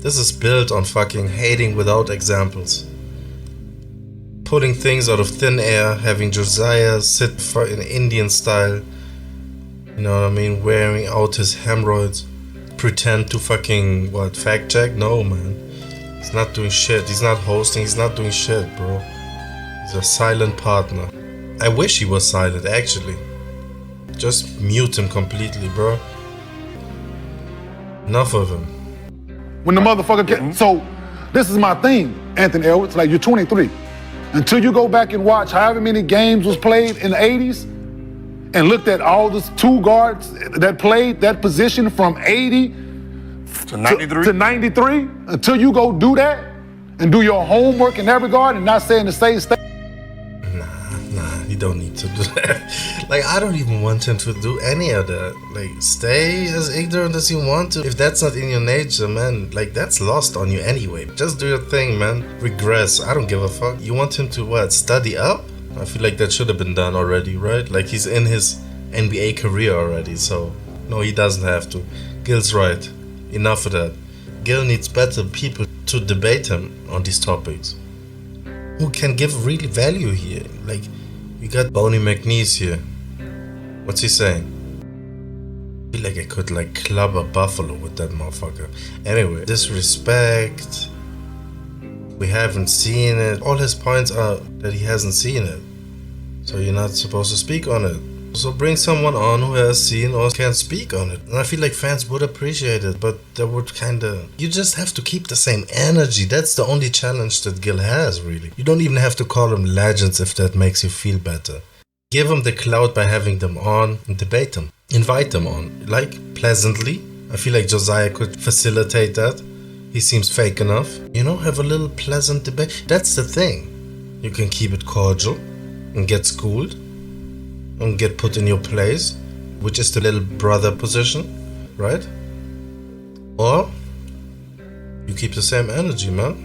This is built on fucking hating without examples. Putting things out of thin air, having Josiah sit in Indian style, you know what I mean, wearing out his hemorrhoids, pretend to fucking, fact check? No, man. He's not doing shit. He's not hosting. He's not doing shit, bro. He's a silent partner. I wish he was silent, actually. Just mute him completely, bro. Enough of him. When the motherfucker can, so this is my thing, Anthony Edwards. Like, you're 23. Until you go back and watch however many games was played in the 80s and looked at all the two guards that played that position from 80 to 93. To 93, until you go do that and do your homework in that regard and not saying the same state. Nah, you don't need to do that. Like, I don't even want him to do any of that. Like, stay as ignorant as you want to. If that's not in your nature, man, like, that's lost on you anyway. Just do your thing, man. Regress. I don't give a fuck. You want him to, study up? I feel like that should have been done already, right? Like, he's in his NBA career already, so no, he doesn't have to. Gil's right. Enough of that. Gil needs better people to debate him on these topics. Who can give really value here? Like, you got Boney McNeese here. What's he saying? I feel like I could, like, club a buffalo with that motherfucker. Anyway, disrespect. We haven't seen it. All his points are that he hasn't seen it. So you're not supposed to speak on it. So bring someone on who has seen or can speak on it. And I feel like fans would appreciate it, but that would kinda... You just have to keep the same energy. That's the only challenge that Gil has, really. You don't even have to call them legends if that makes you feel better. Give them the clout by having them on and debate them. Invite them on, like, pleasantly. I feel like Josiah could facilitate that. He seems fake enough. You know, have a little pleasant debate. That's the thing. You can keep it cordial and get schooled and get put in your place, which is the little brother position, right? Or you keep the same energy, man.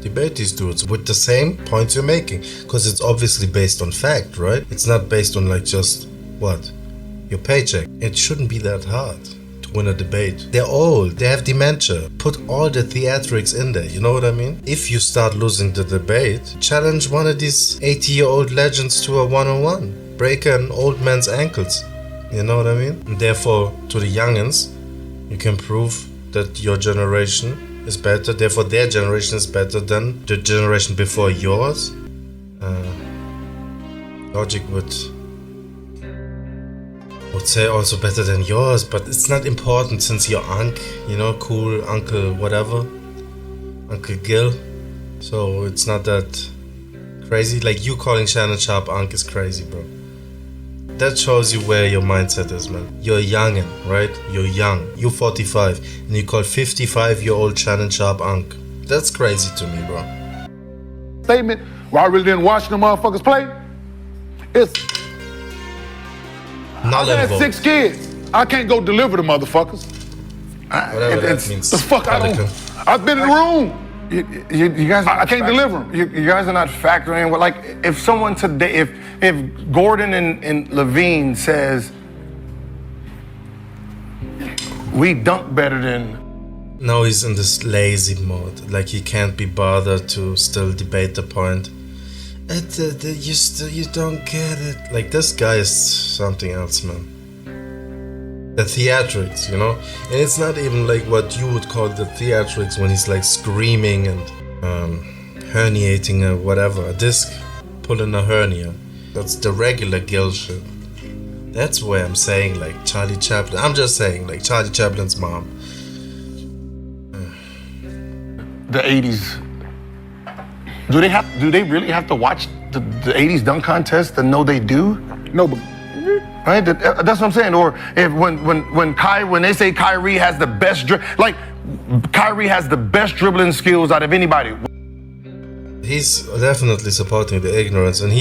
Debate these dudes with the same points you're making, because it's obviously based on fact, right? It's not based on like just what? Your paycheck. It shouldn't be that hard to win a debate. They're old, they have dementia. Put all the theatrics in there, you know what I mean? If you start losing the debate, challenge one of these 80-year-old legends to a one-on-one. Break an old man's ankles. You know what I mean? And therefore, to the youngins, you can prove that your generation is better, therefore their generation is better than the generation before yours. Logic would say also better than yours, but it's not important since you're cool uncle whatever, Uncle Gil. So it's not that crazy. Like you calling Shannon Sharp Unc is crazy, bro. That shows you where your mindset is, man. You're youngin', right? You're young. You're 45, and you call 55-year-old Shannon Sharp Unc. That's crazy to me, bro. Statement where I really didn't watch the motherfuckers play. It's I had 6 kids. I can't go deliver the motherfuckers. Whatever that means. The fuck I don't. I've been in the room. You guys, I can't deliver them. You guys are not factoring what, like, if someone today, if Gordon and Levine says we dunk better than. Now he's in this lazy mode. Like he can't be bothered to still debate the point. You don't get it. Like this guy is something else, man. The theatrics, you know? And it's not even like what you would call the theatrics when he's like screaming and herniating or whatever. A disc pulling a hernia. That's the regular Gil shit. That's where I'm saying like Charlie Chaplin. I'm just saying like Charlie Chaplin's mom. The 80s. Do they really have to watch the 80s dunk contest and know they do? No, but right? That's what I'm saying. Or if when they say Kyrie has the best Kyrie has the best dribbling skills out of anybody. He's definitely supporting the ignorance, and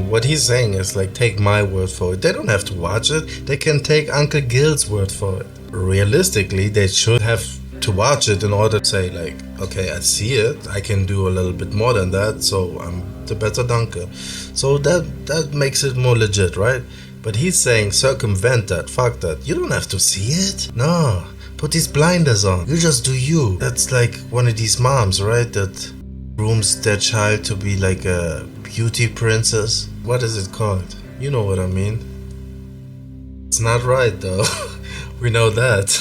what he's saying is like, take my word for it. They don't have to watch it. They can take Uncle Gil's word for it. Realistically, they should have to watch it in order to say like, okay, I see it. I can do a little bit more than that, so I'm the better dunker. So that makes it more legit, right? But he's saying circumvent that, fuck that. You don't have to see it. No, put these blinders on. You just do you. That's like one of these moms, right? That grooms their child to be like a beauty princess. What is it called? You know what I mean. It's not right though. We know that.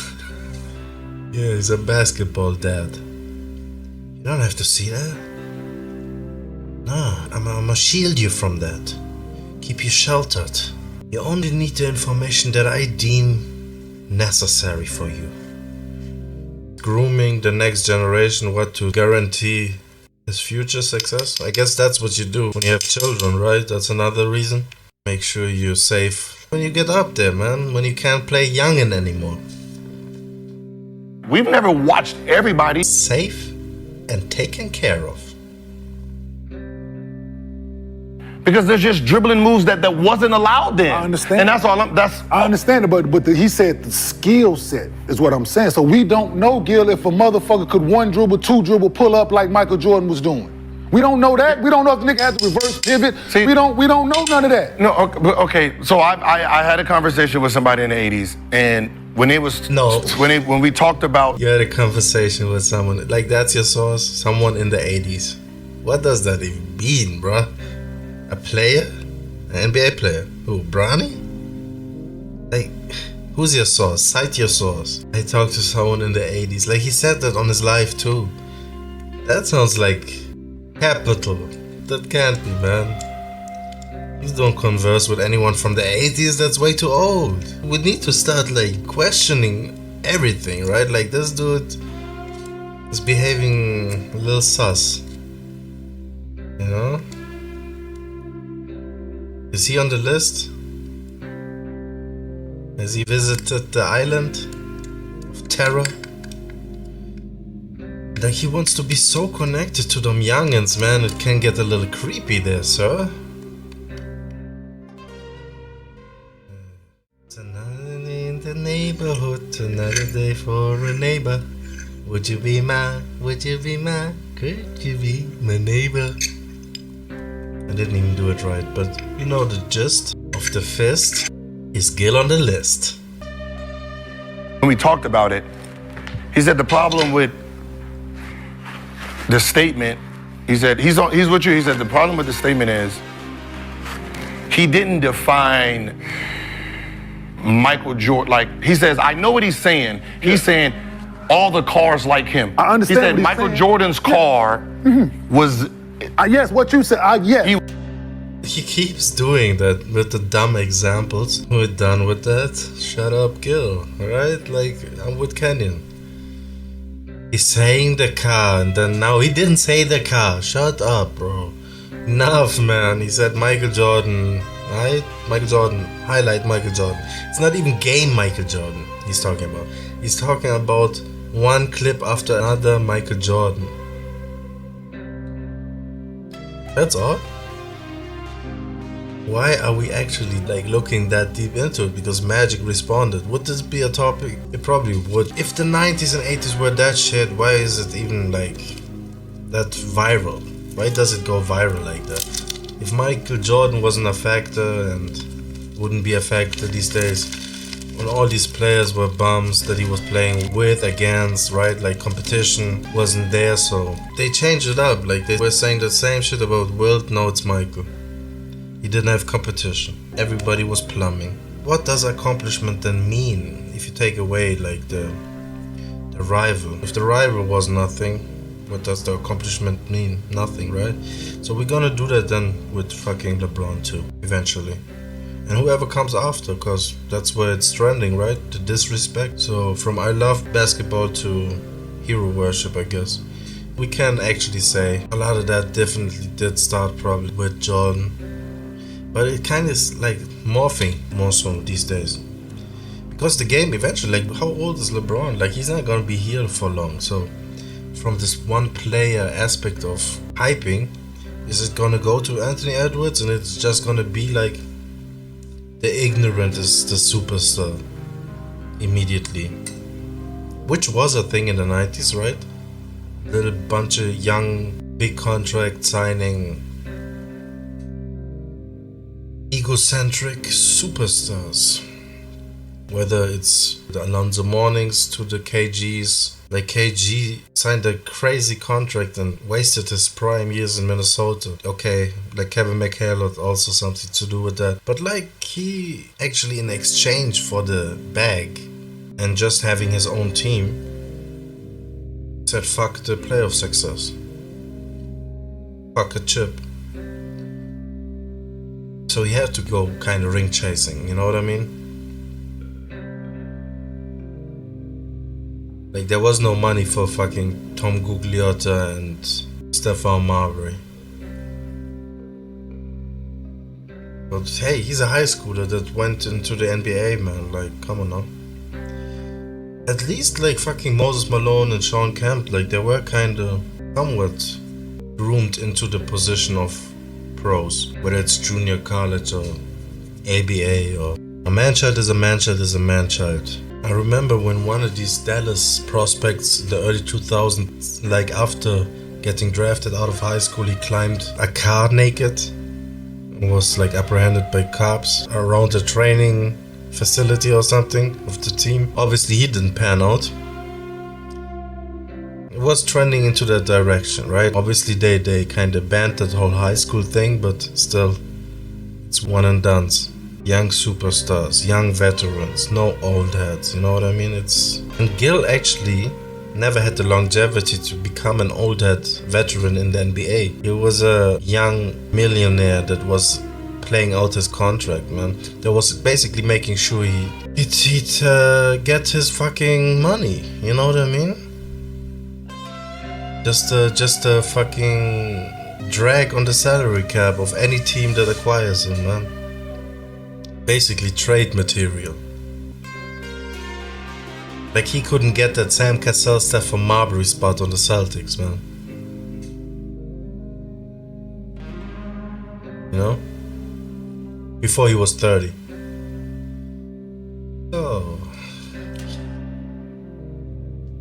Yeah, he's a basketball dad. You don't have to see that. No, I'm gonna shield you from that. Keep you sheltered. You only need the information that I deem necessary for you. Grooming the next generation, what to guarantee his future success? I guess that's what you do when you have children, right? That's another reason. Make sure you're safe when you get up there, man. When you can't play youngin' anymore. We've never watched everybody safe and taken care of. Because there's just dribbling moves that wasn't allowed then. I understand. And that's all I understand it, but he said the skill set is what I'm saying. So we don't know, Gil, if a motherfucker could 1 dribble, 2 dribble, pull up like Michael Jordan was doing. We don't know that. We don't know if the nigga has to reverse pivot. See, we don't know none of that. No, okay. So I had a conversation with somebody in the 80s, and when we talked about, you had a conversation with someone like that's your source, someone in the 80s. What does that even mean, bruh? A player, an NBA player. Who? Bronny? Like, who's your source? Cite your source. I talked to someone in the 80s. Like he said that on his live too. That sounds like capital. That can't be, man. Please don't converse with anyone from the 80s. That's way too old. We need to start like questioning everything, right? Like this dude is behaving a little sus. You know? Is he on the list? Has he visited the island of terror? Like he wants to be so connected to them youngins, man. It can get a little creepy there, sir. It's another day in the neighborhood, another day for a neighbor. Would you be my Great TV, my neighbor. I didn't even do it right, but you know the gist of the fist. Is Gil on the list? When we talked about it, he said the problem with the statement, he said, he's with you, he said the problem with the statement is he didn't define Michael Jordan, like he says, I know what he's saying. He's saying all the cars like him. I understand. He said what Michael saying. Jordan's car was. Yes, what you said. Yes. He keeps doing that with the dumb examples. We're done with that. Shut up, Gil. Alright? Like, I'm with Kenyon. He's saying the car, and then now he didn't say the car. Shut up, bro. Enough, man. He said Michael Jordan. Right? Michael Jordan. Highlight Michael Jordan. It's not even game Michael Jordan he's talking about. He's talking about one clip after another Michael Jordan. That's all. Why are we actually like looking that deep into it? Because Magic responded. Would this be a topic? It probably would. If the 90s and 80s were that shit, why is it even like that viral? Why does it go viral like that? If Michael Jordan wasn't a factor and wouldn't be a factor these days, when all these players were bums that he was playing with, against, right? Like competition wasn't there, so they changed it up. Like they were saying the same shit about Wilt, no, it's Michael. He didn't have competition. Everybody was plumbing. What does accomplishment then mean if you take away like the rival? If the rival was nothing, what does the accomplishment mean? Nothing, right? So we're gonna do that then with fucking LeBron too, eventually. And whoever comes after, cause that's where it's trending, right? The disrespect. So from I love basketball to hero worship, I guess. We can actually say a lot of that definitely did start probably with Jordan. But it kind of is like morphing more so these days. Because the game eventually, like how old is LeBron? Like he's not gonna be here for long. So from this one player aspect of hyping, is it gonna go to Anthony Edwards and it's just gonna be like the ignorant is the superstar immediately? Which was a thing in the 90s, right? Little bunch of young, big contract signing, egocentric superstars. Whether it's the Alonzo Mournings to the KGs. Like KG signed a crazy contract and wasted his prime years in Minnesota. Okay, like Kevin McHale had also something to do with that. But like he actually in exchange for the bag and just having his own team said fuck the playoff success. Fuck a chip. So he had to go kind of ring chasing, you know what I mean? Like there was no money for fucking Tom Gugliotta and Stephon Marbury. But hey, he's a high schooler that went into the NBA, man. Like, come on now. At least like fucking Moses Malone and Sean Kemp, like they were kind of somewhat groomed into the position of pros. Whether it's junior college or ABA or... A man-child is a man-child is a man-child. I remember when one of these Dallas prospects in the early 2000s, like after getting drafted out of high school, he climbed a car naked and was like apprehended by cops around the training facility or something of the team. Obviously he didn't pan out. It was trending into that direction, right? Obviously they kind of banned that whole high school thing, but still it's one and done's. Young superstars, young veterans, no old heads, you know what I mean? And Gil actually never had the longevity to become an old head veteran in the NBA. He was a young millionaire that was playing out his contract, man. That was basically making sure he'd get his fucking money, you know what I mean? Just a fucking drag on the salary cap of any team that acquires him, man. Basically trade material. Like he couldn't get that Sam Cassell Stephon Marbury spot on the Celtics, man. You know? Before he was 30.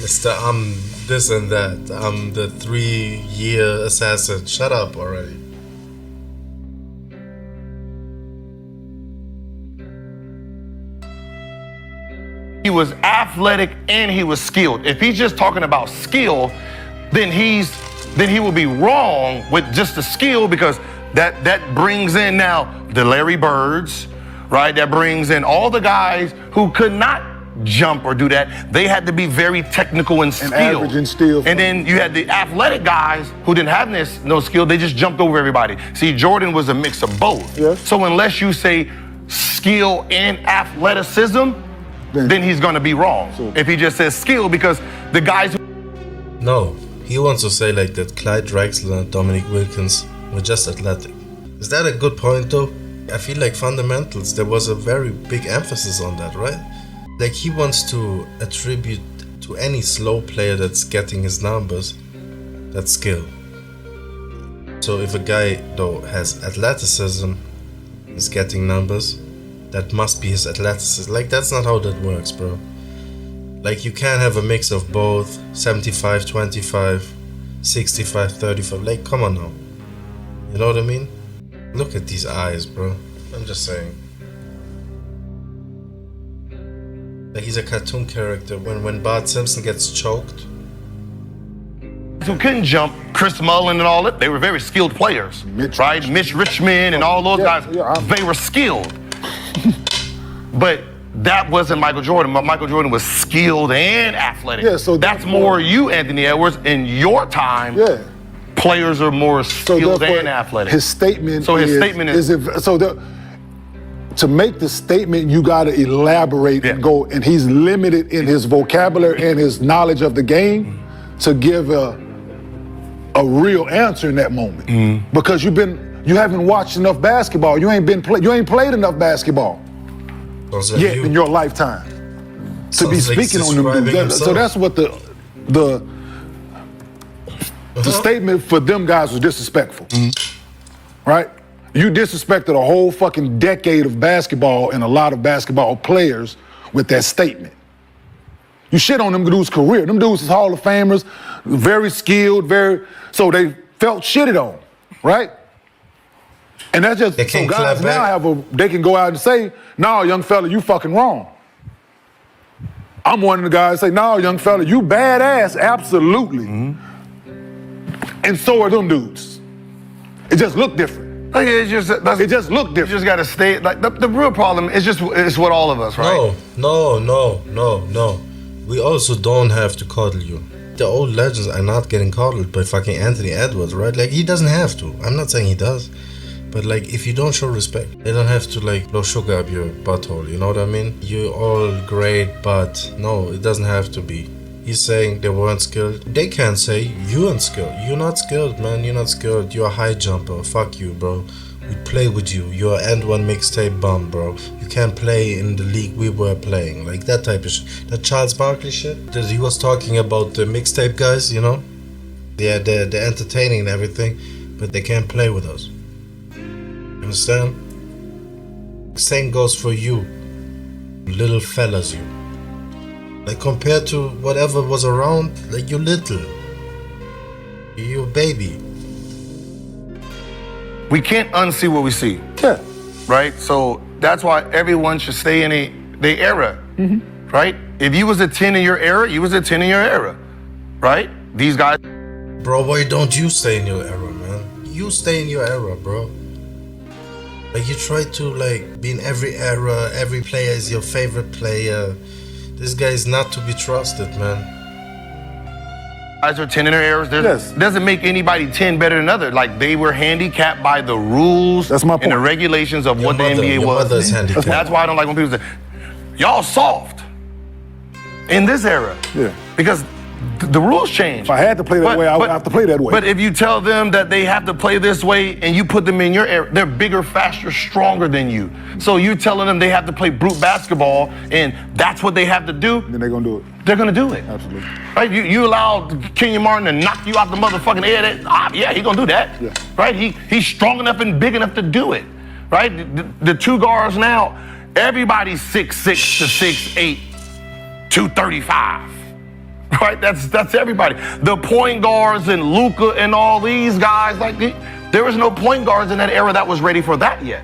Mr. I'm this and that. I'm the 3-year assassin. Shut up already. He was athletic and he was skilled. If he's just talking about skill, then he will be wrong with just the skill, because that brings in now the Larry Birds, right? That brings in all the guys who could not jump or do that. They had to be very technical and skilled. And average and still. And then you had the athletic guys who didn't have no skill. They just jumped over everybody. See, Jordan was a mix of both. Yeah. So unless you say skill and athleticism, then he's going to be wrong. If he just says skill, because the guys who... No, he wants to say like that Clyde Drexler and Dominic Wilkins were just athletic. Is that a good point though? I feel like fundamentals, there was a very big emphasis on that, right? Like he wants to attribute to any slow player that's getting his numbers, that skill. So if a guy though has athleticism, is getting numbers, that must be his athleticism. Like that's not how that works, bro. Like you can't have a mix of both, 75-25, 65-35. Like come on now. You know what I mean? Look at these eyes, bro. I'm just saying. Like he's a cartoon character. When Bart Simpson gets choked. who couldn't jump, Chris Mullin and all that, they were very skilled players, right? Mitch Richmond and all those guys, they were skilled. But that wasn't Michael Jordan. Michael Jordan was skilled and athletic. Yeah, so that's more you, Anthony Edwards. In your time, players are more skilled and athletic. His statement so his statement is to make the statement, you got to elaborate and go, and he's limited in his vocabulary and his knowledge of the game to give a real answer in that moment. Because you haven't watched enough basketball. You ain't played enough baskall yet in your lifetime to be speaking on them dudes. So that's what the statement for them guys was disrespectful, right? You disrespected a whole fucking decade of basketball and a lot of basketball players with that statement. You shit on them dudes' career. Them dudes is Hall of Famers, very skilled, so they felt shitted on, right? And that's just, so guys now they can go out and say, "No, young fella, you fucking wrong." I'm one of the guys say, "No, young fella, you badass, absolutely." And so are them dudes. It just looked different. It just looked different. You just gotta stay, like, the real problem is it's what all of us, right? No. We also don't have to coddle you. The old legends are not getting coddled by fucking Anthony Edwards, right? Like, he doesn't have to. I'm not saying he does. But, like, if you don't show respect, they don't have to, like, blow sugar up your butthole, you know what I mean? You're all great, but no, it doesn't have to be. He's saying they weren't skilled. They can't say you weren't skilled. You're not skilled, man. You're not skilled. You're a high jumper. Fuck you, bro. We play with you. You're an End One mixtape bum, bro. You can't play in the league we were playing. Like that type of shit. That Charles Barkley shit. That he was talking about the mixtape guys, you know? Yeah, they're entertaining and everything, but they can't play with us. You understand? Same goes for you. Little fellas, you. Like, compared to whatever was around, like, you're little. You're a baby. We can't unsee what we see. Yeah. Right? So that's why everyone should stay in their era. Right? If you was a 10 in your era, you was a 10 in your era. Right? These guys. Bro, why don't you stay in your era, man? You stay in your era, bro. Like, you try to, like, be in every era, every player is your favorite player. This guy is not to be trusted, man. Guys are 10 in their eras. Doesn't make anybody 10 better than other. Like, they were handicapped by the rules and the regulations of what the NBA was. That's why I don't like when people say, y'all soft in this era. Yeah. Because the rules change. If I had to play that way, I would have to play that way. But if you tell them that they have to play this way and you put them in your era, they're bigger, faster, stronger than you. So you're telling them they have to play brute basketball and that's what they have to do. Then they're going to do it. They're going to do it. Absolutely. Right? You allow Kenyon Martin to knock you out the motherfucking air. Yeah, he's going to do that. Yeah. Right? He's strong enough and big enough to do it. Right? The two guards now, everybody's 6'6" to 6'8", 235. right? That's everybody. The point guards and Luka and all these guys, like there was no point guards in that era that was ready for that yet,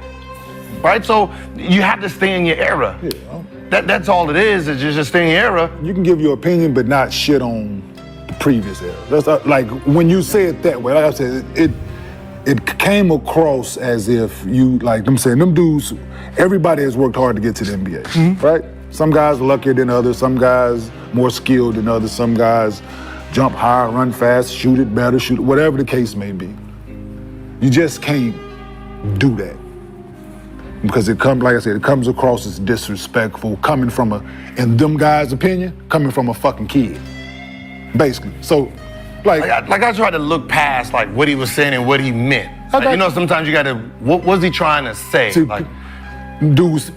right? So you have to stay in your era. Yeah. That's all it is just stay in your era. You can give your opinion, but not shit on the previous era. That's like when you say it that way. Like I said, it came across as if you like them saying them dudes. Everybody has worked hard to get to the NBA, right? Some guys are luckier than others. Some guys more skilled than others. Some guys jump higher, run fast, shoot it better, whatever the case may be. You just can't do that because it comes, like I said, it comes across as disrespectful coming from in them guys' opinion, coming from a fucking kid, basically. So, like I tried to look past like what he was saying and what he meant. Like, sometimes you got to. What was he trying to say? Dudes,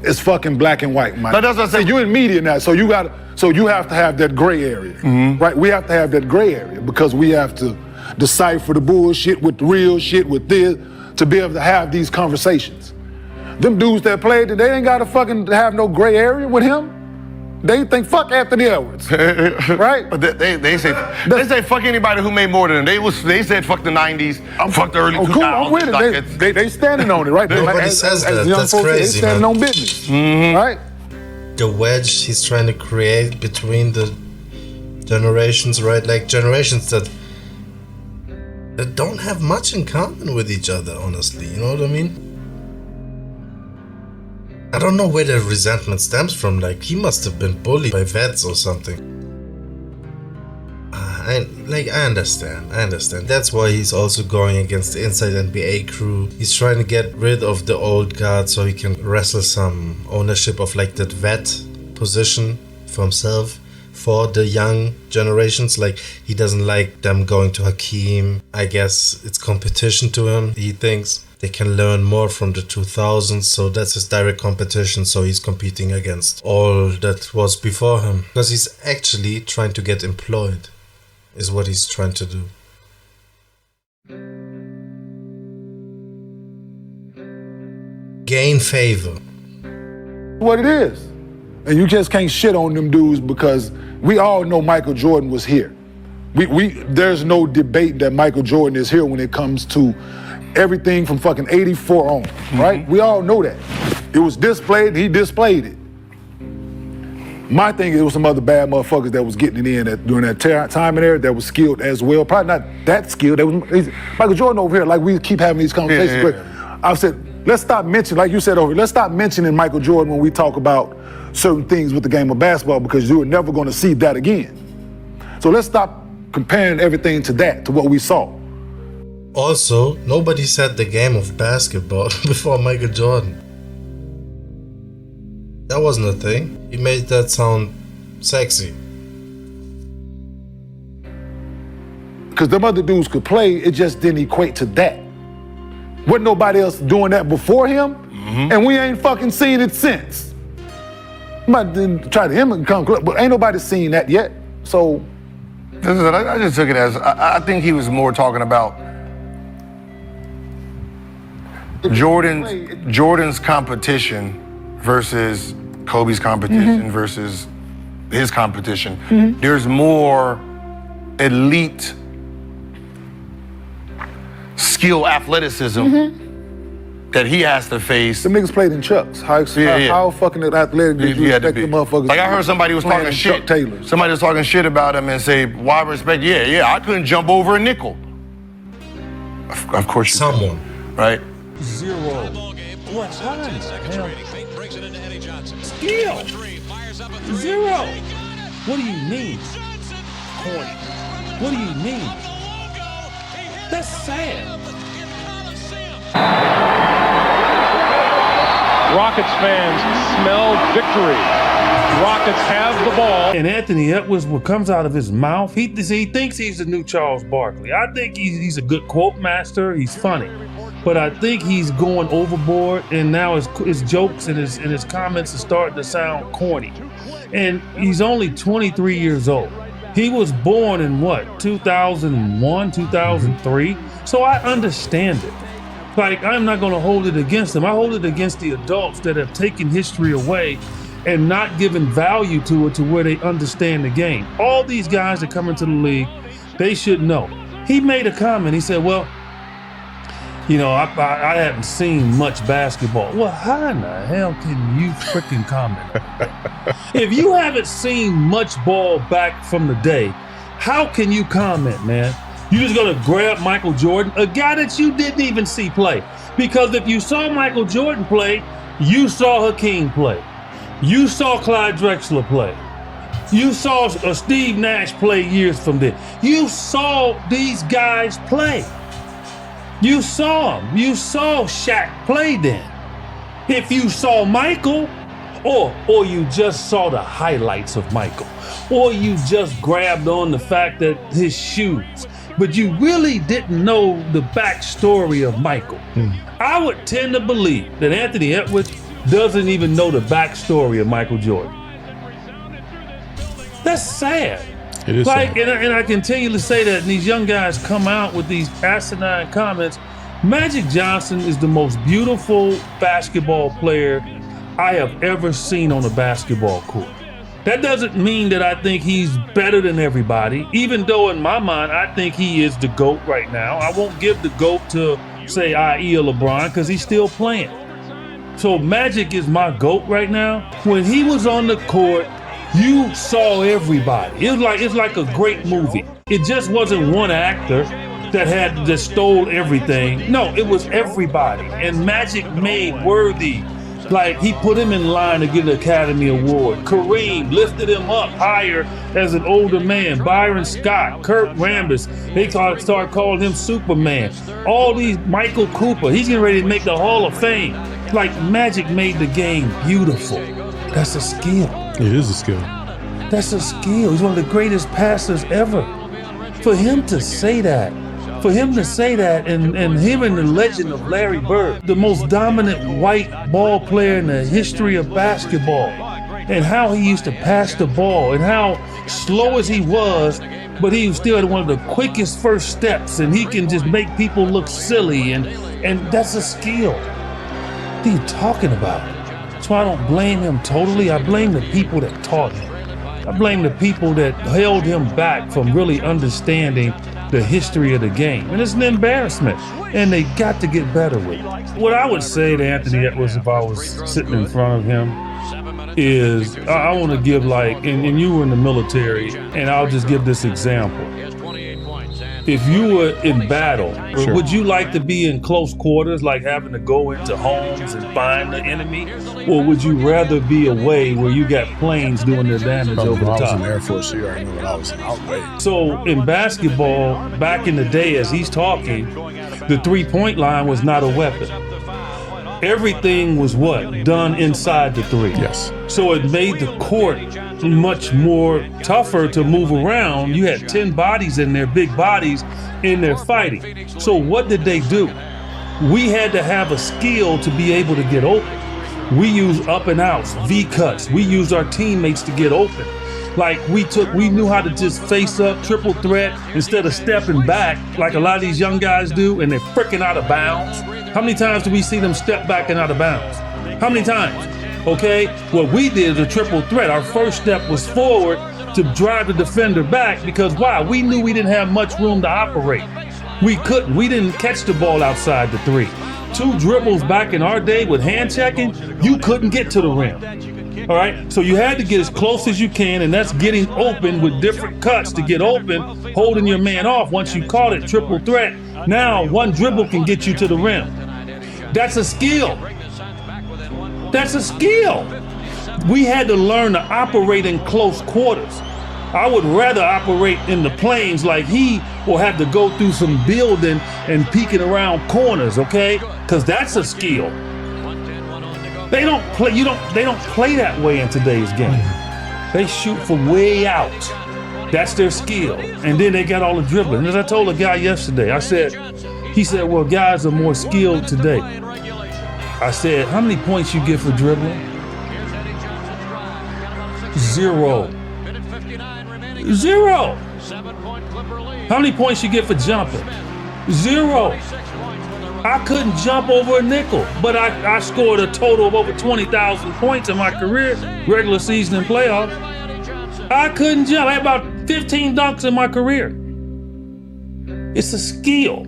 it's fucking black and white, Mike. But that's what I said. You're in media now, so you have to have that gray area, right? We have to have that gray area because we have to decipher the bullshit with the real shit with this to be able to have these conversations. Them dudes that played, they ain't got to fucking have no gray area with him. They think fuck Anthony Edwards, right? But they say fuck anybody who made more than them. They said fuck the '90s, fuck the early 2000s. Cool, I'm with it. They standing on it, right? Nobody says that. That's crazy, they standing man. on business, right? The wedge he's trying to create between the generations, right? Like generations that don't have much in common with each other, honestly. You know what I mean? I don't know where the resentment stems from. Like, he must have been bullied by vets or something. I understand. That's why he's also going against the Inside NBA crew. He's trying to get rid of the old guard so he can wrestle some ownership of like that vet position for himself for the young generations. Like, he doesn't like them going to Hakeem. I guess it's competition to him. He thinks they can learn more from the 2000s, so that's his direct competition, so he's competing against all that was before him. Because he's actually trying to get employed, is what he's trying to do. Gain favor. What it is. And you just can't shit on them dudes because we all know Michael Jordan was here. There's no debate that Michael Jordan is here when it comes to everything from fucking 84 on, right? We all know that. It was displayed, he displayed it. My thing, it was some other bad motherfuckers that was getting it in during that time and era that was skilled as well. Probably not that skilled. Michael Jordan over here, like we keep having these conversations. But I said, let's stop mentioning, like you said over here, let's stop mentioning Michael Jordan when we talk about certain things with the game of basketball because you're never going to see that again. So let's stop comparing everything to that, to what we saw. Also, nobody said the game of basketball before Michael Jordan. That wasn't a thing. He made that sound sexy. Because them other dudes could play, it just didn't equate to that. Wasn't nobody else doing that before him, and we ain't fucking seen it since. Might try to come close, but ain't nobody seen that yet, so. I just took it as, I think he was more talking about Jordan's competition versus Kobe's competition versus his competition. There's more elite skill athleticism that he has to face. The niggas played in Chucks. How fucking athletic did you expect the motherfuckers? Like I heard somebody was talking shit. Somebody was talking shit about him and say, why respect? I couldn't jump over a nickel. Of course you Someone. Can, right? Zero. What? How the hell? Steal. Zero. What do you mean? Corny. What do you mean? That's sad. Rockets fans smell victory. Rockets have the ball. And Anthony Edwards, what comes out of his mouth, he thinks he's the new Charles Barkley. I think he's a good quote master. He's funny. But I think he's going overboard, and now his jokes and his comments are starting to sound corny. And he's only 23 years old. He was born in what, 2001, 2003? So I understand it. Like, I'm not going to hold it against him. I hold it against the adults that have taken history away and not giving value to it to where they understand the game. All these guys that come into the league, they should know. He made a comment. He said, well, you know, I haven't seen much basketball. Well, how in the hell can you freaking comment on that? If you haven't seen much ball back from the day, how can you comment, man? You just gonna grab Michael Jordan, a guy that you didn't even see play. Because if you saw Michael Jordan play, you saw Hakeem play. You saw Clyde Drexler play. You saw Steve Nash play years from then. You saw these guys play. You saw them. You saw Shaq play then. If you saw Michael, or you just saw the highlights of Michael, or you just grabbed on the fact that his shoes, but you really didn't know the backstory of Michael. I would tend to believe that Anthony Edwards doesn't even know the backstory of Michael Jordan. That's sad. It is sad. And I continue to say that, and these young guys come out with these asinine comments. Magic Johnson is the most beautiful basketball player I have ever seen on a basketball court. That doesn't mean that I think he's better than everybody, even though in my mind, I think he is the GOAT right now. I won't give the GOAT to, say, i.e. LeBron, because he's still playing. So Magic is my GOAT right now. When he was on the court, you saw everybody. It's like a great movie. It just wasn't one actor that stole everything. No, it was everybody. And Magic made worthy. Like, he put him in line to get an Academy Award. Kareem lifted him up higher as an older man. Byron Scott, Kurt Rambis, they start calling him Superman. All these, Michael Cooper, he's getting ready to make the Hall of Fame. Like, Magic made the game beautiful. That's a skill. It is a skill. That's a skill. He's one of the greatest passers ever. For him to say that, and him and the legend of Larry Bird, the most dominant white ball player in the history of basketball, and how he used to pass the ball, and how slow as he was, but he still had one of the quickest first steps, and he can just make people look silly, and that's a skill. What are you talking about? That's why I don't blame him totally. I blame the people that taught him. I blame the people that held him back from really understanding the history of the game. And it's an embarrassment. And they got to get better with it. What I would say to Anthony Edwards if I was sitting in front of him is, I want to give and you were in the military, and I'll just give this example. If you were in battle, Sure. Would you like to be in close quarters, like having to go into homes and find the enemy? Or would you rather be away where you got planes doing their damage over the I was top? in the Air Force, so you already know what I was out. So in basketball, back in the day, as he's talking, the three-point line was not a weapon. Everything was done inside the three. Yes. So it made the court much more tougher to move around. You had 10 bodies in there, big bodies in there fighting. So what did they do? We had to have a skill to be able to get open. We used up and outs, V cuts. We used our teammates to get open. Like we knew how to just face up, triple threat, instead of stepping back like a lot of these young guys do, and they're freaking out of bounds. How many times do we see them step back and out of bounds? How many times? Okay, what we did is a triple threat. Our first step was forward to drive the defender back because why? We knew we didn't have much room to operate. We couldn't. We didn't catch the ball outside the three. 2 dribbles back in our day with hand checking, you couldn't get to the rim. All right, so you had to get as close as you can, and that's getting open with different cuts to get open, holding your man off. Once you caught it, triple threat, now 1 dribble can get you to the rim. That's a skill. That's a skill. We had to learn to operate in close quarters. I would rather operate in the plains like he will have to go through some building and peeking around corners, okay? Because that's a skill. They don't play that way in today's game. They shoot from way out. That's their skill. And then they got all the dribbling. And as I told a guy yesterday, he said, well, guys are more skilled today. I said, how many points you get for dribbling? 0. 0. How many points you get for jumping? 0. I couldn't jump over a nickel, but I scored a total of over 20,000 points in my career, regular season and playoffs. I couldn't jump. I had about 15 dunks in my career. It's a skill.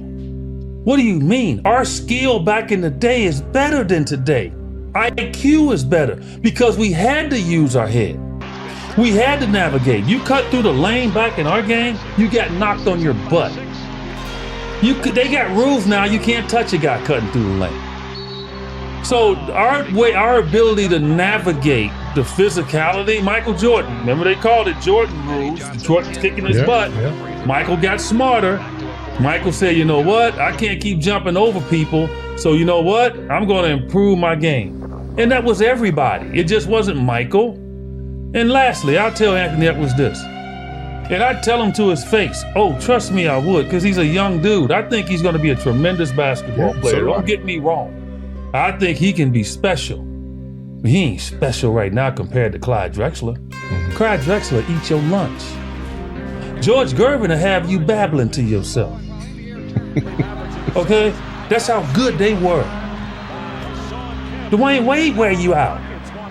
What do you mean? Our skill back in the day is better than today. IQ is better because we had to use our head. We had to navigate. You cut through the lane back in our game, you got knocked on your butt. They got rules now, you can't touch a guy cutting through the lane. So our ability to navigate the physicality, Michael Jordan, remember they called it Jordan rules, Jordan's kicking his butt. Yeah. Michael got smarter. Michael said, you know what, I can't keep jumping over people, so you know what, I'm gonna improve my game. And that was everybody, it just wasn't Michael. And lastly, I'll tell Anthony Edwards this. And I'd tell him to his face, oh, trust me, I would, because he's a young dude. I think he's going to be a tremendous basketball player. So don't get me wrong. I think he can be special. But he ain't special right now compared to Clyde Drexler. Clyde Drexler eats your lunch. George Gervin will have you babbling to yourself. Okay? That's how good they were. Dwayne Wade wear you out.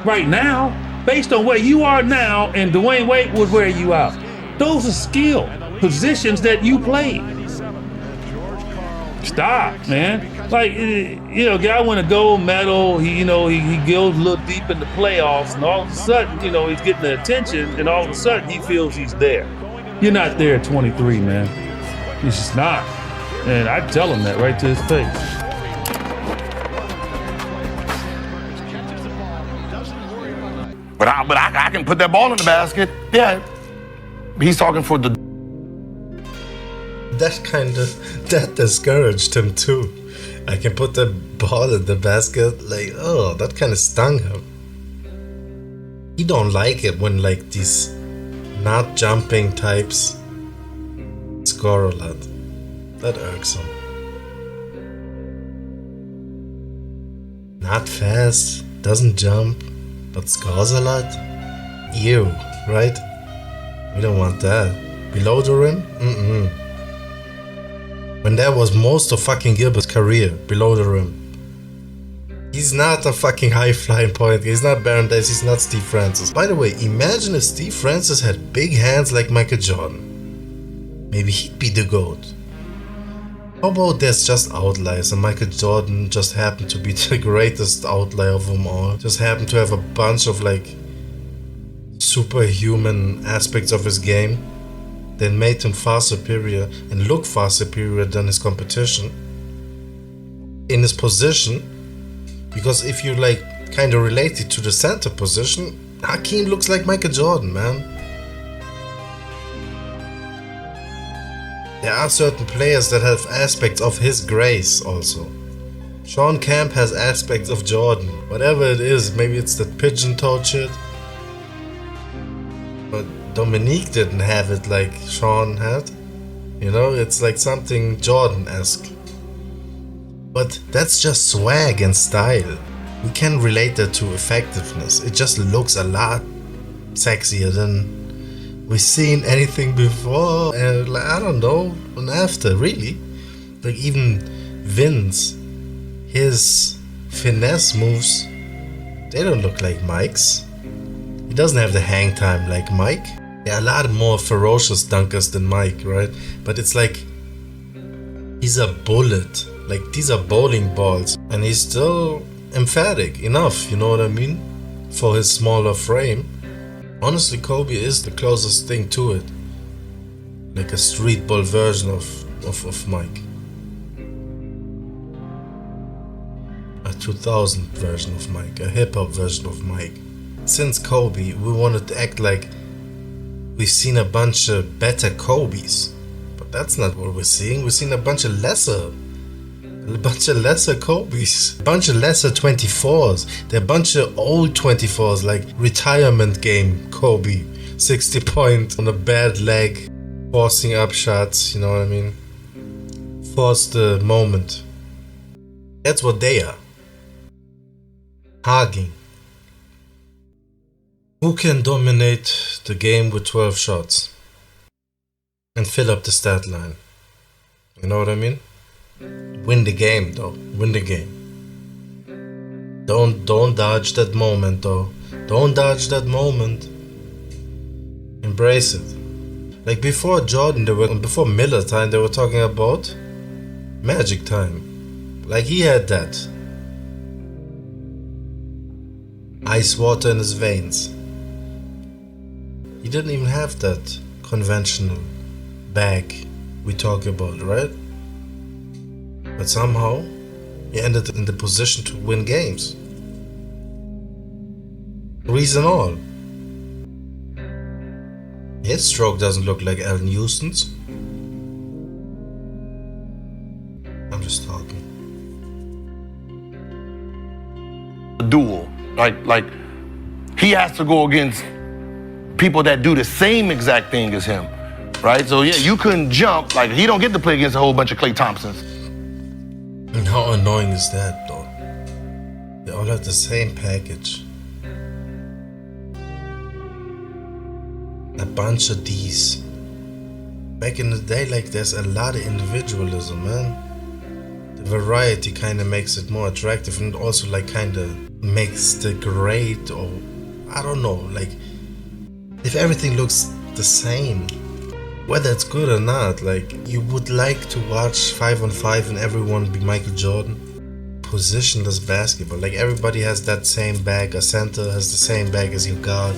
Right now, based on where you are now, and Dwayne Wade would wear you out. Those are skill positions that you played. Stop, man. Like, you know, guy won a gold medal. He goes a little deep in the playoffs, and all of a sudden, you know, he's getting the attention, and all of a sudden he feels he's there. You're not there at 23, man. He's just not. And I tell him that right to his face. But I can put that ball in the basket. Yeah. He's talking for the... That discouraged him too. I can put the ball in the basket, like, oh, that kind of stung him. He don't like it when like these not jumping types score a lot. That irks him. Not fast, doesn't jump, but scores a lot? Ew, right? We don't want that. Below the rim? When that was most of fucking Gilbert's career, below the rim. He's not a fucking high flying point. He's not Baron Davis, he's not Steve Francis. By the way, imagine if Steve Francis had big hands like Michael Jordan. Maybe he'd be the GOAT. How about there's just outliers and Michael Jordan just happened to be the greatest outlier of them all. Just happened to have a bunch of like superhuman aspects of his game that made him far superior and look far superior than his competition in his position. Because if you like kind of relate it to the center position, Hakeem looks like Michael Jordan, man. There are certain players that have aspects of his grace also. Sean Kemp has aspects of Jordan. Whatever it is, maybe it's that pigeon-toed shit. But Dominique didn't have it like Sean had. You know, it's like something Jordan-esque. But that's just swag and style. We can relate that to effectiveness. It just looks a lot sexier than we've seen anything before. And like, I don't know, and after, really. Like even Vince, his finesse moves, they don't look like Mike's. He doesn't have the hang time like Mike. There are a lot more ferocious dunkers than Mike, right? But it's like, he's a bullet. Like, these are bowling balls. And he's still emphatic enough, you know what I mean? For his smaller frame. Honestly, Kobe is the closest thing to it. Like a street ball version of Mike. A 2000 version of Mike. A hip hop version of Mike. Since Kobe, we wanted to act like we've seen a bunch of better Kobes. But that's not what we're seeing. We're seeing a bunch of lesser Kobes. A bunch of lesser 24s. They're a bunch of old 24s, like retirement game Kobe. 60 point on a bad leg. Forcing up shots, you know what I mean? Force the moment. That's what they are. Hogging. Who can dominate the game with 12 shots? And fill up the stat line. You know what I mean? Win the game, though. Win the game. Don't dodge that moment, though. Don't dodge that moment. Embrace it. Like before Jordan, before Miller time, they were talking about Magic time. Like he had that. Ice water in his veins. He didn't even have that conventional bag we talk about, right? But somehow he ended in the position to win games. Reason all. His stroke doesn't look like Allen Houston's. I'm just talking. Duel. Like he has to go against people that do the same exact thing as him, right? So yeah, you couldn't jump. Like he don't get to play against a whole bunch of Klay Thompsons. And how annoying is that, though? They all have the same package. A bunch of these. Back in the day, like there's a lot of individualism, man. The variety kind of makes it more attractive, and also like kind of makes the grade, or I don't know, like if everything looks the same, whether it's good or not, like you would like to watch 5-on-5 and everyone be Michael Jordan. Positionless basketball, like everybody has that same bag. A center has the same bag as your guard.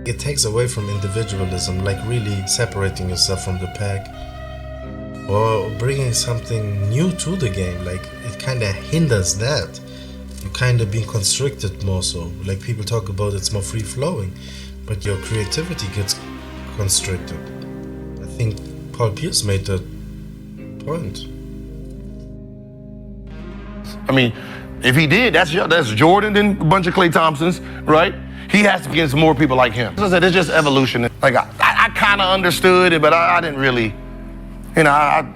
It takes away from individualism, like really separating yourself from the pack, or bringing something new to the game. Like it kind of hinders that. You kind of being constricted more so. Like people talk about it's more free flowing, but your creativity gets constricted. I think Paul Pierce made that point. I mean, if he did, that's Jordan, then a bunch of Klay Thompsons, right? He has to be against more people like him. As I said, it's just evolution. Like I kind of understood it, but I didn't really, you know.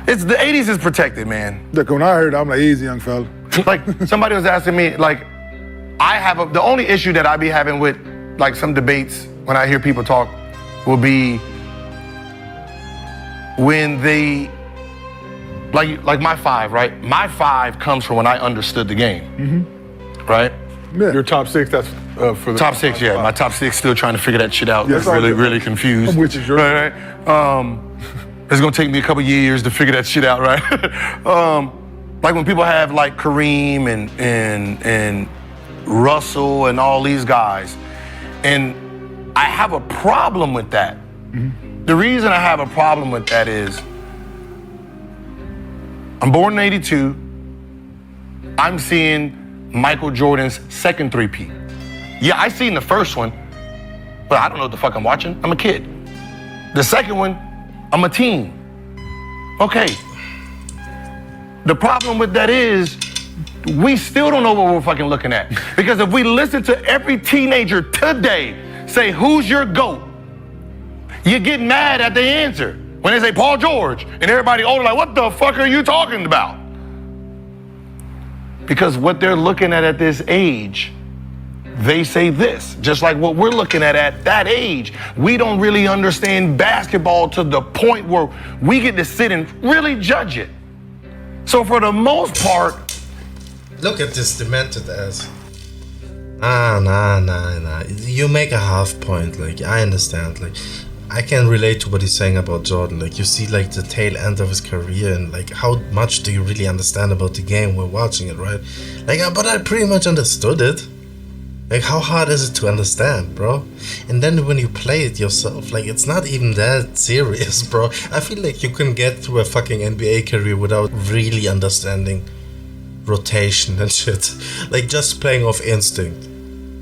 It's the '80s is protected, man. Look, when I heard it, I'm like, easy, young fella. Like somebody was asking me, like, the only issue that I be having with like some debates when I hear people talk will be when they like my 5, right? My 5 comes from when I understood the game, right? Yeah. Your top 6, that's for the top 6, yeah. My top 6 still trying to figure that shit out. Yeah, That's really confused. Which is your right? It's gonna take me a couple years to figure that shit out, right? Like when people have like Kareem and Russell and all these guys, and I have a problem with that. The reason I have a problem with that is I'm born in '82. I'm seeing Michael Jordan's second three-peat. Yeah, I seen the first one, but I don't know what the fuck I'm watching. I'm a kid. The second one, I'm a teen. Okay. The problem with that is we still don't know what we're fucking looking at. Because if we listen to every teenager today say, who's your GOAT? You get mad at the answer. When they say Paul George, and everybody older like, what the fuck are you talking about? Because what they're looking at this age, they say this, just like what we're looking at that age. We don't really understand basketball to the point where we get to sit and really judge it. So for the most part, look at this demented ass. Nah. You make a half point, like, I understand, like, I can relate to what he's saying about Jordan. Like, you see, like, the tail end of his career, and, like, how much do you really understand about the game when watching it, right? Like, but I pretty much understood it. Like, how hard is it to understand, bro? And then when you play it yourself, like, it's not even that serious, bro. I feel like you can get through a fucking NBA career without really understanding rotation and shit. Like, just playing off instinct.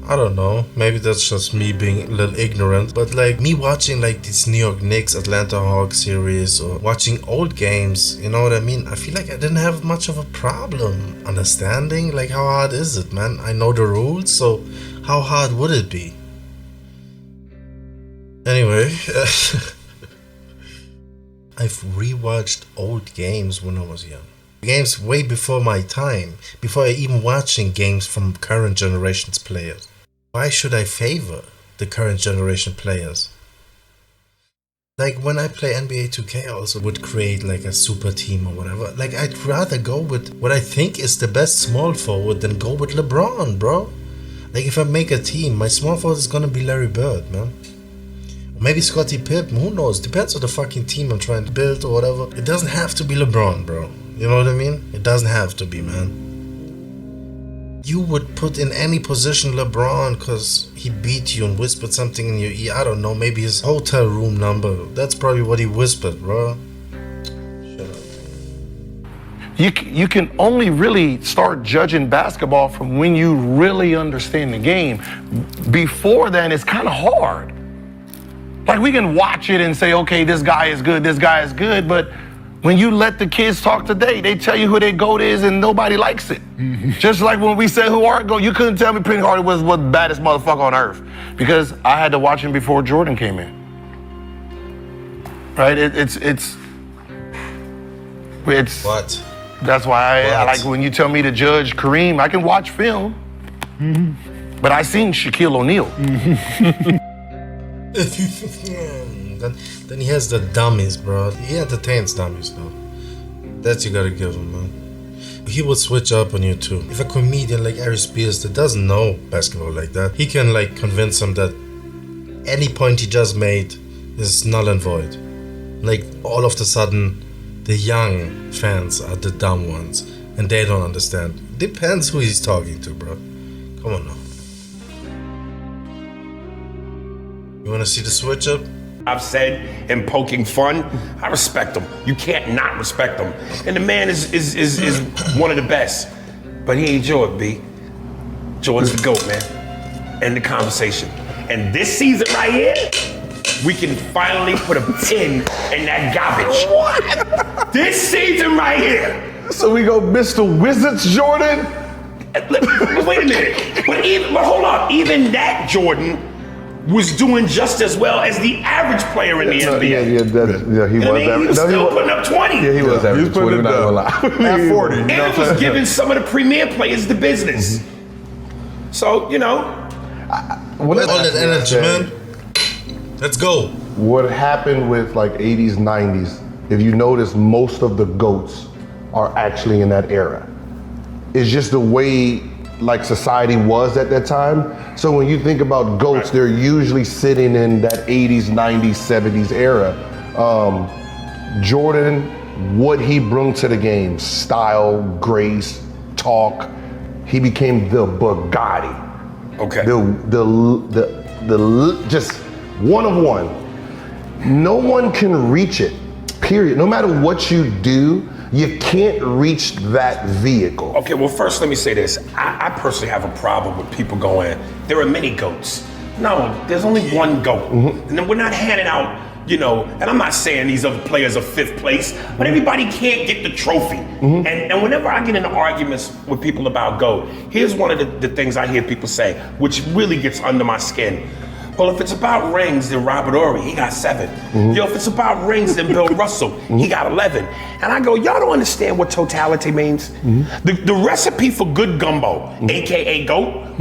I don't know, maybe that's just me being a little ignorant, but like me watching like these New York Knicks, Atlanta Hawks series, or watching old games, you know what I mean? I feel like I didn't have much of a problem understanding, like, how hard is it, man? I know the rules, so how hard would it be? Anyway, I've rewatched old games when I was young. Games way before my time, before I even watching games from current generation's players. Why should I favor the current generation players? Like when I play NBA 2K, I also would create like a super team or whatever. Like I'd rather go with what I think is the best small forward than go with LeBron, bro. Like if I make a team, my small forward is gonna be Larry Bird, man. Or maybe Scottie Pippen, who knows? Depends on the fucking team I'm trying to build or whatever. It doesn't have to be LeBron, bro. You know what I mean? It doesn't have to be, man. You would put in any position LeBron because he beat you and whispered something in your ear. I don't know, maybe his hotel room number. That's probably what he whispered, bro. Shut up. You can only really start judging basketball from when you really understand the game. Before then, it's kind of hard. Like we can watch it and say, okay, this guy is good, but when you let the kids talk today, they tell you who their GOAT is and nobody likes it. Just like when we said who our GOAT, you couldn't tell me Penny Hardaway was the baddest motherfucker on earth because I had to watch him before Jordan came in. Right? It's what? That's why I like when you tell me to judge Kareem, I can watch film, but I seen Shaquille O'Neal. Then he has the dummies, bro. He entertains dummies, though. That you gotta give him, man. He will switch up on you, too. If a comedian like Ari Spears that doesn't know basketball like that, he can, like, convince him that any point he just made is null and void. Like, all of a sudden, the young fans are the dumb ones, and they don't understand. Depends who he's talking to, bro. Come on now. You wanna see the switch up? I've said and poking fun, I respect him. You can't not respect him. And the man is one of the best. But he ain't Jordan, B. Jordan's the GOAT, man. End the conversation. And this season right here, we can finally put a pin in that garbage. What? This season right here. So we go Mr. Wizards Jordan? Wait a minute. But hold on. Even that Jordan was doing just as well as the average player in the NBA. He was average. He was still putting up 20. Yeah, he was average. He was putting up 20. At 40. And it was giving some of the premier players the business. So, you know. All that energy, man. Let's go. What happened with like 80s, 90s, if you notice, most of the GOATs are actually in that era. It's just the way like society was at that time. So when you think about GOATs, they're usually sitting in that 80s, 90s, 70s era. Jordan, what he brought to the game, style, grace, talk, he became the Bugatti. Okay. The just one of one. No one can reach it, period. No matter what you do, you can't reach that vehicle. Okay, well, first let me say this. I personally have a problem with people going, there are many GOATs. No, there's only one GOAT. And then we're not handing out, you know, and I'm not saying these other players are fifth place, but everybody can't get the trophy. And whenever I get into arguments with people about GOAT, here's one of the things I hear people say, which really gets under my skin. Well, if it's about rings, then Robert Horry, he got 7. Yo, if it's about rings, then Bill Russell, he got 11. And I go, y'all don't understand what totality means? The recipe for good gumbo, AKA GOAT,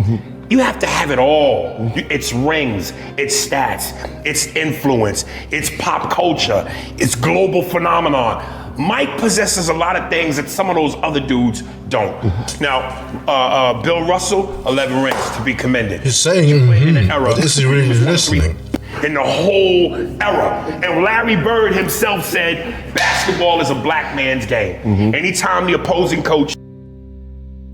you have to have it all. It's rings, it's stats, it's influence, it's pop culture, it's global phenomenon. Mike possesses a lot of things that some of those other dudes don't. Now, Bill Russell, 11 rings, to be commended. He's saying, in an era, but is he really listening? In the whole era. And Larry Bird himself said, basketball is a black man's game. Anytime the opposing coach.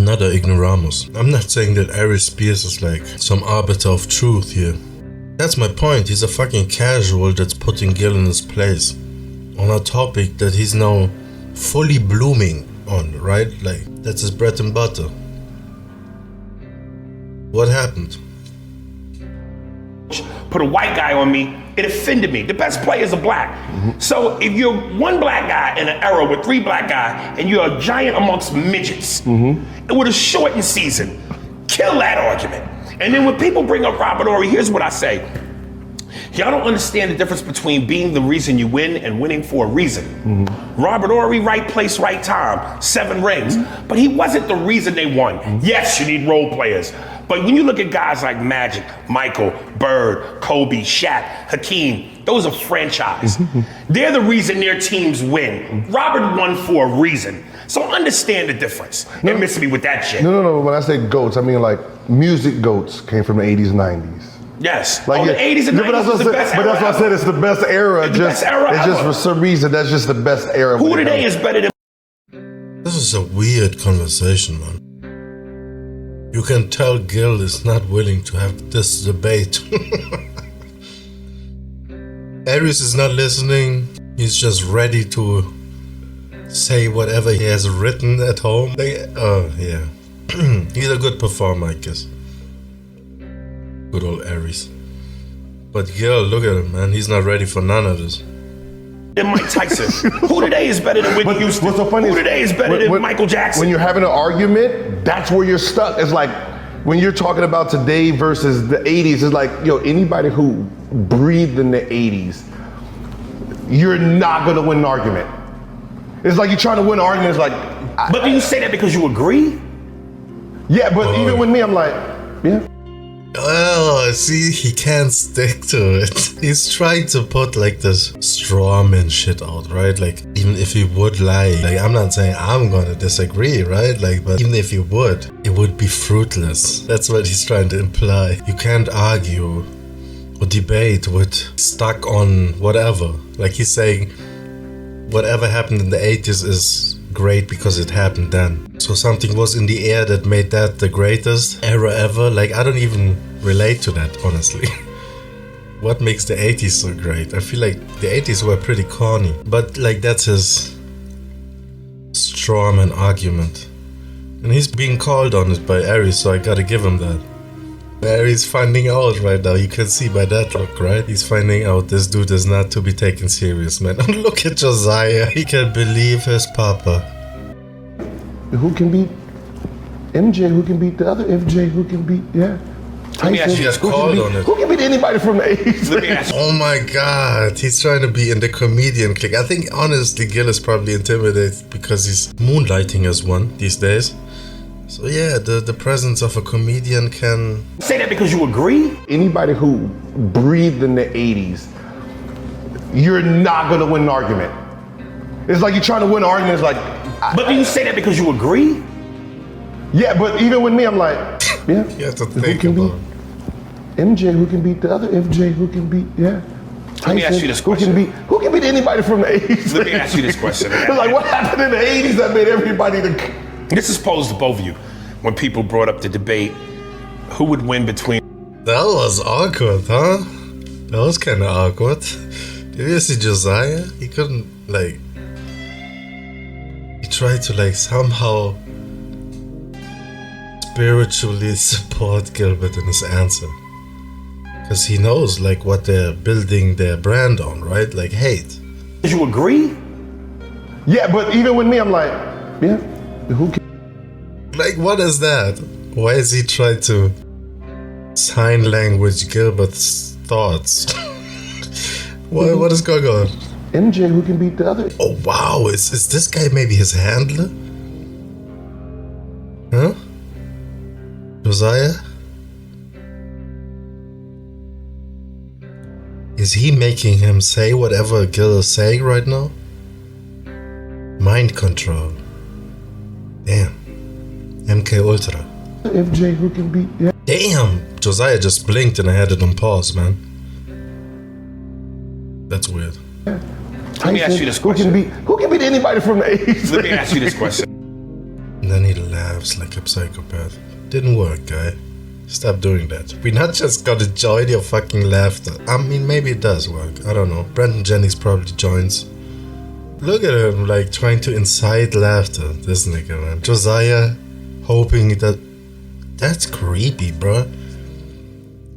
Another ignoramus. I'm not saying that Ari Spears is like some arbiter of truth here. That's my point. He's a fucking casual that's putting Gil in his place on a topic that he's now fully blooming on, right? Like, that's his bread and butter. What happened? Put a white guy on me, it offended me. The best players are black. So if you're one black guy in an era with 3 black guys and you're a giant amongst midgets, with a shortened season, kill that argument. And then when people bring up Robert Horry, here's what I say. Y'all don't understand the difference between being the reason you win and winning for a reason. Robert Horry, right place, right time, 7 rings. But he wasn't the reason they won. Yes, you need role players. But when you look at guys like Magic, Michael, Bird, Kobe, Shaq, Hakeem, those are franchise. They're the reason their teams win. Robert won for a reason. So understand the difference. And miss me with that shit. No. When I say GOATs, I mean like music GOATs came from the 80s and 90s. Yes. Like the 80s and 90s was the best era. But that's what I said, it's the best era. It's the best era It's just ever. for some reason, that's just the best era. Who today is better than... This is a weird conversation, man. You can tell Gil is not willing to have this debate. Aries is not listening. He's just ready to say whatever he has written at home. Yeah. He's a good performer, I guess. Good old Aries. But Gil, look at him, man. He's not ready for none of this. Than Mike Tyson? Who today is better than Whitney Houston? What's so funny Who today is better than Michael Jackson? When you're having an argument, that's where you're stuck. It's like when you're talking about today versus the 80s, it's like, anybody who breathed in the 80s, you're not gonna win an argument. It's like you're trying to win an argument, it's like... But do you say that because you agree? Yeah, but even with me, I'm like, yeah. Oh, see, he can't stick to it. He's trying to put like this strawman shit out, right? Like, even if he would lie, like, I'm not saying I'm gonna disagree, right? Like, but even if he would, it would be fruitless. That's what he's trying to imply. You can't argue or debate with stuck on whatever. Like, he's saying whatever happened in the 80s is great because it happened then. So something was in the air that made that the greatest era ever. Like, I don't even relate to that, honestly. What makes the 80s so great? I feel like the 80s were pretty corny. But like, that's his strawman argument. And he's being called on it by Aries, so I gotta give him that. Aries finding out right now. You can see by that look, right? He's finding out this dude is not to be taken serious, man. And look at Josiah. He can believe his papa. Who can beat MJ? Who can beat the other FJ? Who can beat, Let me ask you this Who question. can beat anybody from the 80s? Let me ask you. Oh my god, he's trying to be in the comedian clique. I think honestly Gil is probably intimidated because he's moonlighting as one these days. So yeah, the presence of a comedian can... Say that because you agree? Anybody who breathed in the 80s, you're not gonna win an argument. It's like you're trying to win an argument, it's like... But do you say that because you agree? Yeah, but even with me, I'm like, yeah. You have to think about it. MJ, who can beat the other FJ? Who can beat, Let me ask you this question. Who can beat anybody from the 80s? Let me ask you this question. It's like, what happened in the 80s that made everybody This is posed to both of you. When people brought up the debate, who would win between... That was awkward, huh? That was kind of awkward. Did you see Josiah? He couldn't, like... He tried to, like, somehow spiritually support Gilbert in his answer. Because he knows, like, what they're building their brand on, right? Like, hate. Did you agree? Yeah, but even with me, I'm like, yeah. Who can... Like, what is that? Why is he trying to sign language Gilbert's thoughts? What is going on? MJ, who can beat the other? Oh, wow. Is this guy maybe his handler? Huh? Josiah? Is he making him say whatever Gil is saying right now? Mind control. Damn. MK Ultra. FJ, who can beat... Yeah. Damn! Josiah just blinked and I had it on pause, man. That's weird. Let me ask you this question. Who can beat anybody from the 80s? Let me ask you this question. And then he laughs like a psychopath. Didn't work, guy. Stop doing that. We not just gotta join your fucking laughter. I mean, maybe it does work. I don't know. Brandon Jennings probably joins. Look at him, like, trying to incite laughter. This nigga, man. Josiah hoping that... That's creepy, bro.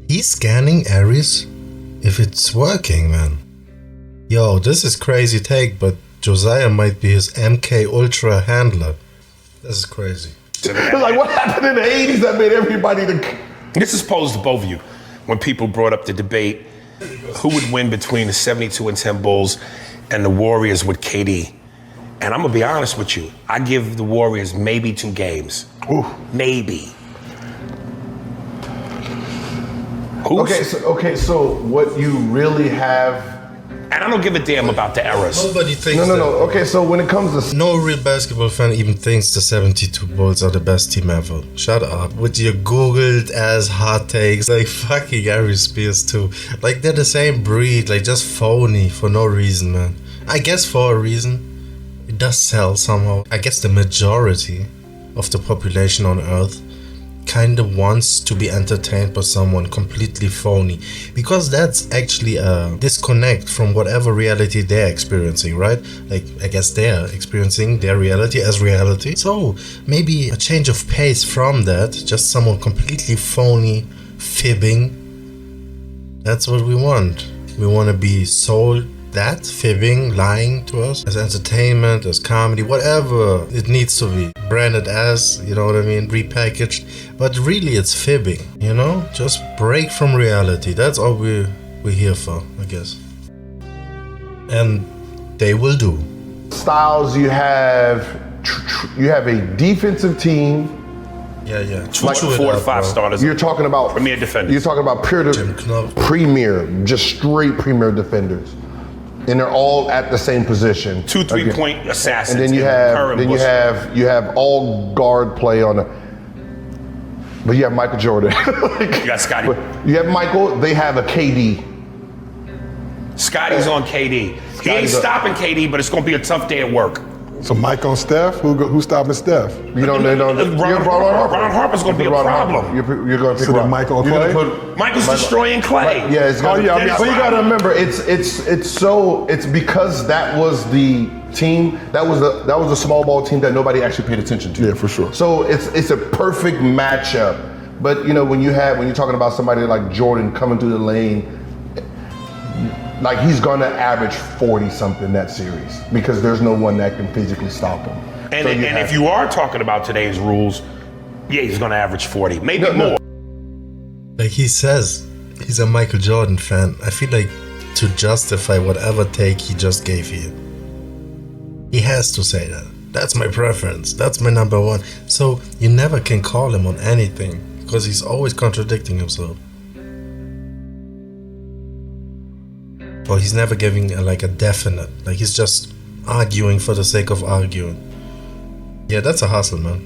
He's scanning Aries if it's working, man. Yo, this is crazy take, but Josiah might be his MK Ultra handler. This is crazy. It's like, what happened in the 80s that made everybody This is posed to both of you. When people brought up the debate, who would win between the 72-10 Bulls and the Warriors with KD? And I'm gonna be honest with you. I give the Warriors maybe 2 games. Ooh. Maybe. So what you really have. And I don't give a damn about the errors. Nobody thinks No. Okay, so when it comes to no real basketball fan even thinks the 72 Bulls are the best team ever. Shut up with your googled ass hot takes, like fucking Gary Spears too. Like they're the same breed, like just phony for no reason, man. I guess for a reason. It does sell somehow. I guess the majority of the population on Earth kind of wants to be entertained by someone completely phony, because that's actually a disconnect from whatever reality they're experiencing, right? Like, I guess they're experiencing their reality as reality. So maybe a change of pace from that, just someone completely phony, fibbing. That's what we want. We want to be sold that, fibbing, lying to us as entertainment, as comedy, whatever it needs to be. Branded as, you know what I mean, repackaged. But really it's fibbing, you know? Just break from reality. That's all we're here for, I guess. And they will do. Styles, you have a defensive team. Yeah. 4 to 5 starters. You're talking about premier defenders. You're talking about premier, just straight premier defenders. And they're all at the same position. 2 3-point assassins. And then you have all guard play on the. But you have Michael Jordan. You got Scotty. You have Michael. They have a KD. Scotty's on KD. He ain't stopping KD, but it's going to be a tough day at work. So Mike on Steph? Who's stopping Steph? You don't know. Ron Harper's going to be a problem. You're going to pick Ron. Mike on Clay? Michael's destroying Clay. Yeah, it's so you got to remember, it's because that was the team, that was a small ball team that nobody actually paid attention to. Yeah, for sure. So it's a perfect matchup. But you know, when you're talking about somebody like Jordan coming through the lane, like he's gonna average 40 something that series because there's no one that can physically stop him. And if you are talking about today's rules, yeah, he's gonna average 40, maybe more. Like he says, he's a Michael Jordan fan. I feel like to justify whatever take he just gave you, he has to say that. That's my preference. That's my number one. So you never can call him on anything because he's always contradicting himself. Or he's never giving a definite. Like he's just arguing for the sake of arguing. Yeah, that's a hustle, man.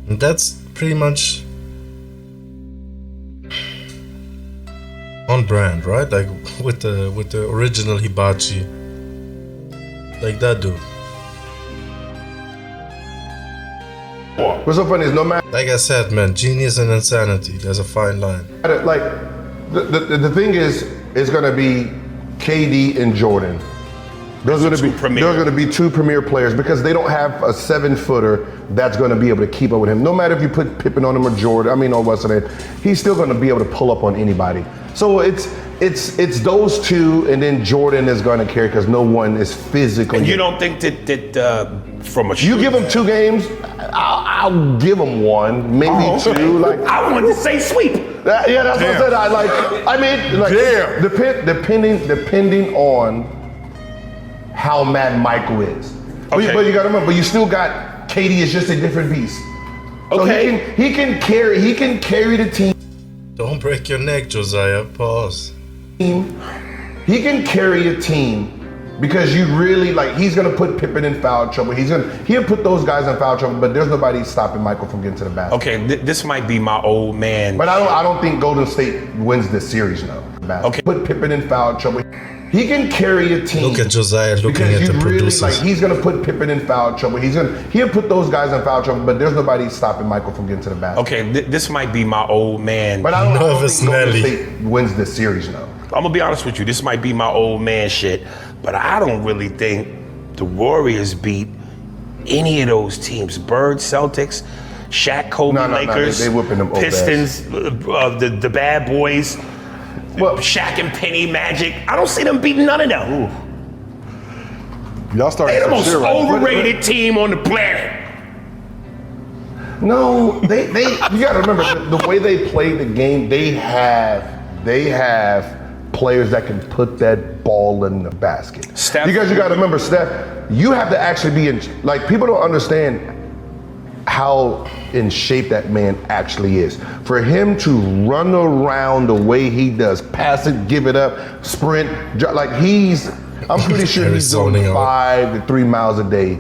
And that's pretty much on brand, right? Like with the original Hibachi. Like that dude. What's so funny is no matter. Like I said, man, genius and insanity. There's a fine line. Like the thing is, it's gonna be KD and Jordan. There's going to be 2 premier players because they don't have a 7-footer that's going to be able to keep up with him. No matter if you put Pippen on him or Jordan, or what's the name, he's still going to be able to pull up on anybody. So it's those 2, and then Jordan is going to carry because no one is physically. And you don't think that from a you give him 2 games, I'll give him 1, maybe 2. Like I wanted to say sweep. Yeah, that's what I said. Depending on how mad Michael is. Okay. But you got to remember, you still got KD is just a different beast. So okay. he can carry the team. Don't break your neck, Josiah. Pause. He can carry a team because you really he's gonna put Pippen in foul trouble. He'll put those guys in foul trouble, but there's nobody stopping Michael from getting to the basket. Okay, this might be my old man. But I don't think Golden State wins this series now. Okay. Put Pippen in foul trouble. He can carry a team. Look at Josiah looking at the producers. He's gonna put Pippen in foul trouble. He'll put those guys in foul trouble, but there's nobody stopping Michael from getting to the basket. Okay, this might be my old man. But I don't think Golden State wins this series now. I'm gonna be honest with you. This might be my old man shit, but I don't really think the Warriors beat any of those teams. Bird, Celtics, Shaq, Kobe, Lakers, they whipping them Pistons, the bad boys. Well, Shaq and Penny, Magic. I don't see them beating none of them. Ooh. Y'all started They're the most shit, right? overrated team on the planet. No, they you gotta remember the way they play the game, they have players that can put that ball in the basket. Steph, you gotta remember, Steph, you have to actually be in, people don't understand how in shape that man actually is. For him to run around the way he does, pass it, give it up, sprint, like I'm pretty sure he's doing 5 to 3 miles a day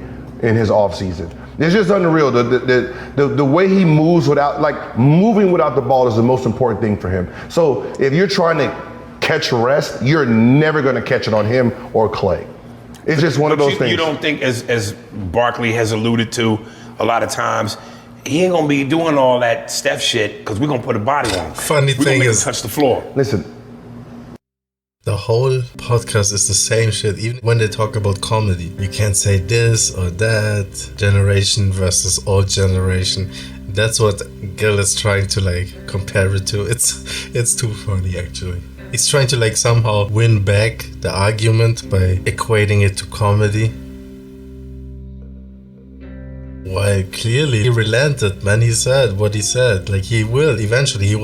in his off season. It's just unreal. The way he moves moving without the ball is the most important thing for him. So if you're trying to catch rest, you're never going to catch it on him or Clay. It's just one of those things. You don't think, as Barkley has alluded to a lot of times, he ain't gonna be doing all that Steph shit because we're gonna put a body on him. Funny thing is, touch the floor. Listen, the whole podcast is the same shit. Even when they talk about comedy, you can't say this or that, generation versus old generation. That's what Gil is trying to compare it to. It's too funny actually. He's trying to somehow win back the argument by equating it to comedy. Why, clearly he relented, man. He said what he said. He will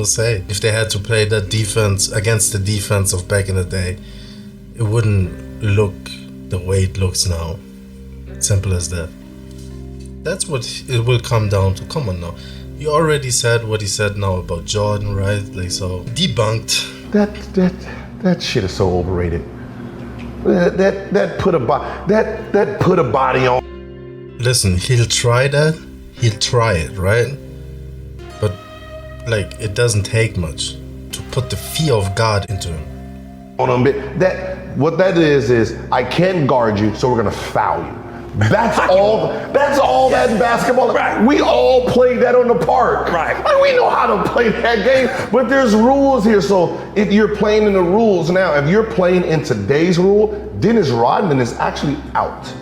say. If they had to play that defense against the defense of back in the day, it wouldn't look the way it looks now. Simple as that. That's what it will come down to. Come on now. You already said what he said now about Jordan, right? So debunked. That shit is so overrated. That put a body on. Listen, he'll try that. He'll try it, right? But it doesn't take much to put the fear of God into him. On a bit. What that is I can't guard you, so we're gonna foul you. That's all. That's all that in basketball. Right. We all played that on the park. Right. We know how to play that game, but there's rules here. So if you're playing in the rules now, if you're playing in today's rule, Dennis Rodman is actually out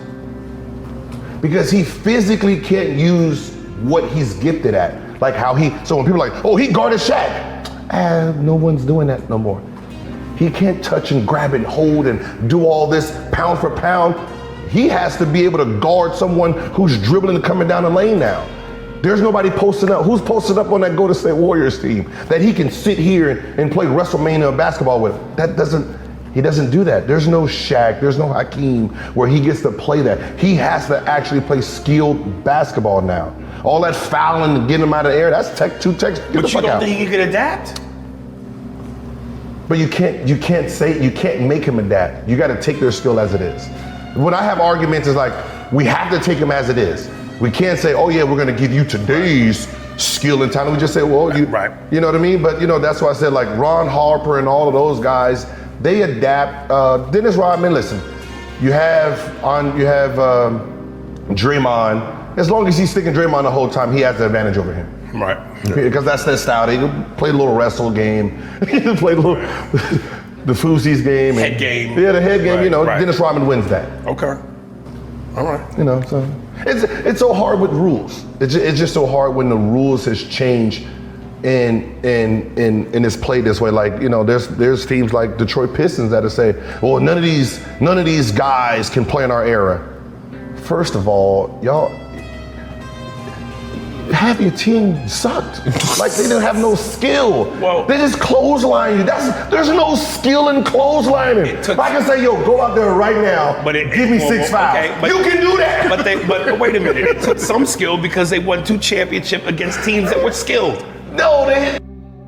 because he physically can't use what he's gifted at. So when people are like, oh, he guarded Shaq. No one's doing that no more. He can't touch and grab and hold and do all this pound for pound. He has to be able to guard someone who's dribbling and coming down the lane now. There's nobody posting up. Who's posted up on that Golden State Warriors team that he can sit here and play WrestleMania basketball with? He doesn't do that. There's no Shaq, there's no Hakeem where he gets to play that. He has to actually play skilled basketball now. All that fouling and getting him out of the air, that's two techs. But you don't think he could adapt? But you can't make him adapt. You got to take their skill as it is. When I have arguments, it's we have to take them as it is. We can't say, oh yeah, we're gonna give you today's skill and talent. We just say, well, right. You know what I mean? But that's why I said Ron Harper and all of those guys, they adapt. Dennis Rodman, listen, you have Draymond. As long as he's sticking Draymond the whole time, he has the advantage over him. Right. Because that's their style. They play a little wrestle game. Play a little the Fousey's game. Head game. Yeah, the head game. Right. Dennis Rodman wins that. Okay. All right. So it's so hard with rules. It's just so hard when the rules has changed and it's played this way. There's teams like Detroit Pistons that say, well, none of these guys can play in our era. First of all, y'all, half your team sucked. They didn't have no skill. Well, they just clothesline you. There's no skill in clotheslining. I can say, yo, go out there right now. Give me 6 fouls. Okay, you can do that. But wait a minute. It took some skill because they won 2 championships against teams that were skilled. No, they.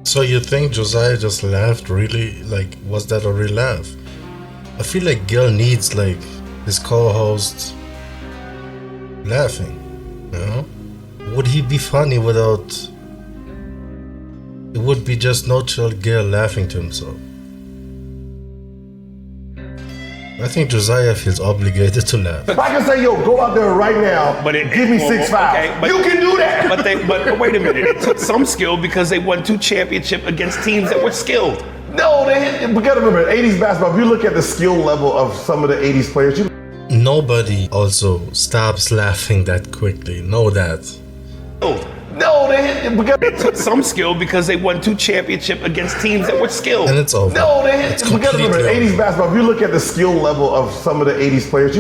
So you think Josiah just laughed? Really? Was that a real laugh? I feel like Gil needs his co-host laughing. Would he be funny without? It would be just no chill Gil laughing to himself. I think Josiah feels obligated to laugh. I can say, yo, go out there right now. Give me 6 fouls. Okay, you can do that. But wait a minute. It took some skill because they won 2 championships against teams that were skilled. No, we gotta remember, 80s basketball, if you look at the skill level of some of the 80s players, nobody also stops laughing that quickly. Know that. No, it took some skill because they won 2 championships against teams that were skilled. And it's over. No, we gotta remember, 80s basketball, if you look at the skill level of some of the 80s players,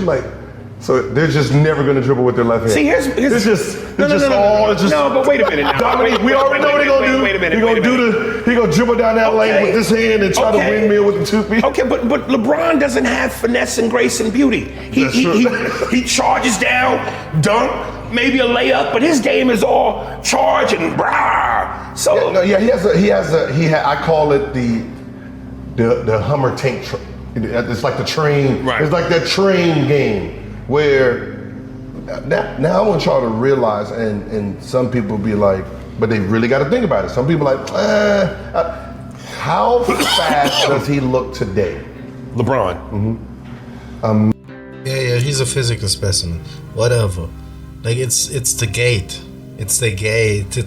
So they're just never going to dribble with their left hand. See, here's it's just no, but wait a minute now. Dominique, we already know what they're going to do. Wait a minute. He going to dribble down that lane with this hand and try to windmill with the 2 feet. Okay, but LeBron doesn't have finesse and grace and beauty. He charges down, dunk, maybe a layup, but his game is all charge and brah. So I call it the Hummer tank. It's like the train. Right. It's like that train game where now I want y'all to realize, and some people be like, but they really got to think about it. Some people like, how fast does he look today? LeBron. Mm-hmm. Yeah, he's a physical specimen. Whatever. Like it's the gate. It's the gate.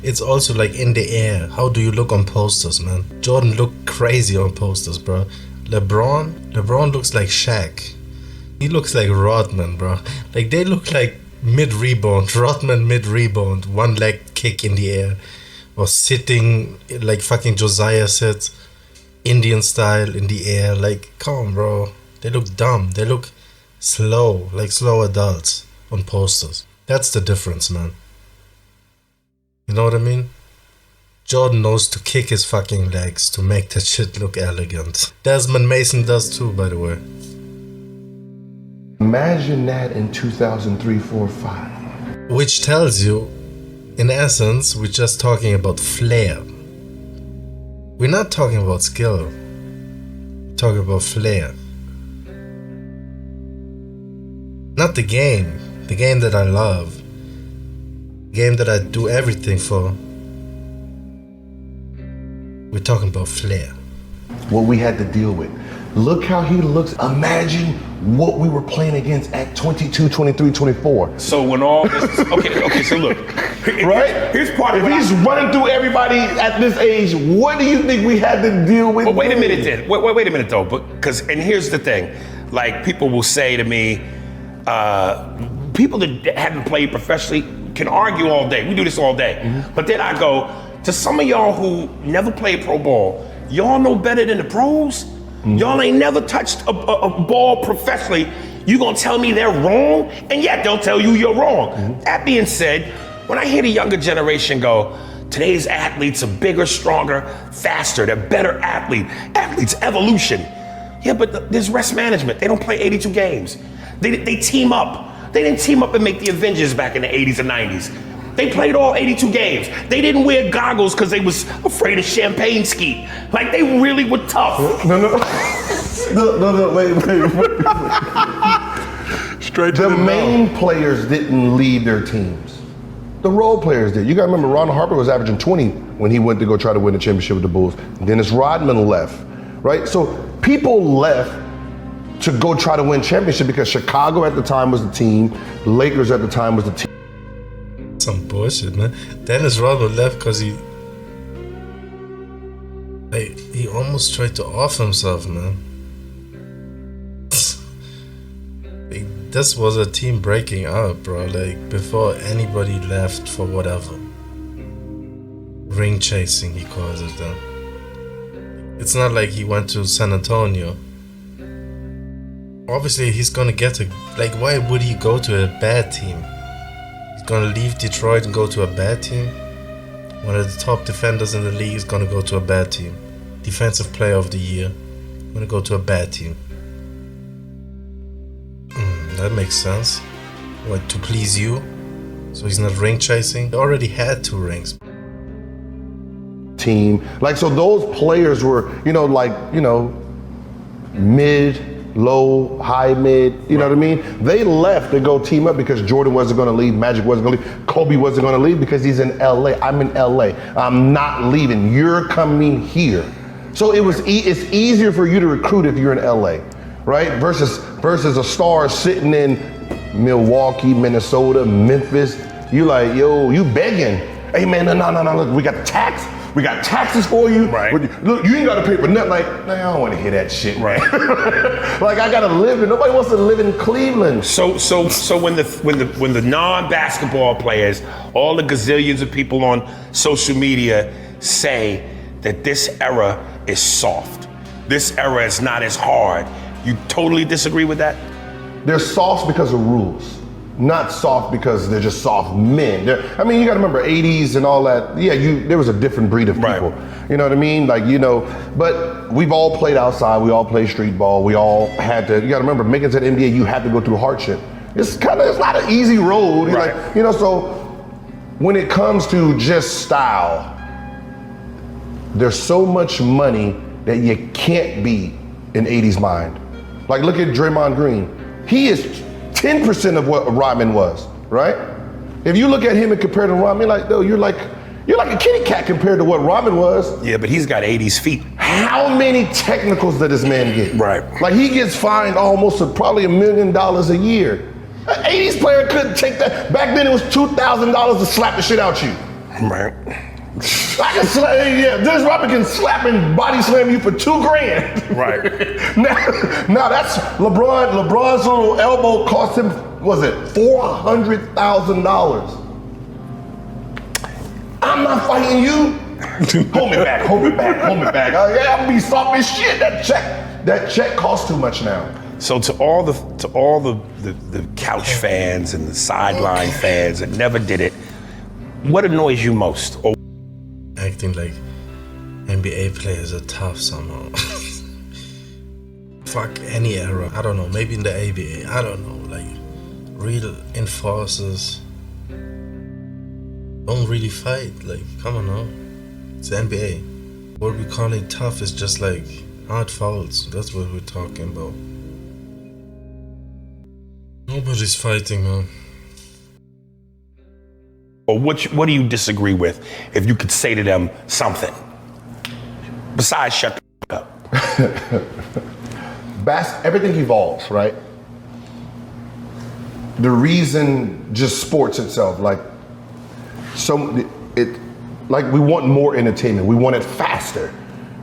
It's also like in the air. How do you look on posters, man? Jordan looked crazy on posters, bro. LeBron looks like Shaq. He looks like Rodman, bro. Like they look like mid-rebound. Rodman mid-rebound. One leg kick in the air. Or sitting like fucking Josiah sits. Indian style in the air. Like, come on, bro. They look dumb. They look slow. Like slow adults on posters. That's the difference, man. You know what I mean? Jordan knows to kick his fucking legs to make that shit look elegant. Desmond Mason does too, by the way. Imagine that in 2003, 4, 5. Which tells you, in essence, we're just talking about flair. We're not talking about skill. We're talking about flair. Not the game that I love. The game that I do everything for. We're talking about flair. What we had to deal with. Look how he looks. Imagine what we were playing against at 22, 23, 24. So when all this, okay, so look. Right? Here's part of If he's running through everybody at this age, what do you think we had to deal with? But wait a minute then. Wait a minute though. And here's the thing. Like people will say to me, people that haven't played professionally can argue all day. We do this all day. Mm-hmm. But then I go, to some of y'all who never played pro ball, y'all know better than the pros? Mm-hmm. Y'all ain't never touched a ball professionally. You gonna tell me they're wrong? And yet they'll tell you you're wrong. Mm-hmm. That being said, when I hear the younger generation go, today's athletes are bigger, stronger, faster, they're better athletes, evolution. Yeah, but there's rest management. They don't play 82 games. They team up. They didn't team up and make the Avengers back in the 80s and 90s. They played all 82 games. They didn't wear goggles because they was afraid of champagne skeet. Like they really were tough. No, wait. Straight to the main players didn't leave their teams. The role players did. You gotta remember, Ron Harper was averaging 20 when he went to go try to win the championship with the Bulls. Dennis Rodman left, right? So people left to go try to win championship because Chicago at the time was the team, Lakers at the time was the team. Some bullshit, man. Dennis Rodman left because he almost tried to off himself, man. This was a team breaking up, bro. Like before anybody left for whatever. Ring chasing, he calls it then. It's not like he went to San Antonio. Obviously, he's gonna get why would he go to a bad team? Gonna leave Detroit and go to a bad team? One of the top defenders in the league is gonna go to a bad team. Defensive player of the year, gonna go to a bad team. That makes sense. What, to please you? So he's not ring chasing? He already had 2 rings. Team. So those players were, mid, low, high, mid, you know what I mean? They left to go team up because Jordan wasn't gonna leave, Magic wasn't gonna leave, Kobe wasn't gonna leave because he's in LA. I'm in LA. I'm not leaving. You're coming here. So it's easier for you to recruit if you're in LA, right? Versus a star sitting in Milwaukee, Minnesota, Memphis. You like, yo, you begging. Hey man, no, look, we got taxes for you. Right. Look, you ain't got to pay for nothing. Like, man, I don't want to hear that shit. Right. Like, I got to live in. Nobody wants to live in Cleveland. So when the non-basketball players, all the gazillions of people on social media say that this era is soft, this era is not as hard, you totally disagree with that? they're soft because of rules, not soft because they're just soft men. I mean, you got to remember 80s and all that. Yeah, there was a different breed of people. Right. You know what I mean? Like, you know, but we've all played outside. We all played street ball. We all had to. You got to remember, making it to the NBA, you had to go through hardship. It's not an easy road. Right. Like, you know, so when it comes to just style, there's so much money that you can't be in 80s mind. Like, look at Draymond Green. He is 10% of what Rodman was, right? If you look at him and compare to Rodman, like, though, you're like a kitty cat compared to what Rodman was. Yeah, but he's got 80s feet. How many technicals did this man get? Right. Like, he gets fined almost probably $1 million a year. An 80s player couldn't take that. Back then it was $2,000 to slap the shit out you. Right. I can Dennis Rodman can slap and body slam you for $2,000. Right. now that's LeBron. LeBron's little elbow cost him, was it $400,000? I'm not fighting you. Hold me back. I'm gonna be soft as shit. That check costs too much now. So to all the couch fans and the sideline fans that never did it, what annoys you most? Or acting like NBA players are tough somehow. Fuck any era. I don't know. Maybe in the ABA. I don't know. Like real enforcers don't really fight. Like, come on now. It's the NBA. What we call it tough is just like hard fouls. That's what we're talking about. Nobody's fighting, man. Or what do you disagree with? If you could say to them something besides shut the up. Everything evolves, right? The reason, just sports itself, like we want more entertainment. We want it faster.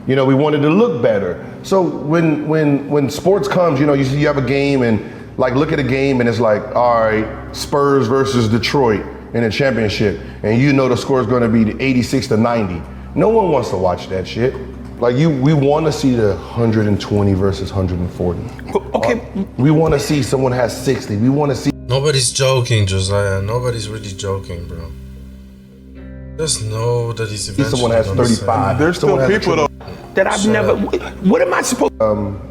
You know, we want it to look better. So when sports comes, you know, you have a game and like look at a game and it's like, all right, Spurs versus Detroit in a championship, and you know the score is going to be 86-90. No one wants to watch that shit. Like we want to see the 120 versus 140. Okay. We want to see someone has 60. We want to see. Nobody's joking, Josiah. Nobody's really joking, bro. Just know that he's eventually someone has 35. There's still people though that I've never. What am I supposed?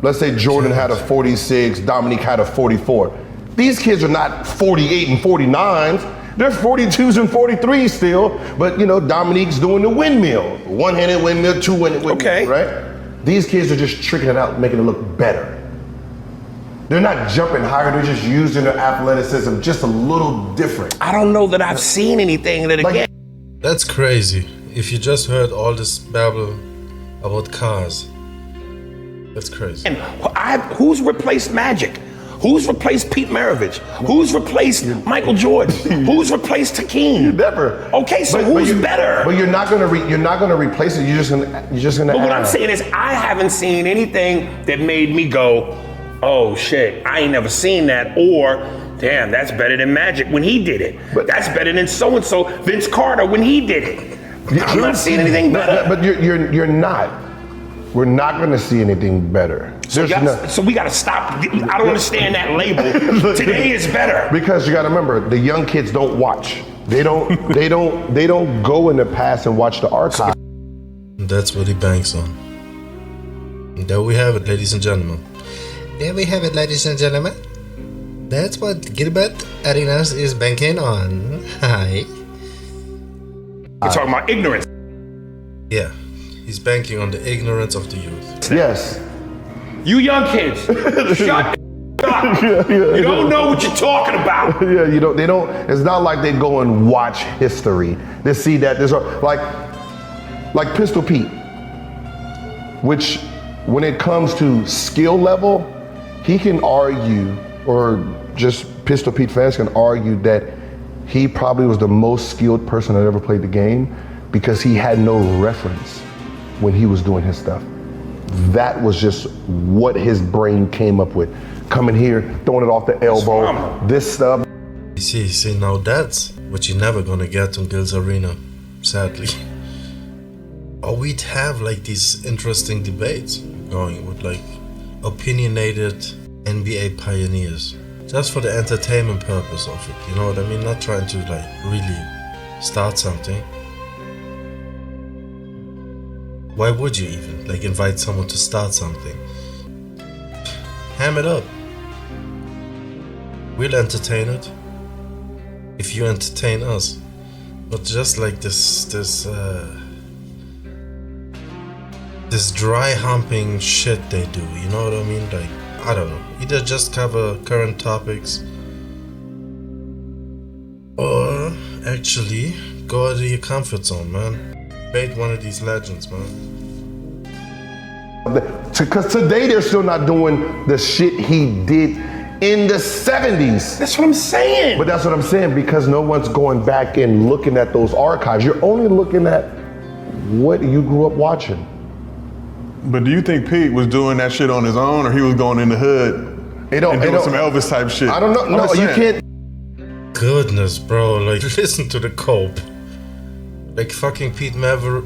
Let's say Jordan had a 46, Dominique had a 44. These kids are not 48 and 49s. They're 42s and 43s still, but you know, Dominique's doing the windmill. One-handed windmill, two-handed windmill, right? These kids are just tricking it out, making it look better. They're not jumping higher, they're just using their athleticism just a little different. I don't know that I've seen anything that again. That's crazy. If you just heard all this babble about cars, that's crazy. And who's replaced Magic? Who's replaced Pete Maravich? Who's replaced Michael Jordan? Who's replaced Hakeem? Never. Okay, so who's better? But you're not gonna replace it. You're just gonna. But what I'm saying is, I haven't seen anything that made me go, "Oh shit, I ain't never seen that," or "Damn, that's better than Magic when he did it. But that's better than so and so Vince Carter when he did it." I'm not seeing anything better. But you're not. We're not going to see anything better. So we got to stop. I don't understand that label. Today is better. Because you got to remember, the young kids don't watch. They don't go in the past and watch the archive. That's what he banks on. And there we have it, ladies and gentlemen. There we have it, ladies and gentlemen. That's what Gils Arena is banking on. Hi. We're talking about ignorance. Yeah. He's banking on the ignorance of the youth. Yes. You young kids, shut up. You don't know what you're talking about. Yeah, they don't, it's not like they go and watch history. They see that there's like Pistol Pete, which when it comes to skill level, he can argue, or just Pistol Pete fans can argue that he probably was the most skilled person that ever played the game because he had no reference when he was doing his stuff. That was just what his brain came up with. Coming here, throwing it off the elbow, this stuff. See, now that's what you're never gonna get on Gils Arena, sadly. Or we'd have like these interesting debates going with like opinionated NBA pioneers. just for the entertainment purpose of it. You know what I mean? Not trying to like really start something. Why would you even like invite someone to start something? Ham it up. We'll entertain it if you entertain us. But just like this dry humping shit they do, you know what I mean? Like, I don't know. Either just cover current topics or actually go out of your comfort zone, man. Debate one of these legends, man. Because today they're still not doing the shit he did in the 70s. That's what I'm saying. But that's what I'm saying, because no one's going back and looking at those archives. You're only looking at what you grew up watching. But do you think Pete was doing that shit on his own, or he was going in the hood and doing some Elvis type shit? I don't know. No, you can't. Goodness, bro. Like, listen to the cope. Like, fucking Pete Maverick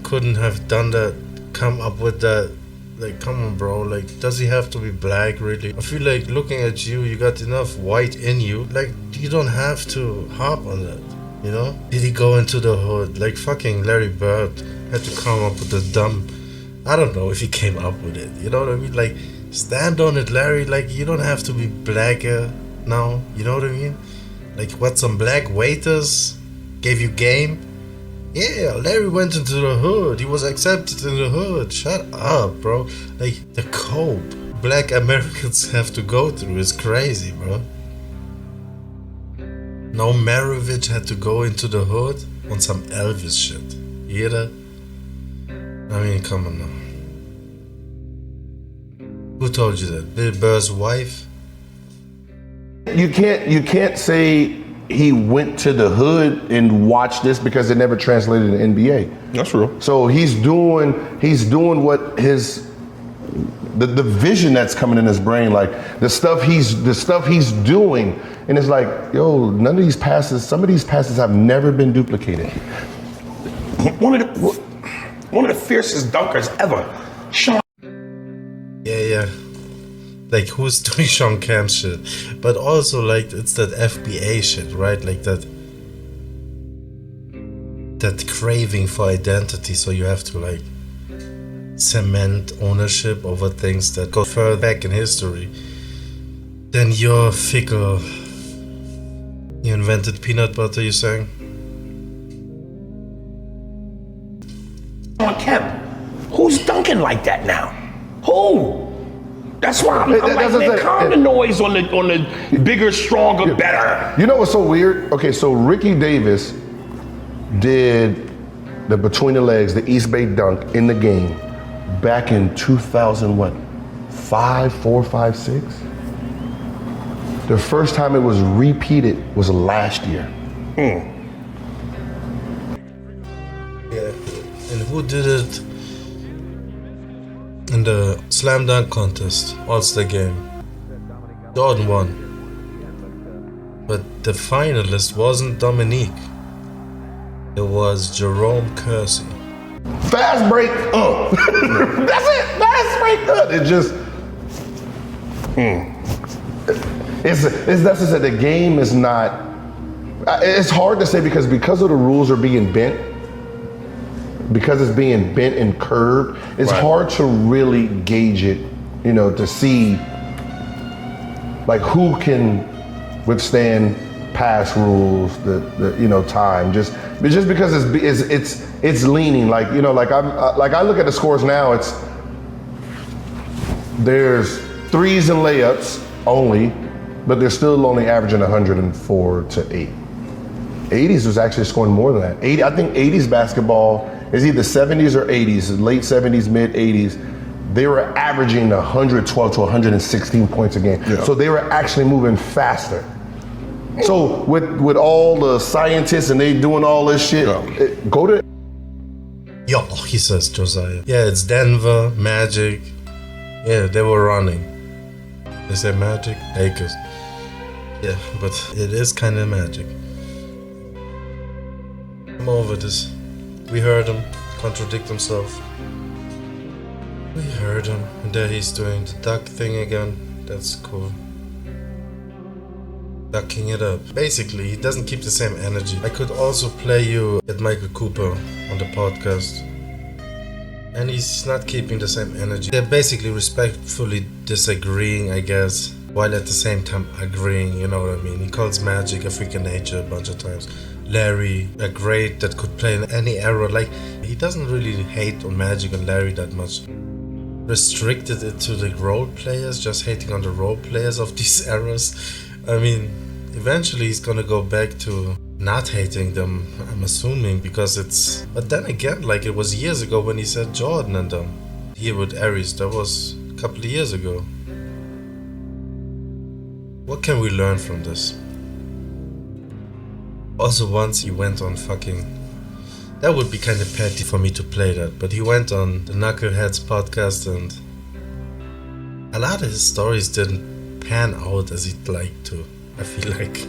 couldn't have done that, come up with that. Like, come on, bro. Like, does he have to be black, really? I feel like looking at you, you got enough white in you. Like, you don't have to harp on that, you know? Did he go into the hood? Like, fucking Larry Bird had to come up with the dumb... I don't know if he came up with it, you know what I mean? Like, stand on it, Larry. Like, you don't have to be blacker now, you know what I mean? Like, what, some black waiters gave you game? Yeah, Larry went into the hood. He was accepted in the hood. Shut up, bro. Like, the cope black Americans have to go through is crazy, bro. No, Maravich had to go into the hood on some Elvis shit. You hear that? I mean, come on now. Who told you that? Bill Burr's wife? You can't say he went to the hood and watched this, because it never translated to NBA. That's real. So he's doing what the vision that's coming in his brain, like the stuff he's doing, and it's like, yo, some of these passes have never been duplicated. One of the fiercest dunkers ever, Sean. Yeah. Like, who's doing Sean Kemp shit? But also, like, it's that FBA shit, right? Like that craving for identity, so you have to, like, cement ownership over things that go further back in history. Then you're fickle. You invented peanut butter, you saying? Sean Kemp, who's dunking like that now? Who? That's why I'm like, man, calm the noise on the bigger, stronger, better. You know what's so weird? Okay, so Ricky Davis did the between the legs, the East Bay dunk in the game back in 2005, 4, 5, 6. The first time it was repeated was last year. Yeah. And who did it in the slam dunk contest, All-Star game? Jordan won. But the finalist wasn't Dominique. It was Jerome Kersey. Fastbreak up. That's it. Fastbreak up. It just. It's necessary. The game is not. It's hard to say because of the rules are being bent. Because it's being bent and curved, it's hard to really gauge it, you know, to see like who can withstand past rules, the time. Just because it's leaning, like, you know, like I look at the scores now. There's threes and layups only, but they're still only averaging 104 to 8. 80s was actually scoring more than that. I think 80s basketball is either 70s or 80s, late 70s, mid 80s. They were averaging 112 to 116 points a game. Yeah. So they were actually moving faster. So with all the scientists and they doing all this shit, go to. Yo, he says, Josiah. Yeah, it's Denver, Magic. Yeah, they were running. They say Magic, Lakers. Yeah, but it is kind of Magic. I'm over this. We heard him contradict himself. We heard him, and there he's doing the duck thing again. That's cool. Ducking it up. Basically, he doesn't keep the same energy. I could also play you at Michael Cooper on the podcast. And he's not keeping the same energy. They're basically respectfully disagreeing, I guess, while at the same time agreeing, you know what I mean? He calls Magic a freak of nature a bunch of times. Larry, a great that could play in any era. Like, he doesn't really hate on Magic and Larry that much. Restricted it to the role players, just hating on the role players of these eras. I mean, eventually he's gonna go back to not hating them, I'm assuming, because it's... But then again, like, it was years ago when he said Jordan and them. Here with Aries, that was a couple of years ago. What can we learn from this? Also, once he went on fucking... That would be kind of petty for me to play that, but he went on the Knuckleheads podcast and a lot of his stories didn't pan out as he'd like to, I feel like.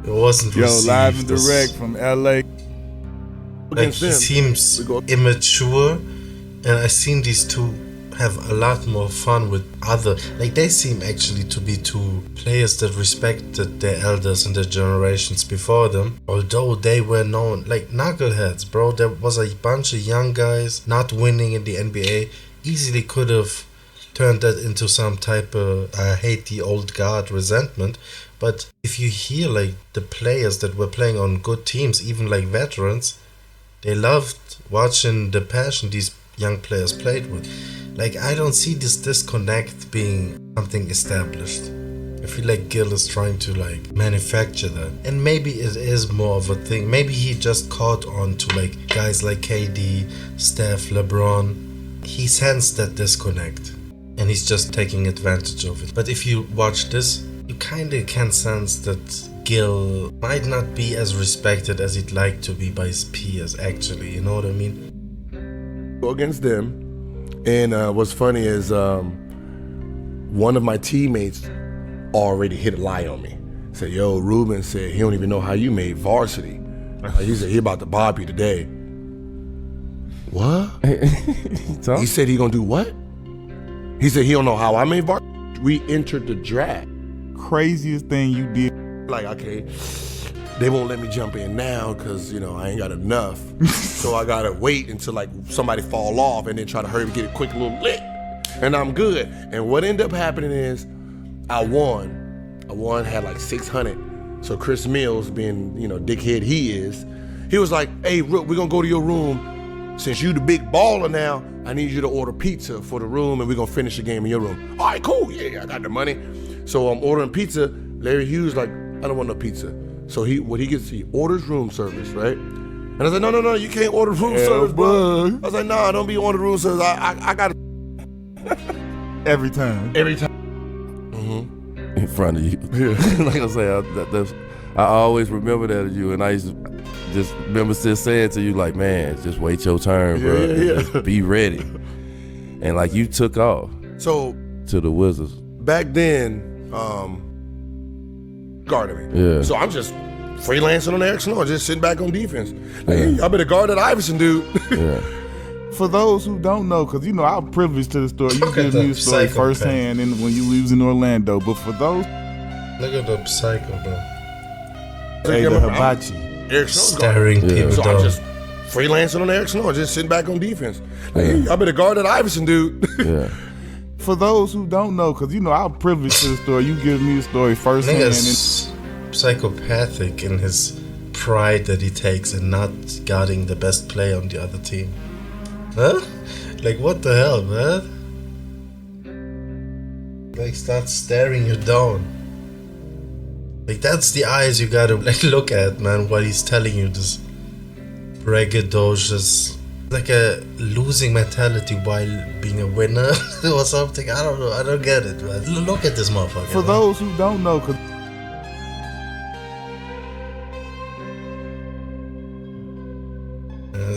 It wasn't received. Live and direct from LA. Like, he seems immature, and I've seen these two have a lot more fun with other... Like, they seem actually to be two players that respected their elders and their generations before them. Although they were known... Like, Knuckleheads, bro. There was a bunch of young guys not winning in the NBA. Easily could have turned that into some type of I hate the old guard resentment. But if you hear, like, the players that were playing on good teams, even like veterans, they loved watching the passion these young players played with. Like, I don't see this disconnect being something established. I feel like Gil is trying to, like, manufacture that. And maybe it is more of a thing. Maybe he just caught on to, like, guys like KD, Steph, LeBron. He sensed that disconnect. And he's just taking advantage of it. But if you watch this, you kind of can sense that Gil might not be as respected as he'd like to be by his peers, actually. You know what I mean? Go against them. And what's funny is one of my teammates already hit a lie on me. Said, yo, Ruben said he don't even know how you made varsity. He said he about to bob you today. What? He said he gonna do what? He said he don't know how I made varsity. We entered the draft. Craziest thing you did. Like, okay, they won't let me jump in now because, you know, I ain't got enough. So I gotta wait until, like, somebody fall off and then try to hurry and get a quick little lick. And I'm good. And what ended up happening is I won. Had like 600. So Chris Mills, being, you know, dickhead he is, he was like, hey, Rook, we're gonna go to your room. Since you the big baller now, I need you to order pizza for the room and we're gonna finish the game in your room. All right, cool, yeah, I got the money. So I'm ordering pizza. Larry Hughes like, I don't want no pizza. So he orders room service, right? And I said, no, you can't order room service, bro. I was like, nah, don't be ordering room service. I got Every time. Mm-hmm. In front of you. Yeah. Like I say, I always remember that of you, and I used to just remember just saying to you, like, man, just wait your turn, bro. Yeah. Just be ready. And like you took off. So to the Wizards. Back then, guarding me. Yeah. So I'm just freelancing on Eric Snow, just sitting back on defense. Like, hey, I better guard that Iverson dude. Yeah. For those who don't know, because, you know, I'm privileged to the story. You give me the story firsthand when you was in Orlando. But for those... Look at the psycho, bro. Hey, the hibachi. Eric Snow staring people So down. I'm just freelancing on Eric Snow, just sitting back on defense. Like, hey, I better guard that Iverson dude. Yeah. For those who don't know, because, you know, I'm privileged to the story. You give me the story firsthand. Nigga's psychopathic in his pride that he takes in not guarding the best player on the other team. Huh? Like, what the hell, man? Like, start staring you down. Like, that's the eyes you gotta, like, look at, man, while he's telling you this braggadocious, like a losing mentality while being a winner or something. I don't know. I don't get it, man. Look at this motherfucker. For those who don't know, because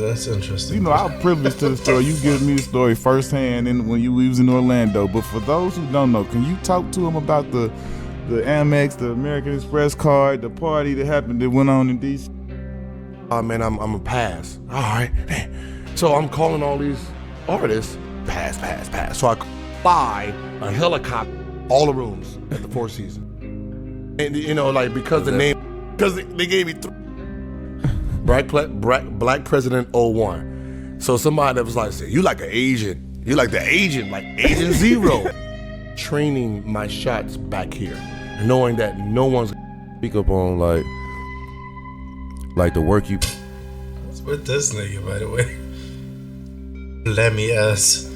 that's interesting. You know, I'm privileged to the story. You give me the story firsthand when you was in Orlando. But for those who don't know, can you talk to them about the Amex, the American Express card, the party that went on in DC? Oh man, I'm a pass. All right. So I'm calling all these artists, pass. So buy a helicopter, all the rooms at the Four Seasons. And you know, like because the name, because they gave me Black President 01. So somebody that was like, say, you like an Asian, you like the Asian, like Agent Zero. Training my shots back here, knowing that no one's speak up on like the work you. What's with this nigga, by the way? Lemmy ass.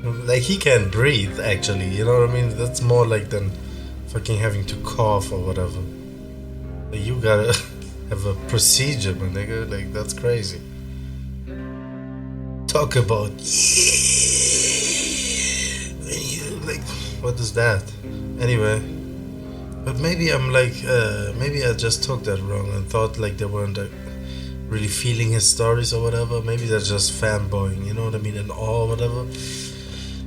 Like he can't breathe, actually. You know what I mean? That's more like than fucking having to cough or whatever. Like you gotta have a procedure, my nigga. Like that's crazy. Talk about like what is that? Anyway, but maybe I'm like maybe I just took that wrong and thought like they weren't really feeling his stories or whatever. Maybe they're just fanboying, you know what I mean, and all whatever.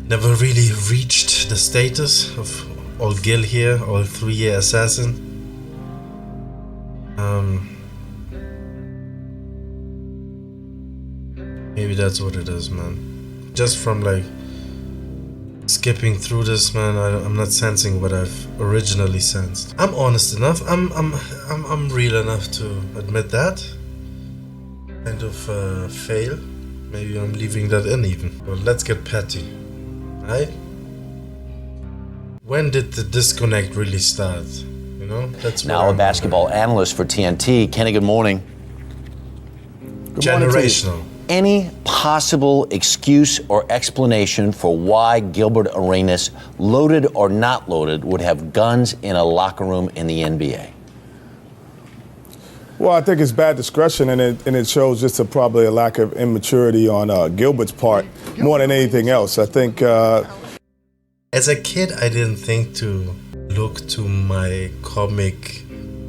Never really reached the status of old Gil here, old 3-year assassin. Maybe that's what it is, man. Just from like skipping through this, man, I'm not sensing what I've originally sensed. I'm honest enough. I'm real enough to admit that. Kind of fail. Maybe I'm leaving that in even. Well, let's get petty, right? When did the disconnect really start? You know, that's now a basketball analyst for TNT. Kenny, good morning. Good morning. Generational. Any possible excuse or explanation for why Gilbert Arenas, loaded or not loaded, would have guns in a locker room in the NBA? Well, I think it's bad discretion, and it shows just probably a lack of immaturity on Gilbert's part more than anything else. I think. As a kid, I didn't think to look to my comic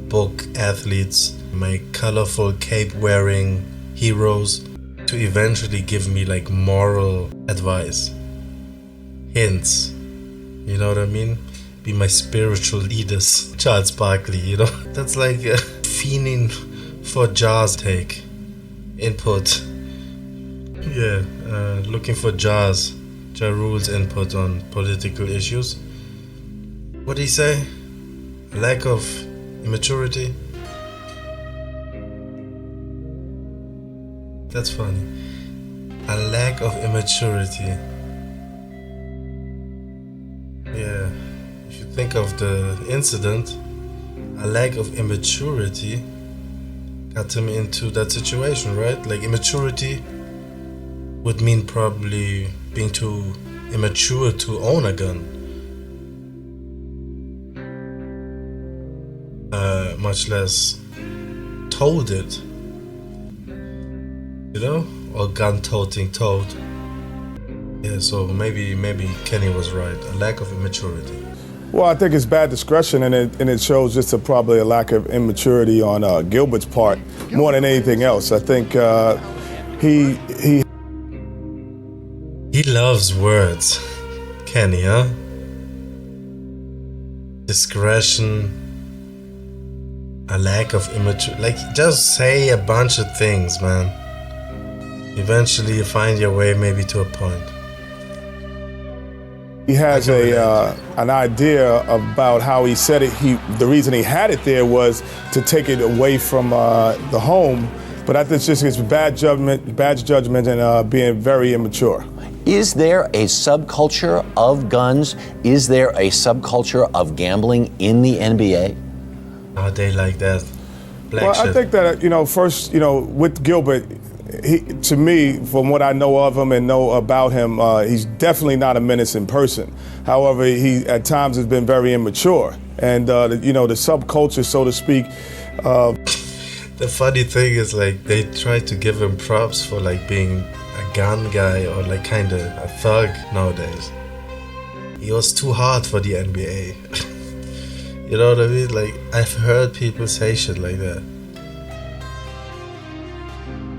book athletes, my colorful cape-wearing heroes, to eventually give me like moral advice, hints, you know what I mean? Be my spiritual leaders. Charles Barkley, you know? That's like fiending for Ja's take, input. Yeah, looking for Ja Rule's input on political issues. What did he say? A lack of immaturity? That's funny. A lack of immaturity. Yeah. If you think of the incident, a lack of immaturity got him into that situation, right? Like immaturity would mean probably being too immature to own a gun. Much less told it. You know? Or gun-toting toad. Yeah, so maybe Kenny was right. A lack of immaturity. Well, I think it's bad discretion, and it shows just probably a lack of immaturity on Gilbert's part more than anything else. I think he loves words, Kenny, huh? Discretion, a lack of immaturity. Like, just say a bunch of things, man. Eventually, you find your way maybe to a point. He has an idea about how he said it. The reason he had it there was to take it away from the home, but I think it's just bad judgment, and being very immature. Is there a subculture of guns? Is there a subculture of gambling in the NBA? Are they like that? Well, I think that first, with Gilbert. To me, from what I know of him and know about him, he's definitely not a menacing person. However, he at times has been very immature, and the subculture, so to speak. The funny thing is, like, they tried to give him props for like being a gun guy or like kind of a thug nowadays. He was too hard for the NBA. You know what I mean? Like, I've heard people say shit like that.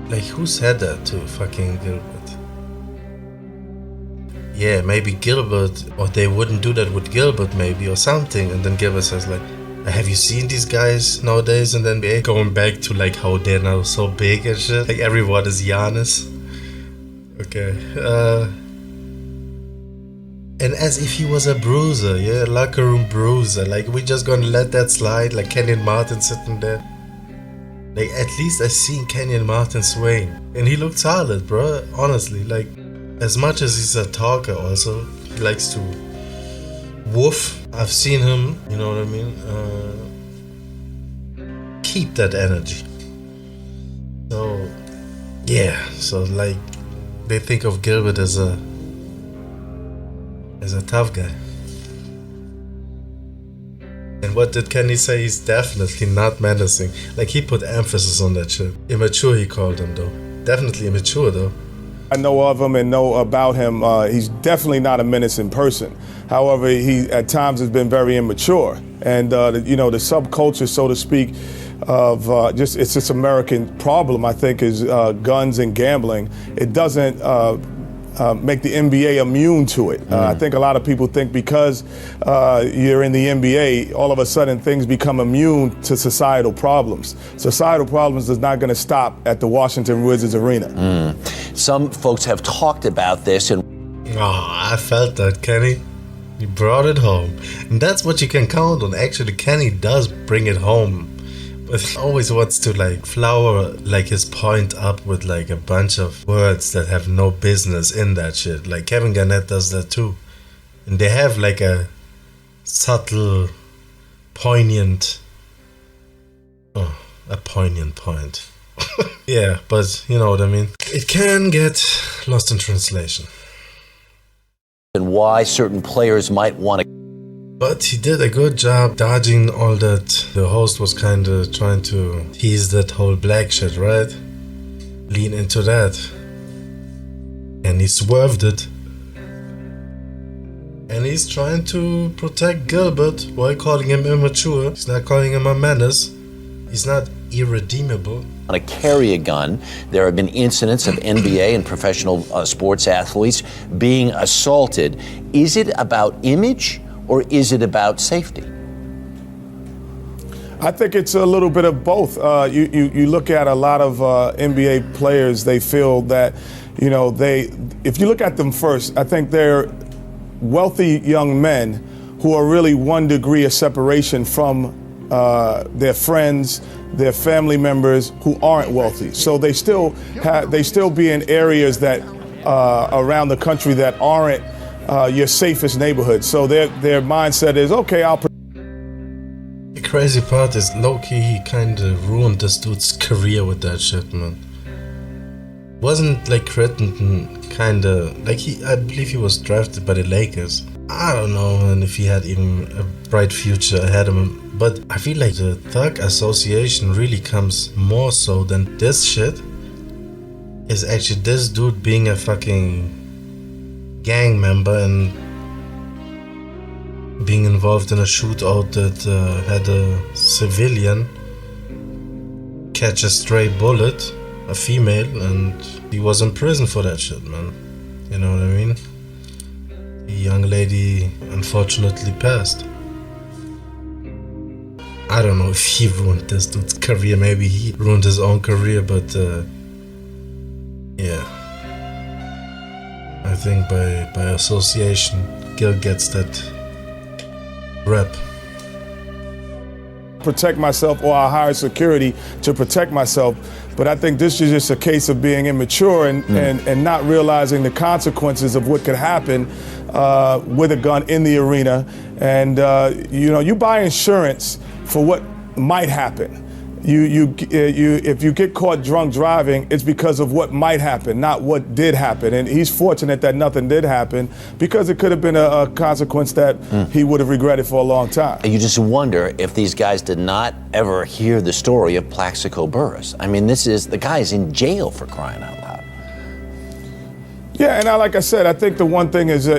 Like, who said that to fucking Gilbert? Yeah, maybe Gilbert, or they wouldn't do that with Gilbert maybe, or something. And then Gilbert says like, have you seen these guys nowadays in the NBA? Going back to like how they're now so big and shit. Like everyone is Giannis. Okay. And as if he was a bruiser, yeah, locker room bruiser. Like, we just gonna let that slide, like Kenyon Martin sitting there. Like, at least I seen Kenyon Martin swing. And he looked solid, bro, honestly. Like, as much as he's a talker also, he likes to woof. I've seen him, you know what I mean, keep that energy. So, yeah, so like, they think of Gilbert as a tough guy. And what did Kenny say? He's definitely not menacing. Like, he put emphasis on that shit. Immature, he called him, though. Definitely immature, though. I know of him and know about him. He's definitely not a menacing person. However, he at times has been very immature. And, the subculture, so to speak, of it's this American problem, I think, is guns and gambling. It doesn't make the NBA immune to it. I think a lot of people think because you're in the NBA, all of a sudden things become immune to societal problems. Societal problems is not going to stop at the Washington Wizards Arena. Some folks have talked about this. And I felt that, Kenny. You brought it home. And that's what you can count on. Actually, Kenny does bring it home. But he always wants to like flower like his point up with like a bunch of words that have no business in that shit. Like Kevin Garnett does that too. And they have like a subtle, poignant point. Yeah, but you know what I mean. It can get lost in translation. And why certain players might want to. But he did a good job dodging all that. The host was kind of trying to tease that whole black shit, right? Lean into that. And he swerved it. And he's trying to protect Gilbert while calling him immature. He's not calling him a menace. He's not irredeemable. To carry a gun. There have been incidents of NBA and professional sports athletes being assaulted. Is it about image or is it about safety? I think it's a little bit of both. You look at a lot of NBA players, they feel that, if you look at them first, I think they're wealthy young men who are really 1 degree of separation from their friends, their family members who aren't wealthy. So they still be in areas that around the country that aren't your safest neighborhood. So their mindset is, okay, The crazy part is low-key he kind of ruined this dude's career with that shit, man. Wasn't like Crittenton kind of like I believe he was drafted by the Lakers. I don't know, man, if he had even a bright future ahead of him. But I feel like the thug association really comes more so than this shit. Is actually this dude being a fucking gang member and being involved in a shootout that had a civilian catch a stray bullet, a female, and he was in prison for that shit, man. You know what I mean? The young lady unfortunately passed. I don't know if he ruined this dude's career. Maybe he ruined his own career, but yeah. I think by association, Gil gets that rep. Protect myself, or I hire security to protect myself. But I think this is just a case of being immature and not realizing the consequences of what could happen with a gun in the arena. And you buy insurance for what might happen. If you get caught drunk driving, it's because of what might happen, not what did happen. And he's fortunate that nothing did happen, because it could have been a consequence that he would have regretted for a long time. You just wonder if these guys did not ever hear the story of Plaxico Burress. I mean, the guy's in jail, for crying out loud. Yeah, and like I said, I think the one thing is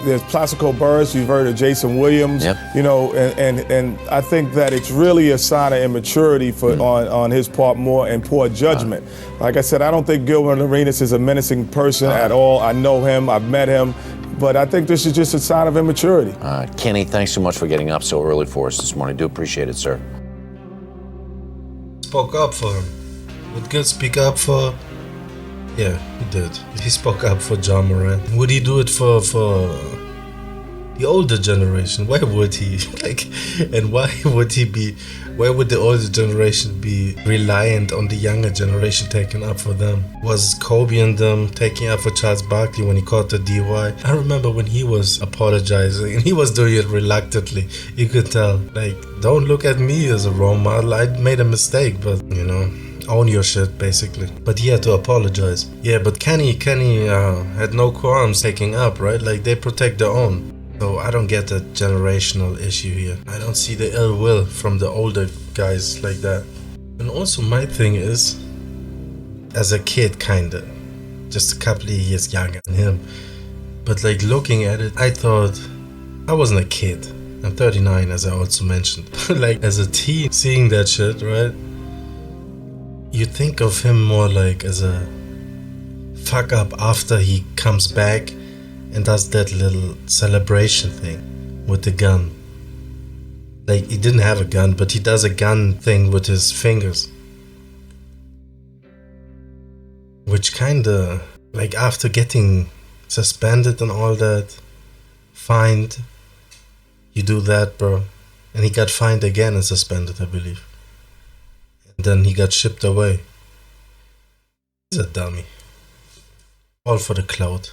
there's Plaxico Burress, you've heard of Jason Williams, and I think that it's really a sign of immaturity on his part more, and poor judgment. Like I said, I don't think Gilbert Arenas is a menacing person at all. I know him, I've met him, but I think this is just a sign of immaturity. Kenny, thanks so much for getting up so early for us this morning. Do appreciate it, sir. Spoke up for him. Would Gil speak up for Yeah, he did. He spoke up for John Moran. Would he do it for the older generation? Why would he? And why would he be? Why would the older generation be reliant on the younger generation taking up for them? Was Kobe and them taking up for Charles Barkley when he caught the DUI? I remember when he was apologizing and he was doing it reluctantly. You could tell, don't look at me as a role model. I made a mistake, but own your shit, basically. But he had to apologize. Yeah, but Kenny had no qualms taking up, right? They protect their own. So I don't get the generational issue here. I don't see the ill will from the older guys like that. And also my thing is, as a kid kinda, just a couple of years younger than him, but looking at it, I thought, I wasn't a kid. I'm 39, as I also mentioned. As a teen, seeing that shit, right? You think of him more as a fuck up after he comes back and does that little celebration thing with the gun. He didn't have a gun, but he does a gun thing with his fingers. Which kinda, after getting suspended and all that, fined, you do that, bro. And he got fined again and suspended, I believe. And then he got shipped away. He's a dummy. All for the clout.